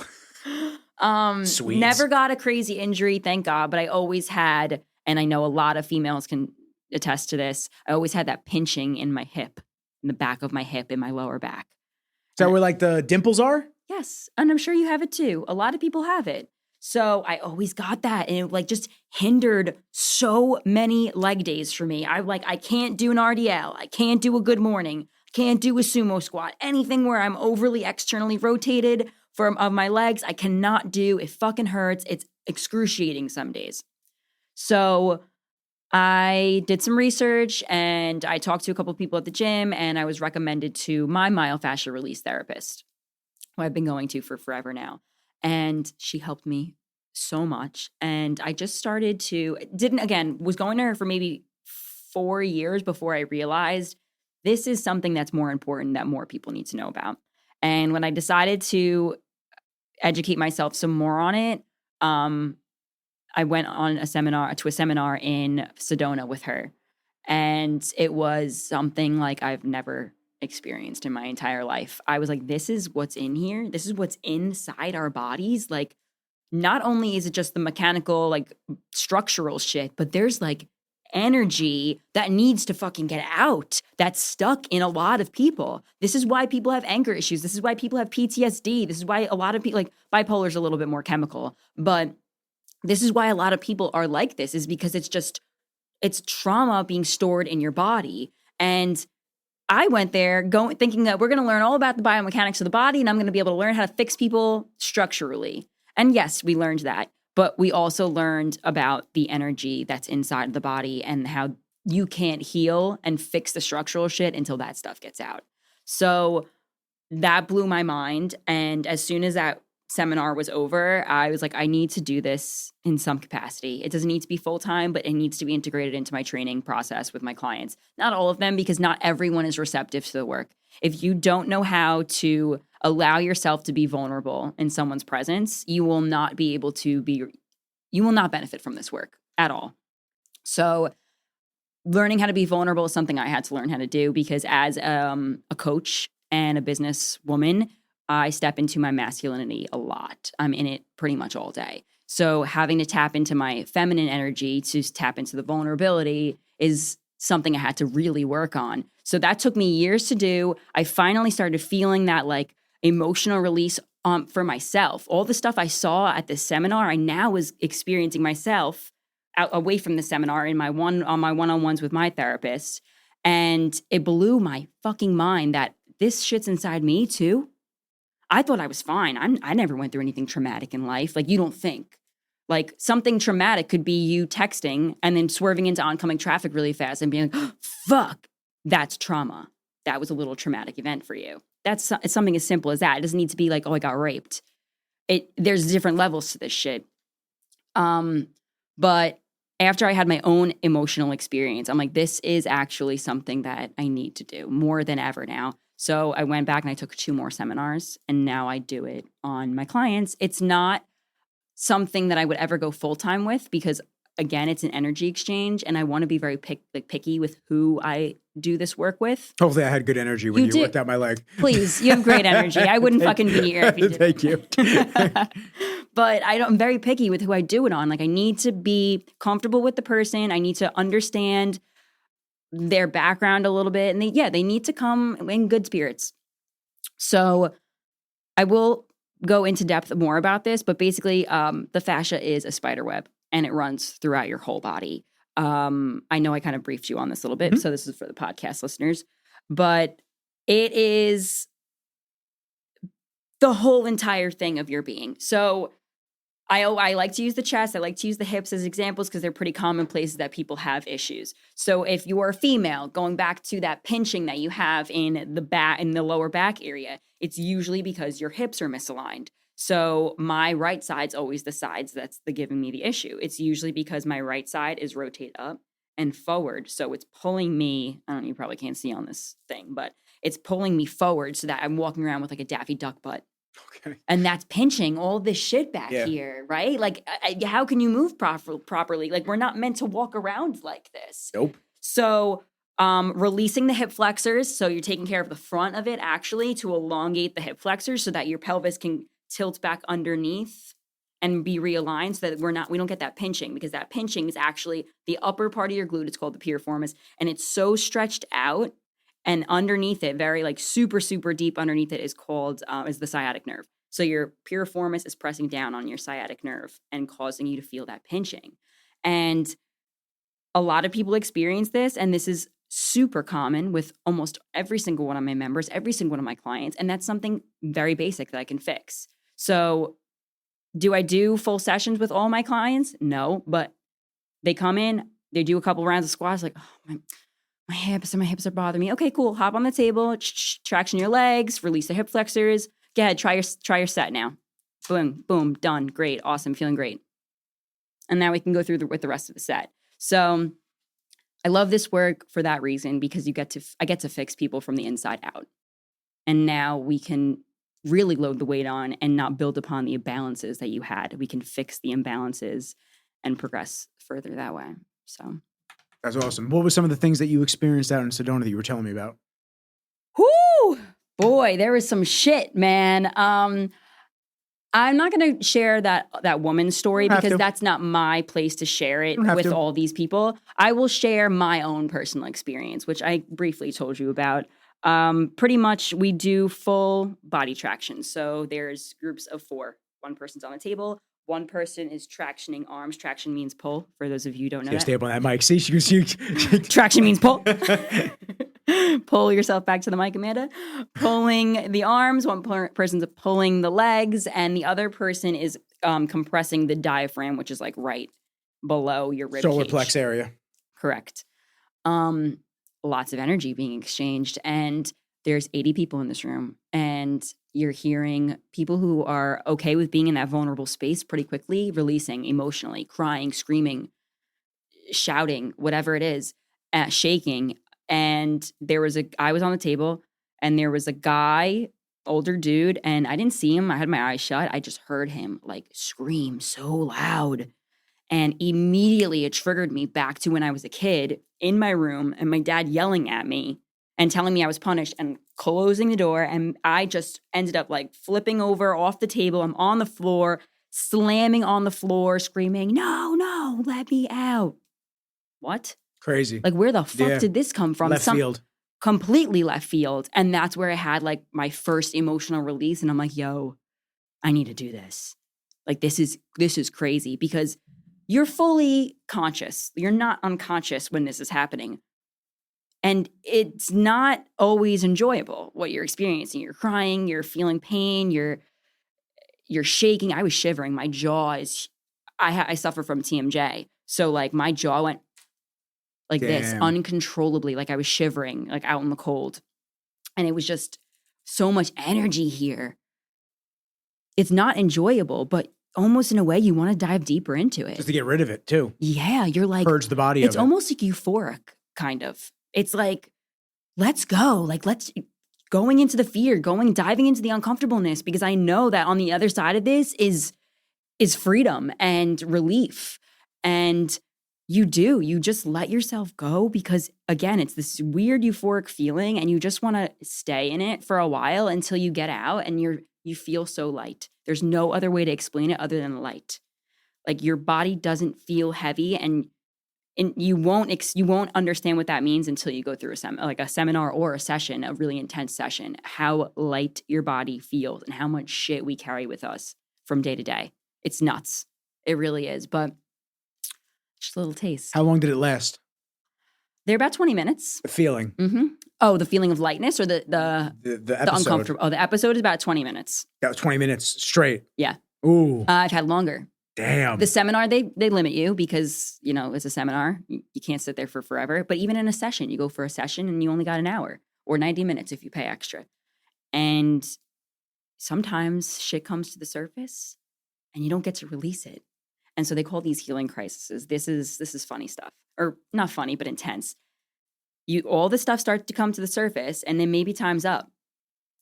Sweet. Never got a crazy injury, thank God. But I always had, and I know a lot of females can attest to this. I always had that pinching in my hip, in the back of my hip, in my lower back. Is that where like the dimples are? Yes, and I'm sure you have it too. A lot of people have it. So I always got that, and it like just hindered so many leg days for me. I can't do an RDL. I can't do a good morning. Can't do a sumo squat. Anything where I'm overly externally rotated of my legs, I cannot do. It fucking hurts. It's excruciating some days. So I did some research, and I talked to a couple of people at the gym, and I was recommended to my myofascial release therapist, who I've been going to for forever now. And she helped me so much. And I just started was going to her for maybe 4 years before I realized this is something that's more important that more people need to know about. And when I decided to educate myself some more on it, I went on a seminar in Sedona with her. And it was something like I've never experienced in my entire life. I was like, this is what's in here. This is what's inside our bodies. Like, not only is it just the mechanical, like structural shit, but there's like energy that needs to fucking get out that's stuck in a lot of people. This is why people have anger issues. This is why people have PTSD. This is why a lot of people, like bipolar is a little bit more chemical, but this is why a lot of people are like this, is because it's trauma being stored in your body. And I went there thinking that we're going to learn all about the biomechanics of the body, and I'm going to be able to learn how to fix people structurally. And yes, we learned that, but we also learned about the energy that's inside the body and how you can't heal and fix the structural shit until that stuff gets out. So that blew my mind. And as soon as that seminar was over, I was like, I need to do this in some capacity. It doesn't need to be full-time, but it needs to be integrated into my training process with my clients. Not all of them, because not everyone is receptive to the work. If you don't know how to allow yourself to be vulnerable in someone's presence, you will not benefit from this work at all. So learning how to be vulnerable is something I had to learn how to do, because as a coach and a businesswoman, I step into my masculinity a lot. I'm in it pretty much all day. So having to tap into my feminine energy to tap into the vulnerability is something I had to really work on. So that took me years to do. I finally started feeling that like emotional release for myself. All the stuff I saw at this seminar, I now was experiencing myself away from the seminar on my one-on-ones with my therapist. And it blew my fucking mind that this shit's inside me too. I thought I was fine. I never went through anything traumatic in life. Like, you don't think. Like, something traumatic could be you texting and then swerving into oncoming traffic really fast and being like, fuck, that's trauma. That was a little traumatic event for you. It's something as simple as that. It doesn't need to be like, oh, I got raped. There's different levels to this shit. But after I had my own emotional experience, I'm like, this is actually something that I need to do more than ever now. So I went back and I took 2 more seminars, and now I do it on my clients. It's not something that I would ever go full-time with because, again, it's an energy exchange, and I want to be very picky with who I do this work with. Hopefully I had good energy when you worked out my leg. Please, you have great energy. I wouldn't fucking be here if you didn't. Thank you. But I'm very picky with who I do it on. Like, I need to be comfortable with the person. I need to understand their background a little bit. And they need to come in good spirits. So I will go into depth more about this, but basically the fascia is a spider web and it runs throughout your whole body. I know I kind of briefed you on this a little bit, so this is for the podcast listeners, but it is the whole entire thing of your being. So I like to use the chest. I like to use the hips as examples because they're pretty common places that people have issues. So if you're a female, going back to that pinching that you have in the back, in the lower back area, it's usually because your hips are misaligned. So my right side's always the sides that's giving me the issue. It's usually because my right side is rotate up and forward. So it's pulling me, I don't know, you probably can't see on this thing, but it's pulling me forward so that I'm walking around with like a Daffy Duck butt. Okay. And that's pinching all this shit back here, right? Like, how can you move properly? Like, we're not meant to walk around like this. Nope. So releasing the hip flexors. So you're taking care of the front of it actually to elongate the hip flexors so that your pelvis can tilt back underneath and be realigned so that we don't get that pinching, because that pinching is actually the upper part of your glute. It's called the piriformis, and it's so stretched out. And underneath it, very like super, super deep underneath it is called, is the sciatic nerve. So your piriformis is pressing down on your sciatic nerve and causing you to feel that pinching. And a lot of people experience this, and this is super common with almost every single one of my members, every single one of my clients. And that's something very basic that I can fix. So do I do full sessions with all my clients? No, but they come in, they do a couple rounds of squats, like, oh, my hips are bothering me. Okay, cool. Hop on the table, traction your legs, release the hip flexors. Go ahead, try your set now. Boom, boom, done. Great, awesome, feeling great. And now we can go through with the rest of the set. So I love this work for that reason, because I get to fix people from the inside out. And now we can really load the weight on and not build upon the imbalances that you had. We can fix the imbalances and progress further that way. So that's awesome. What were some of the things that you experienced out in Sedona that you were telling me about? Whoo! Boy, there was some shit, man. I'm not going to share that woman's story because that's not my place to share it with all these people. I will share my own personal experience, which I briefly told you about. Pretty much we do full body traction. So there's groups of 4. One person's on the table. One person is tractioning arms. Traction means pull, for those of you who don't know that. Stay up on that mic. See, traction means pull. Pull yourself back to the mic, Amanda. Pulling the arms. One person's pulling the legs, and the other person is compressing the diaphragm, which is like right below your rib solar cage. plex area. Correct. Lots of energy being exchanged, and there's 80 people in this room, and you're hearing people who are okay with being in that vulnerable space pretty quickly, releasing emotionally, crying, screaming, shouting, whatever it is, shaking. And I was on the table, and there was a guy, older dude, and I didn't see him. I had my eyes shut. I just heard him like scream so loud. And immediately it triggered me back to when I was a kid in my room and my dad yelling at me and telling me I was punished and closing the door. And I just ended up like flipping over off the table. I'm on the floor, slamming on the floor, screaming, no, let me out. What? Crazy. Like, where the fuck Yeah. did this come from? Left field. Completely left field. And that's where I had like my first emotional release. And I'm like, yo, I need to do this. Like, this is crazy because you're fully conscious. You're not unconscious when this is happening. And it's not always enjoyable what you're experiencing. You're crying, you're feeling pain, you're shaking. I was shivering. My jaw is, I suffer from TMJ. So like my jaw went like this Damn. uncontrollably. Like I was shivering, like out in the cold. And it was just so much energy here. It's not enjoyable, but almost in a way you want to dive deeper into it. Just to get rid of it too. Yeah, you're like, Purge the body of it. it's almost like euphoric, kind of. It's like, let's go. Like, going into the fear, diving into the uncomfortableness, because I know that on the other side of this is freedom and relief. And you just let yourself go because, again, it's this weird euphoric feeling and you just want to stay in it for a while until you get out and you feel so light. There's no other way to explain it other than light. Like your body doesn't feel heavy and you won't understand what that means until you go through a seminar or a session, a really intense session, how light your body feels and how much shit we carry with us from day to day. It's nuts. It really is. But just a little taste. How long did it last? They're about 20 minutes. The feeling. Mm-hmm. Oh, the feeling of lightness or the episode. uncomfortable. Oh, the episode is about 20 minutes. That was 20 minutes straight. Yeah. Ooh. I've had longer. Damn. The seminar, they limit you because, it's a seminar. You can't sit there for forever. But even in a session, you go for a session and you only got an hour or 90 minutes if you pay extra. And sometimes shit comes to the surface and you don't get to release it. And so they call these healing crises. This is funny stuff. Or not funny, but intense. All the stuff starts to come to the surface and then maybe time's up.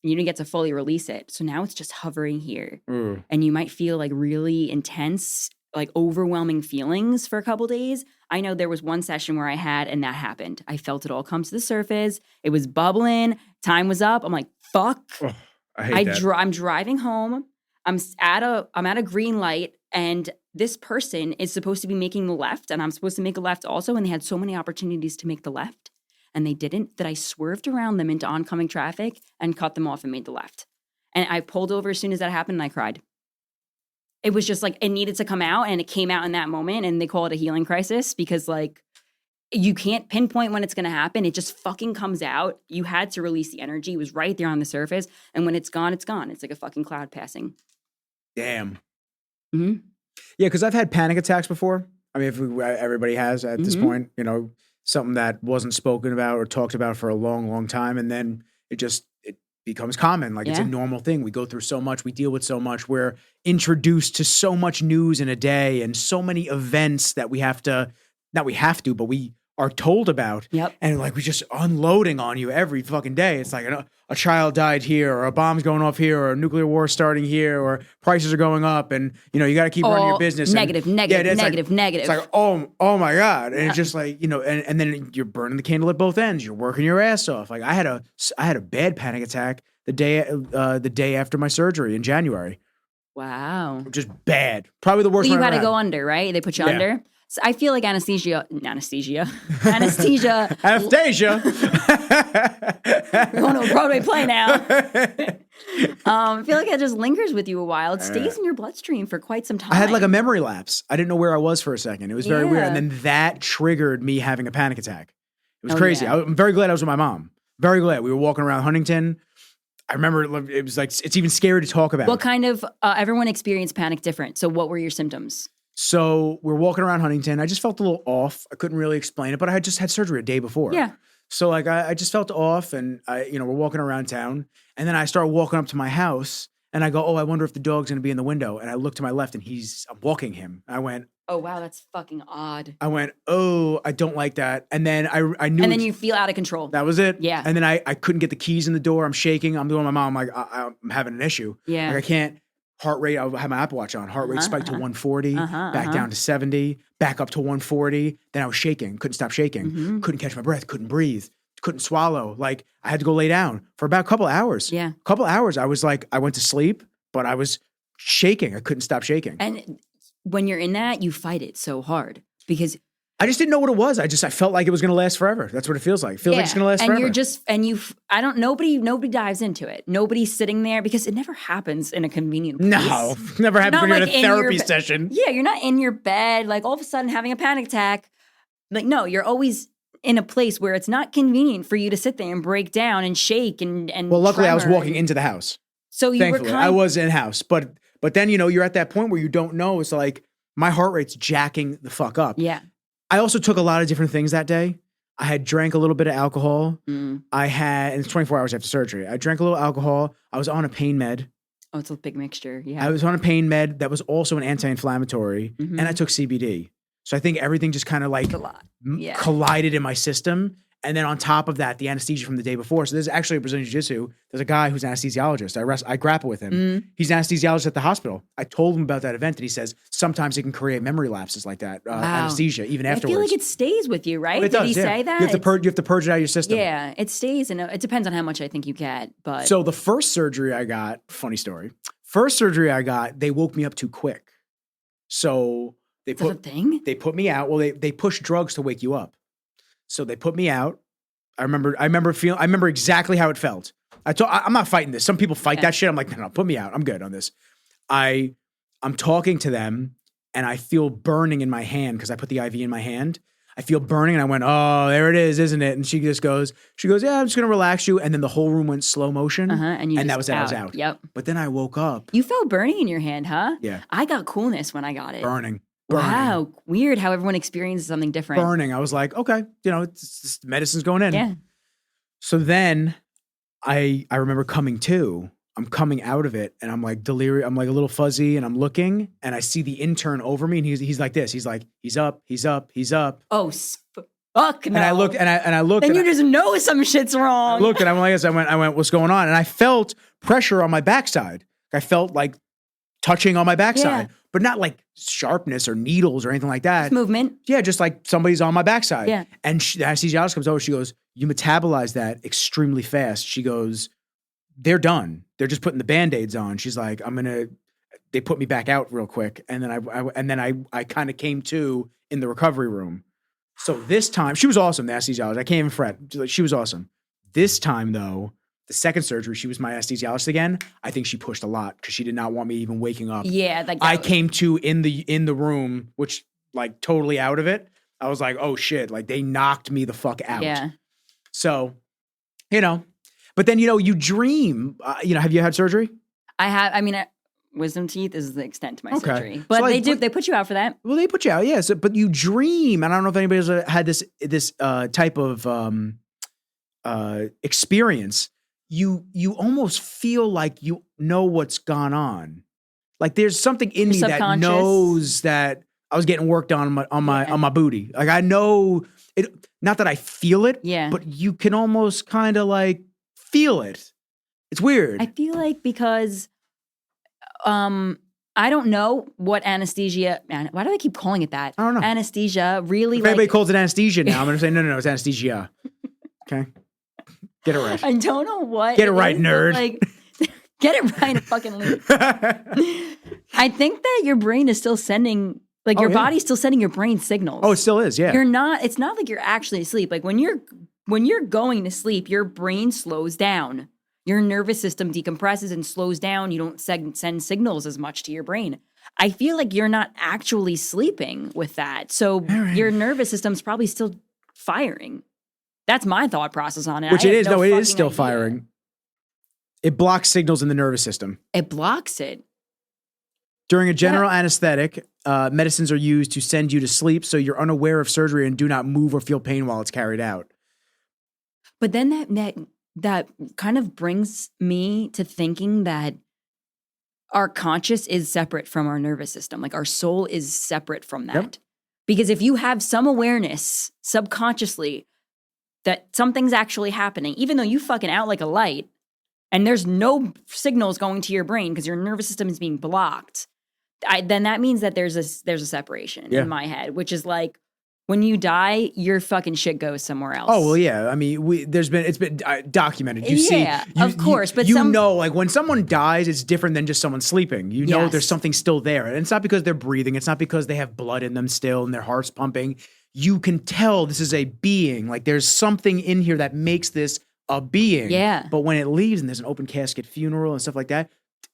You don't get to fully release it. So now it's just hovering here. And you might feel like really intense, like overwhelming feelings for a couple days. I know there was one session where I had, and that happened. I felt it all come to the surface. It was bubbling. Time was up. I'm like, fuck. Oh, I hate that. I'm driving home. I'm at a green light, and this person is supposed to be making the left, and I'm supposed to make a left also, and they had so many opportunities to make the left, and they didn't, that I swerved around them into oncoming traffic and cut them off and made the left. And I pulled over as soon as that happened, and I cried. It was just like, it needed to come out, and it came out in that moment, and they call it a healing crisis because, like, you can't pinpoint when it's going to happen. It just fucking comes out. You had to release the energy. It was right there on the surface, and when it's gone, it's gone. It's like a fucking cloud passing. Damn. Mm-hmm. Yeah, because I've had panic attacks before. I mean, everybody has at this point, something that wasn't spoken about or talked about for a long, long time. And then it becomes common. Like it's a normal thing. We go through so much. We deal with so much. We're introduced to so much news in a day and so many events that we but we are told about. Yep. And like we just unloading on you every fucking day. It's like a child died here, or a bomb's going off here, or a nuclear war starting here, or prices are going up, and you got to keep running your business. Negative. It's like, oh my God. And it's just like, and then you're burning the candle at both ends. You're working your ass off. Like I had a bad panic attack the day after my surgery in January. Wow. Just bad. Probably the worst Well, one you I've had to ever go had. under, right? They put you Yeah. under. So I feel like anesthesia. Anastasia. We're going to a Broadway play now. I feel like it just lingers with you a while. It stays in your bloodstream for quite some time. I had like a memory lapse. I didn't know where I was for a second. It was very weird. And then that triggered me having a panic attack. It was crazy. Yeah. I'm very glad I was with my mom. Very glad. We were walking around Huntington. I remember it was like, it's even scary to talk about. What kind of, everyone experienced panic different. So what were your symptoms? So we're walking around Huntington. I just felt a little off. I couldn't really explain it, but I had just had surgery a day before. Yeah. So like I just felt off, and we're walking around town, and then I start walking up to my house, and I go, oh, I wonder if the dog's gonna be in the window. And I look to my left, and I'm walking him. I went, oh wow, that's fucking odd. I went, oh, I don't like that. And then I knew. And then you feel out of control. That was it. Yeah. And then I couldn't get the keys in the door. I'm shaking. I'm doing my mom. I'm like, I'm having an issue. Yeah. Like I can't. Heart rate, I had my Apple Watch on. Heart rate spiked to 140, back down to 70, back up to 140. Then I was shaking, couldn't stop shaking, couldn't catch my breath, couldn't breathe. couldn't swallow. Like I had to go lay down for about a couple hours. Yeah. A couple hours. I was like, I went to sleep, but I was shaking. I couldn't stop shaking. And when you're in that, you fight it so hard because I just didn't know what it was. I felt like it was going to last forever. That's what it feels like. It feels like it's going to last forever. Nobody dives into it. Nobody's sitting there because it never happens in a convenient place. No, never happened when you're in a therapy session. Yeah, you're not in your bed, like all of a sudden having a panic attack. Like, no, you're always in a place where it's not convenient for you to sit there and break down and shake and well, luckily I was tremor. walking into the house. So you Thankfully, were I was in house. But then, you're at that point where you don't know. It's like my heart rate's jacking the fuck up. Yeah. I also took a lot of different things that day. I had drank a little bit of alcohol. And it's 24 hours after surgery. I drank a little alcohol. I was on a pain med. Oh, it's a big mixture. Yeah. I was on a pain med that was also an anti-inflammatory. And I took CBD. So I think everything just kind of like a lot. Yeah. collided in my system. And then on top of that, the anesthesia from the day before. So there's actually a Brazilian Jiu-Jitsu. There's a guy who's an anesthesiologist. I grapple with him. He's an anesthesiologist at the hospital. I told him about that event, and he says sometimes it can create memory lapses like that, anesthesia, even afterwards. I feel like it stays with you, right? It does, Did he say that? You have to purge it out of your system. Yeah, it stays, and it depends on how much I think you get. But So the first surgery I got, funny story. First surgery I got, they woke me up too quick. So they is that a thing? They put me out. Well, they push drugs to wake you up. So they put me out. I remember exactly how it felt. I'm not fighting this. Some people fight that shit. I'm like, no, put me out. I'm good on this. I'm talking to them and I feel burning in my hand because I put the IV in my hand. I feel burning and I went, oh, there it is, isn't it? And she goes, yeah, I'm just going to relax you. And then the whole room went slow motion. And that was it. I was out. Yep. But then I woke up. You felt burning in your hand, huh? Yeah. I got coolness when I got it. Burning. Wow. Weird how everyone experiences something different. Burning. I was like, okay, it's medicine's going in. Yeah. So then I remember coming to. I'm coming out of it and I'm like delirious. I'm like a little fuzzy and I'm looking and I see the intern over me and he's like this. He's like, he's up. Oh, fuck no. And I looked and I looked. And you just know some shit's wrong. I looked and I'm like, I went, what's going on? And I felt pressure on my backside. I felt like touching on my backside, but not like sharpness or needles or anything like that. Just movement. Yeah, just like somebody's on my backside. Yeah. And the anesthesiologist comes over. She goes, you metabolize that extremely fast. She goes, they're done. They're just putting the Band-Aids on. She's like, they put me back out real quick. And then I kind of came to in the recovery room. So this time, she was awesome, the anesthesiologist. I can't even fret. She was awesome. This time though, the second surgery, she was my anesthesiologist again. I think she pushed a lot because she did not want me even waking up. Yeah. I came to in the room, which like totally out of it. I was like, oh shit, like they knocked me the fuck out. Yeah. So, but then, you dream, have you had surgery? I have, wisdom teeth is the extent to my surgery. But So they put you out for that. Well, they put you out, yeah. So, but you dream, and I don't know if anybody's had this type of experience. You almost feel like you know what's gone on. Like there's something in me that knows that I was getting worked on my booty. Like I know it. Not that I feel it, but you can almost kind of like feel it. It's weird. I feel like because I don't know what anesthesia. Why do I keep calling it that? I don't know. Anesthesia really. If anybody calls it anesthesia now, I'm going to say no, it's anesthesia. Okay, get it right. I don't know what. Get it right, nerd. Like, get it right and fucking leave. I think that your brain is still sending. Like your body's still sending your brain signals. Oh, it still is, yeah. It's not like you're actually asleep. Like when you're going to sleep, your brain slows down. Your nervous system decompresses and slows down. You don't send signals as much to your brain. I feel like you're not actually sleeping with that. So your nervous system's probably still firing. That's my thought process on it. Which it is. No, it is still firing. It blocks signals in the nervous system. It blocks it. During a general anesthetic, medicines are used to send you to sleep so you're unaware of surgery and do not move or feel pain while it's carried out. But then that kind of brings me to thinking that our conscious is separate from our nervous system. Like our soul is separate from that. Yep. Because if you have some awareness subconsciously that something's actually happening, even though you fucking out like a light and there's no signals going to your brain because your nervous system is being blocked, then that means that there's a separation in my head, which is like When you die, your fucking shit goes somewhere else. Oh well, yeah. I mean, it's been documented. You Yeah, see, of course, but you know, like when someone dies, it's different than just someone sleeping. You know, Yes. there's something still there, and it's not because they're breathing. It's not because they have blood in them still and their heart's pumping. You can tell this is a being. Like there's something in here that makes this a being. Yeah. But when it leaves and there's an open casket funeral and stuff like that,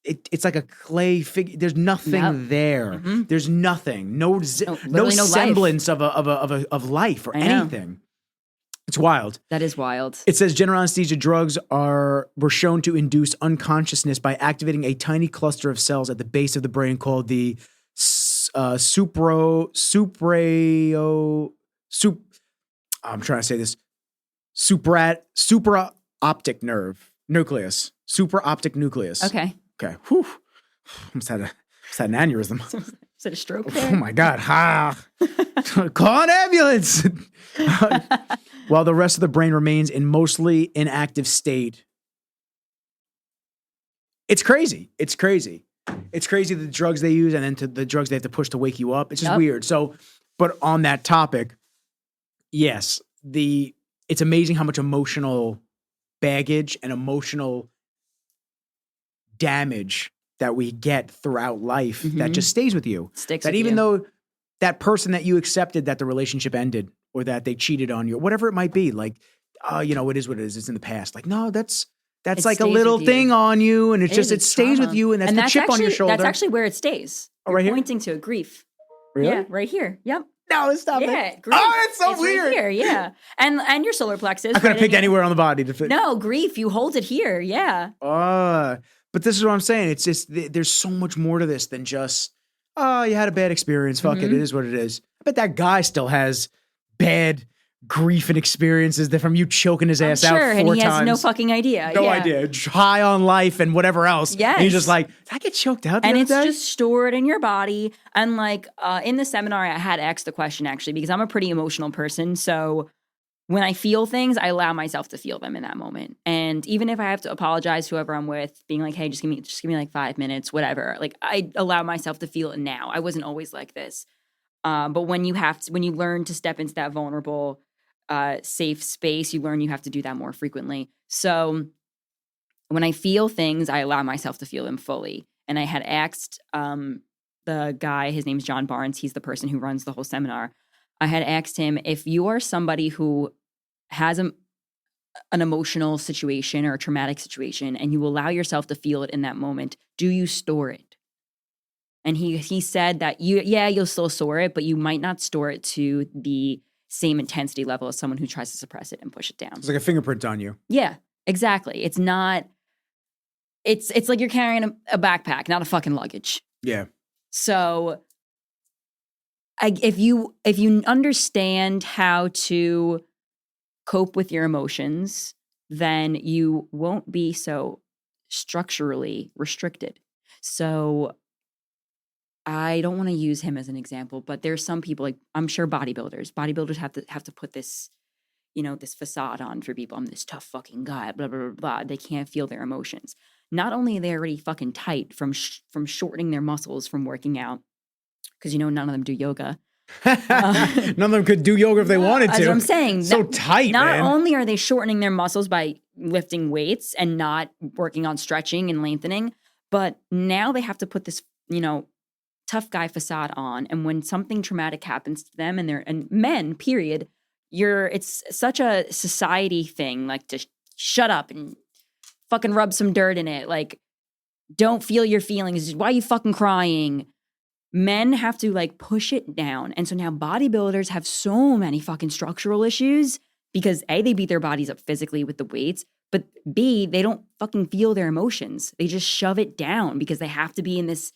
it's like a clay figure. There's nothing there. Mm-hmm. There's nothing. No literally no semblance of life or I know. anything. It's wild. That is wild. It says general anesthesia drugs were shown to induce unconsciousness by activating a tiny cluster of cells at the base of the brain called the I'm trying to say this. Supra-optic nucleus. Supra-optic nucleus. Okay. Okay. Whew. Almost had an aneurysm. Is it a stroke Oh there? my God. Ha. Call an ambulance. While the rest of the brain remains in mostly inactive state. It's crazy. It's crazy the drugs they use and then the drugs they have to push to wake you up. It's just weird. So, but on that topic, yes, it's amazing how much emotional baggage and emotional damage that we get throughout life that just stays with you. Sticks that with even you. though that person that you accepted that the relationship ended or that they cheated on you, whatever it might be, like, it is what it is. It's in the past. Like, no, that's It like a stays little with you. thing on you, and It's it stays with trauma. you, and that's the chip on your shoulder. That's actually where it stays. Oh, You're right here? pointing to a grief. Really? Yeah, right here. Yep. No, stop Yeah, it. grief. Oh, that's so It's weird. Right here, yeah. And your solar plexus. I could have right picked in- anywhere on the body to fit. No, grief. You hold it here. Yeah. But this is what I'm saying. It's just there's so much more to this than just, you had a bad experience. Fuck it. It is what it is. I bet that guy still has bad grief and experiences that from you choking his ass out 4 and he times. has no fucking idea. No yeah. idea. High on life and whatever else. Yes. And he's just like, did I get choked out the And other it's day? just stored in your body. And like in the seminar, I had asked the question actually because I'm a pretty emotional person. So when I feel things, I allow myself to feel them in that moment. And even if I have to apologize to whoever I'm with, being like, hey, just give me like 5 minutes, whatever. Like I allow myself to feel it now. I wasn't always like this. But when you learn to step into that vulnerable, safe space, you learn you have to do that more frequently. So when I feel things, I allow myself to feel them fully. And I had asked the guy, his name's John Barnes, he's the person who runs the whole seminar. I had asked him, if you are somebody who has an emotional situation or a traumatic situation and you allow yourself to feel it in that moment, do you store it? And he said that you'll still store it, but you might not store it to the same intensity level as someone who tries to suppress it and push it down. It's like a fingerprint on you. Yeah, exactly. It's not, it's like you're carrying a backpack, not a fucking luggage. Yeah. So if you understand how to cope with your emotions, then you won't be so structurally restricted. So I don't want to use him as an example, but there's some people, like I'm sure bodybuilders have to put this, this facade on for people. I'm this tough fucking guy, blah, blah, blah, blah. They can't feel their emotions. Not only are they already fucking tight from shortening their muscles from working out, because none of them do yoga. None of them could do yoga if they wanted to. That's what I'm saying. So tight, not man. only are they shortening their muscles by lifting weights and not working on stretching and lengthening, but now they have to put this, tough guy facade on. And when something traumatic happens to them and men, period, it's such a society thing, like to shut up and fucking rub some dirt in it. Like, don't feel your feelings. Why are you fucking crying? Men have to like push it down. And so now bodybuilders have so many fucking structural issues because A, they beat their bodies up physically with the weights, but B, they don't fucking feel their emotions. They just shove it down because they have to be in this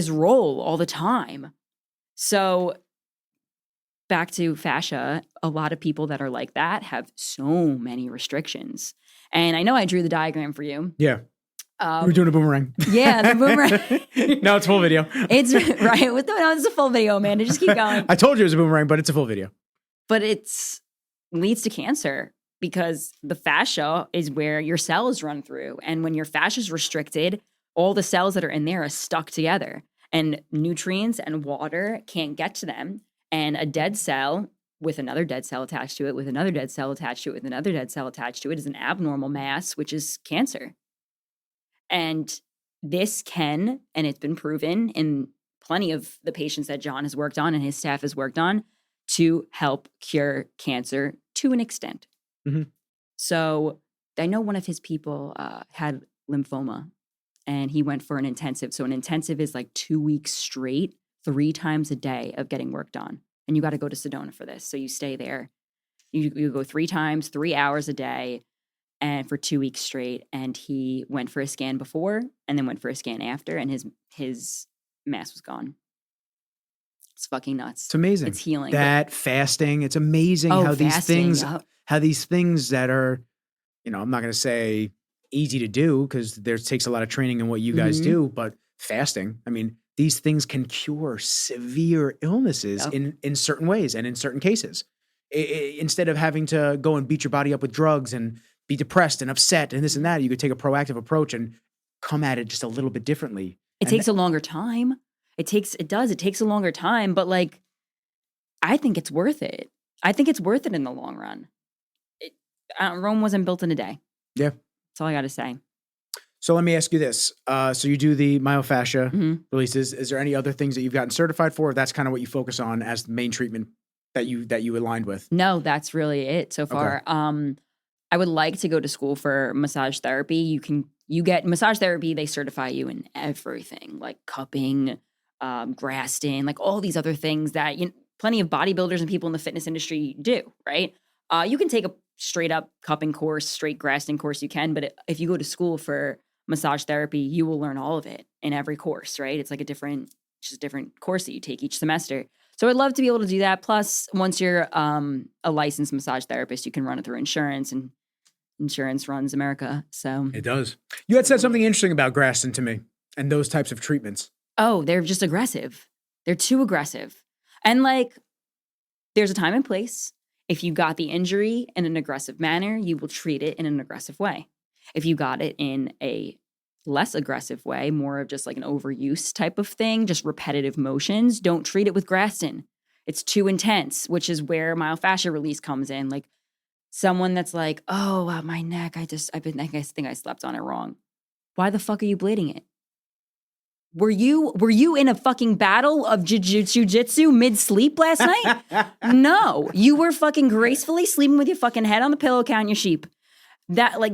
role all the time. So back to fascia, a lot of people that are like that have so many restrictions. And I know I drew the diagram for you. Yeah. We're doing a boomerang. Yeah, the boomerang. No, it's full video. It's right. No, it's a full video, man. Just keep going. I told you it was a boomerang, but it's a full video. But it's leads to cancer because the fascia is where your cells run through. And when your fascia is restricted, all the cells that are in there are stuck together and nutrients and water can't get to them. And a dead cell with another dead cell attached to it, with another dead cell attached to it, with another dead cell attached to it is an abnormal mass, which is cancer. And this can, and it's been proven in plenty of the patients that John has worked on and his staff has worked on, to help cure cancer to an extent. Mm-hmm. So I know one of his people had lymphoma and he went for an intensive. So an intensive is like 2 weeks straight, 3 times a day of getting work done. And you got to go to Sedona for this. So you stay there. You go 3 times, 3 hours a day, and for 2 weeks straight. And he went for a scan before and then went for a scan after, and his mass was gone. It's fucking nuts. It's amazing. It's healing. That fasting. It's amazing how these things that are, I'm not going to say easy to do because there takes a lot of training in what you guys do, but fasting, I mean, these things can cure severe illnesses in certain ways and in certain cases. Instead of having to go and beat your body up with drugs and be depressed and upset and this and that, you could take a proactive approach and come at it just a little bit differently. It takes a longer time. It takes a longer time, but like, I think it's worth it. I think it's worth it in the long run. Rome wasn't built in a day. Yeah. That's all I got to say. So let me ask you this. So you do the myofascia releases. Is there any other things that you've gotten certified for? Or that's kind of what you focus on as the main treatment that you aligned with? No, that's really it so far. Okay. I would like to go to school for massage therapy. You get massage therapy. They certify you in everything, like cupping, Graston, like all these other things that plenty of bodybuilders and people in the fitness industry do, right? You can take a straight up cupping course, straight Graston course you can, but if you go to school for massage therapy, you will learn all of it in every course, right? It's like a different course that you take each semester. So I'd love to be able to do that. Plus, once you're a licensed massage therapist, you can run it through insurance, and insurance runs America. So it does. You had said something interesting about Graston to me and those types of treatments. Oh, they're just aggressive. They're too aggressive. And like, there's a time and place. If you got the injury in an aggressive manner, you will treat it in an aggressive way. If you got it in a less aggressive way, more of just like an overuse type of thing, just repetitive motions, don't treat it with Graston. It's too intense, which is where myofascial release comes in. Like someone that's like, oh, wow, my neck, I think I slept on it wrong. Why the fuck are you bleeding it? Were you in a fucking battle of jujitsu mid-sleep last night? No, you were fucking gracefully sleeping with your fucking head on the pillow, counting your sheep. That like,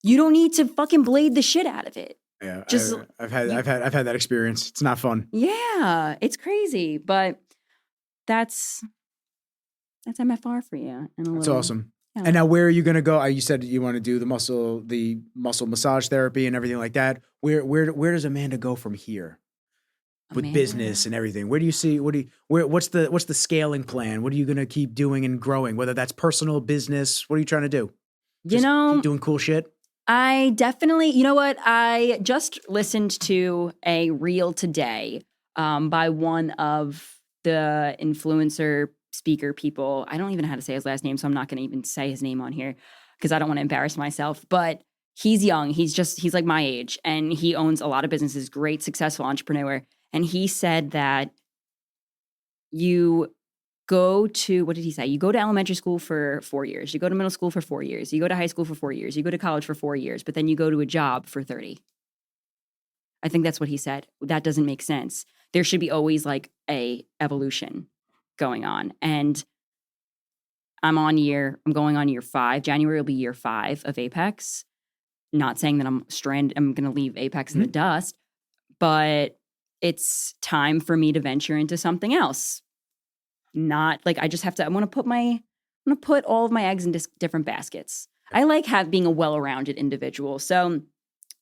you don't need to fucking blade the shit out of it. Yeah, I've had that experience. It's not fun. Yeah, it's crazy, but that's MFR for you. That's awesome. Yeah. And now, where are you going to go? You said you want to do the muscle massage therapy and everything like that. Where does Amanda go from here with business and everything? Where do you see? What's the scaling plan? What are you going to keep doing and growing? Whether that's personal, business, what are you trying to do? Keep doing cool shit. I definitely, you know what? I just listened to a reel today by one of the influencer speaker people. I don't even know how to say his last name, so I'm not going to even say his name on here because I don't want to embarrass myself. But he's young. He's like my age, and he owns a lot of businesses, great, successful entrepreneur. And he said that you go to, what did he say? You go to elementary school for 4 years. You go to middle school for 4 years. You go to high school for 4 years. You go to college for 4 years, but then you go to a job for 30. I think that's what he said. That doesn't make sense. There should be always like a evolution going on. And I'm going on year 5. January will be year 5 of Apex. Not saying that I'm going to leave Apex in the dust, but it's time for me to venture into something else. Not like I want to put all of my eggs in different baskets. I like being a well-rounded individual. So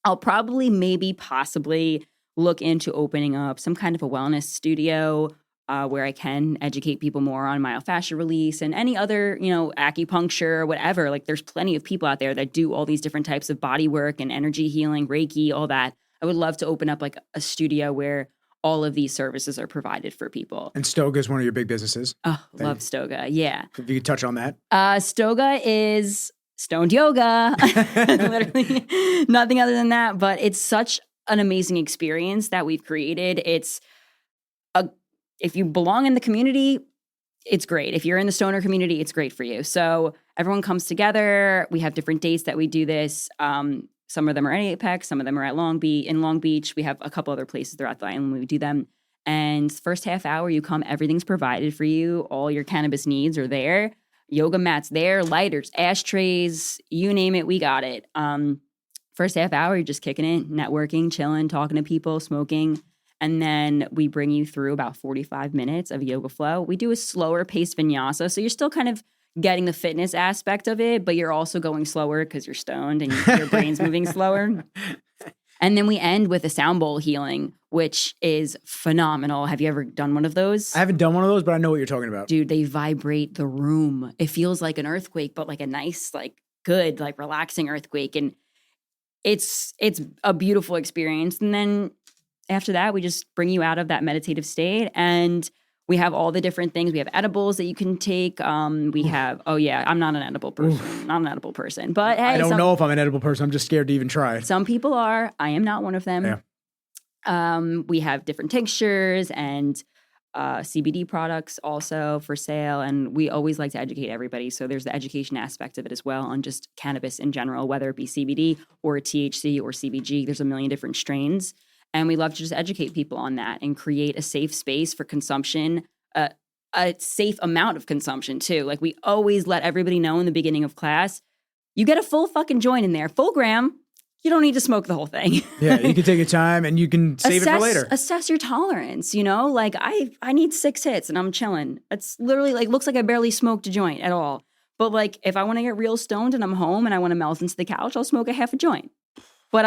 I'll probably possibly look into opening up some kind of a wellness studio where I can educate people more on myofascial release and any other, acupuncture or whatever. Like there's plenty of people out there that do all these different types of body work and energy healing, Reiki, all that. I would love to open up like a studio where all of these services are provided for people. And Stoga is one of your big businesses. Oh, love Stoga. Yeah. If you could touch on that. Stoga is stoned yoga. Literally nothing other than that. But it's such an amazing experience that we've created. If you belong in the community, it's great. If you're in the stoner community, it's great for you. So everyone comes together. We have different dates that we do this. Some of them are at Apex. Some of them are at Long Beach. We have a couple other places throughout the island where we do them. And first half hour, you come, everything's provided for you. All your cannabis needs are there. Yoga mats there, lighters, ashtrays, you name it, we got it. First half hour, you're just kicking it, networking, chilling, talking to people, smoking. And then we bring you through about 45 minutes of yoga flow. We do a slower paced vinyasa. So you're still kind of getting the fitness aspect of it, but you're also going slower because you're stoned and your brain's moving slower. And then we end with a sound bowl healing, which is phenomenal. Have you ever done one of those? I haven't done one of those, but I know what you're talking about. Dude, they vibrate the room. It feels like an earthquake, but like a nice, like good, like relaxing earthquake. And it's a beautiful experience. And then after that, we just bring you out of that meditative state, and we have all the different things. We have edibles that you can take. We have, I'm not an edible person. Not an edible person. But hey, I don't know if I'm an edible person. I'm just scared to even try. Some people are. I am not one of them. Yeah. We have different tinctures and CBD products also for sale. And we always like to educate everybody. So there's the education aspect of it as well on just cannabis in general, whether it be CBD or THC or CBG. There's a million different strains. And we love to just educate people on that and create a safe space for consumption, a safe amount of consumption too. Like we always let everybody know in the beginning of class, you get a full fucking joint in there, full gram. You don't need to smoke the whole thing. Yeah, you can take your time and you can save it for later. Assess your tolerance, you know? Like I need 6 hits and I'm chilling. It's literally like, looks like I barely smoked a joint at all. But like if I want to get real stoned and I'm home and I want to melt into the couch, I'll smoke a half a joint. But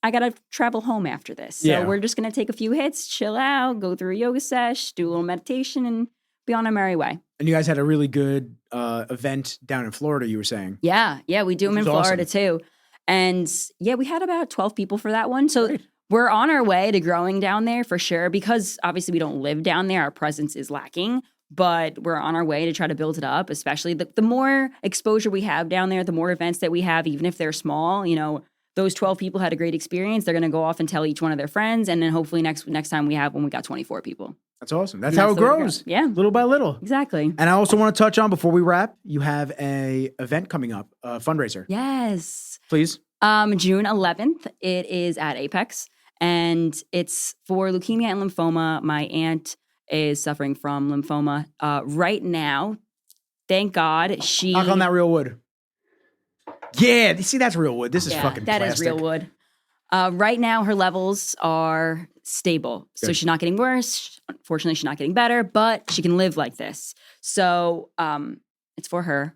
I got to travel home after this. So we're just going to take a few hits, chill out, go through a yoga sesh, do a little meditation, and be on our merry way. And you guys had a really good event down in Florida, you were saying. Yeah, we do them in Florida too. And yeah, we had about 12 people for that one. So we're on our way to growing down there for sure, because obviously we don't live down there. Our presence is lacking, but we're on our way to try to build it up, especially the more exposure we have down there, the more events that we have, even if they're small, you know. Those 12 people had a great experience. They're going to go off and tell each one of their friends. And then hopefully next time we have one, we got 24 people. That's awesome. That's how it grows. Yeah. Little by little. Exactly. And I also want to touch on, before we wrap, you have a event coming up, a fundraiser. Yes. Please. June 11th. It is at Apex. And it's for leukemia and lymphoma. My aunt is suffering from lymphoma right now. Thank God she... Knock on that real wood. Yeah, see, that's real wood. This is fucking plastic. That is real wood. Right now, her levels are stable. Good. So she's not getting worse. Unfortunately, she's not getting better, but she can live like this. So it's for her.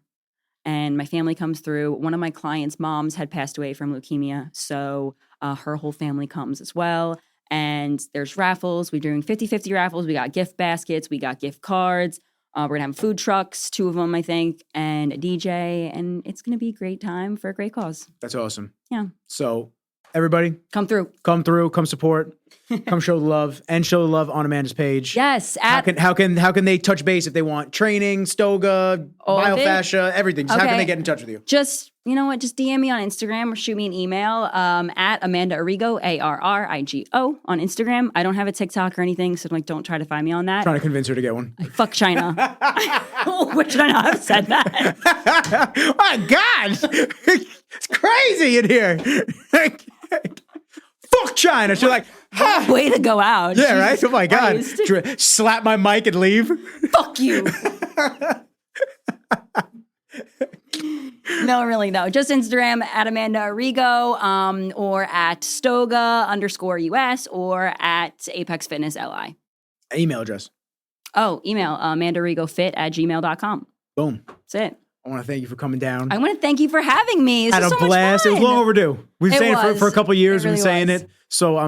And my family comes through. One of my clients' moms had passed away from leukemia. So her whole family comes as well. And there's raffles. We're doing 50-50 raffles. We got gift baskets. We got gift cards. We're going to have food trucks, 2 of them, I think, and a DJ. And it's going to be a great time for a great cause. That's awesome. Yeah. So everybody. Come through. Come support. Come show the love, and show the love on Amanda's page. Yes. How can they touch base if they want training, Stoga, Myofascial, everything? Just how can they get in touch with you? Just, you know what? Just DM me on Instagram or shoot me an email at Amanda Arrigo, ARRIGO on Instagram. I don't have a TikTok or anything, so don't try to find me on that. Trying to convince her to get one. Fuck China. Which I know I've said that. My God, it's crazy in here. Fuck China. She's like, ha! Way to go out. Yeah, right? Oh my God. Slap my mic and leave. Fuck you. No, really, no. Just Instagram at Amanda Arrigo, or at Stoga_US, or at Apex Fitness LI. Email address. Oh, email, amandarigofit@gmail.com. Boom. That's it. I want to thank you for coming down. I want to thank you for having me. This Had was a so blast. much fun. It was long overdue. We've been saying it for a couple of years. Really We've been saying was. it. So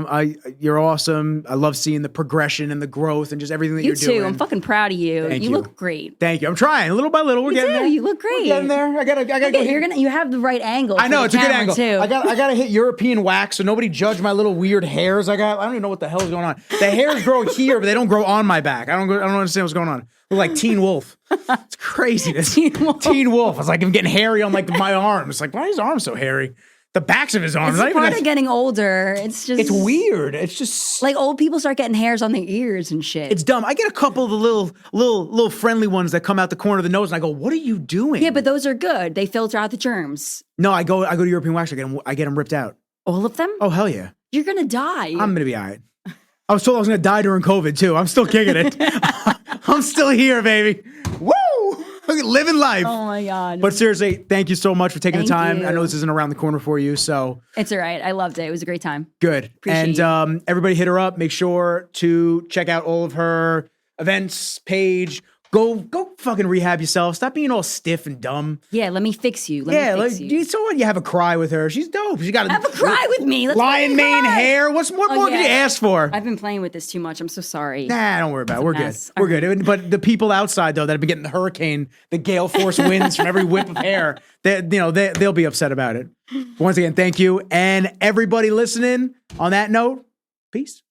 you're awesome. I love seeing the progression and the growth and just everything that you're doing. You too. I'm fucking proud of you. Thank you you. look great. Thank you. I'm trying little by little. We're getting there. You look great. We're getting there. I gotta go. You have the right angle. I know for it's a good angle. too. I gotta hit European wax so nobody judge my little weird hairs I got. I don't even know what the hell is going on. The hairs grow here, but they don't grow on my back. I don't understand what's going on. I look like Teen Wolf. It's craziness. Teen Wolf. I was like, I'm getting hairy on my arms. Like, why is his arm so hairy? The backs of his arms. It's Not even part of getting older. It's just it's weird. It's just like old people start getting hairs on their ears and shit. it's dumb. I get a couple of the little friendly ones that come out the corner of the nose, and I go, "What are you doing?" yeah, but those are good. They filter out the germs. No, I go to European Wax. I get them ripped out. All of them? Oh hell yeah! You're gonna die. I'm gonna be all right. I was told I was gonna die during COVID too. I'm still kicking it. I'm still here, baby. Woo! Living life. Oh my God. But seriously, thank you so much for taking the Thank time. you. I know this isn't around the corner for you, so It's all right. I loved it. It was a great time. good. Appreciate And everybody hit her up. Make sure to check out all of her events page. Go fucking rehab yourself. Stop being all stiff and dumb. Yeah, let me fix you. Let me fix you. So what? You have a cry with her. She's dope. She got Have a cry with me. Let's lion fucking mane cry. hair. What more Oh, can you yeah. ask for? I've been playing with this too much. I'm so sorry. Nah, don't worry about it. We're good. mess. We're good. But the people outside though that have been getting the hurricane, the gale force winds from every whip of hair, they'll be upset about it. Once again, thank you. And everybody listening, on that note, peace.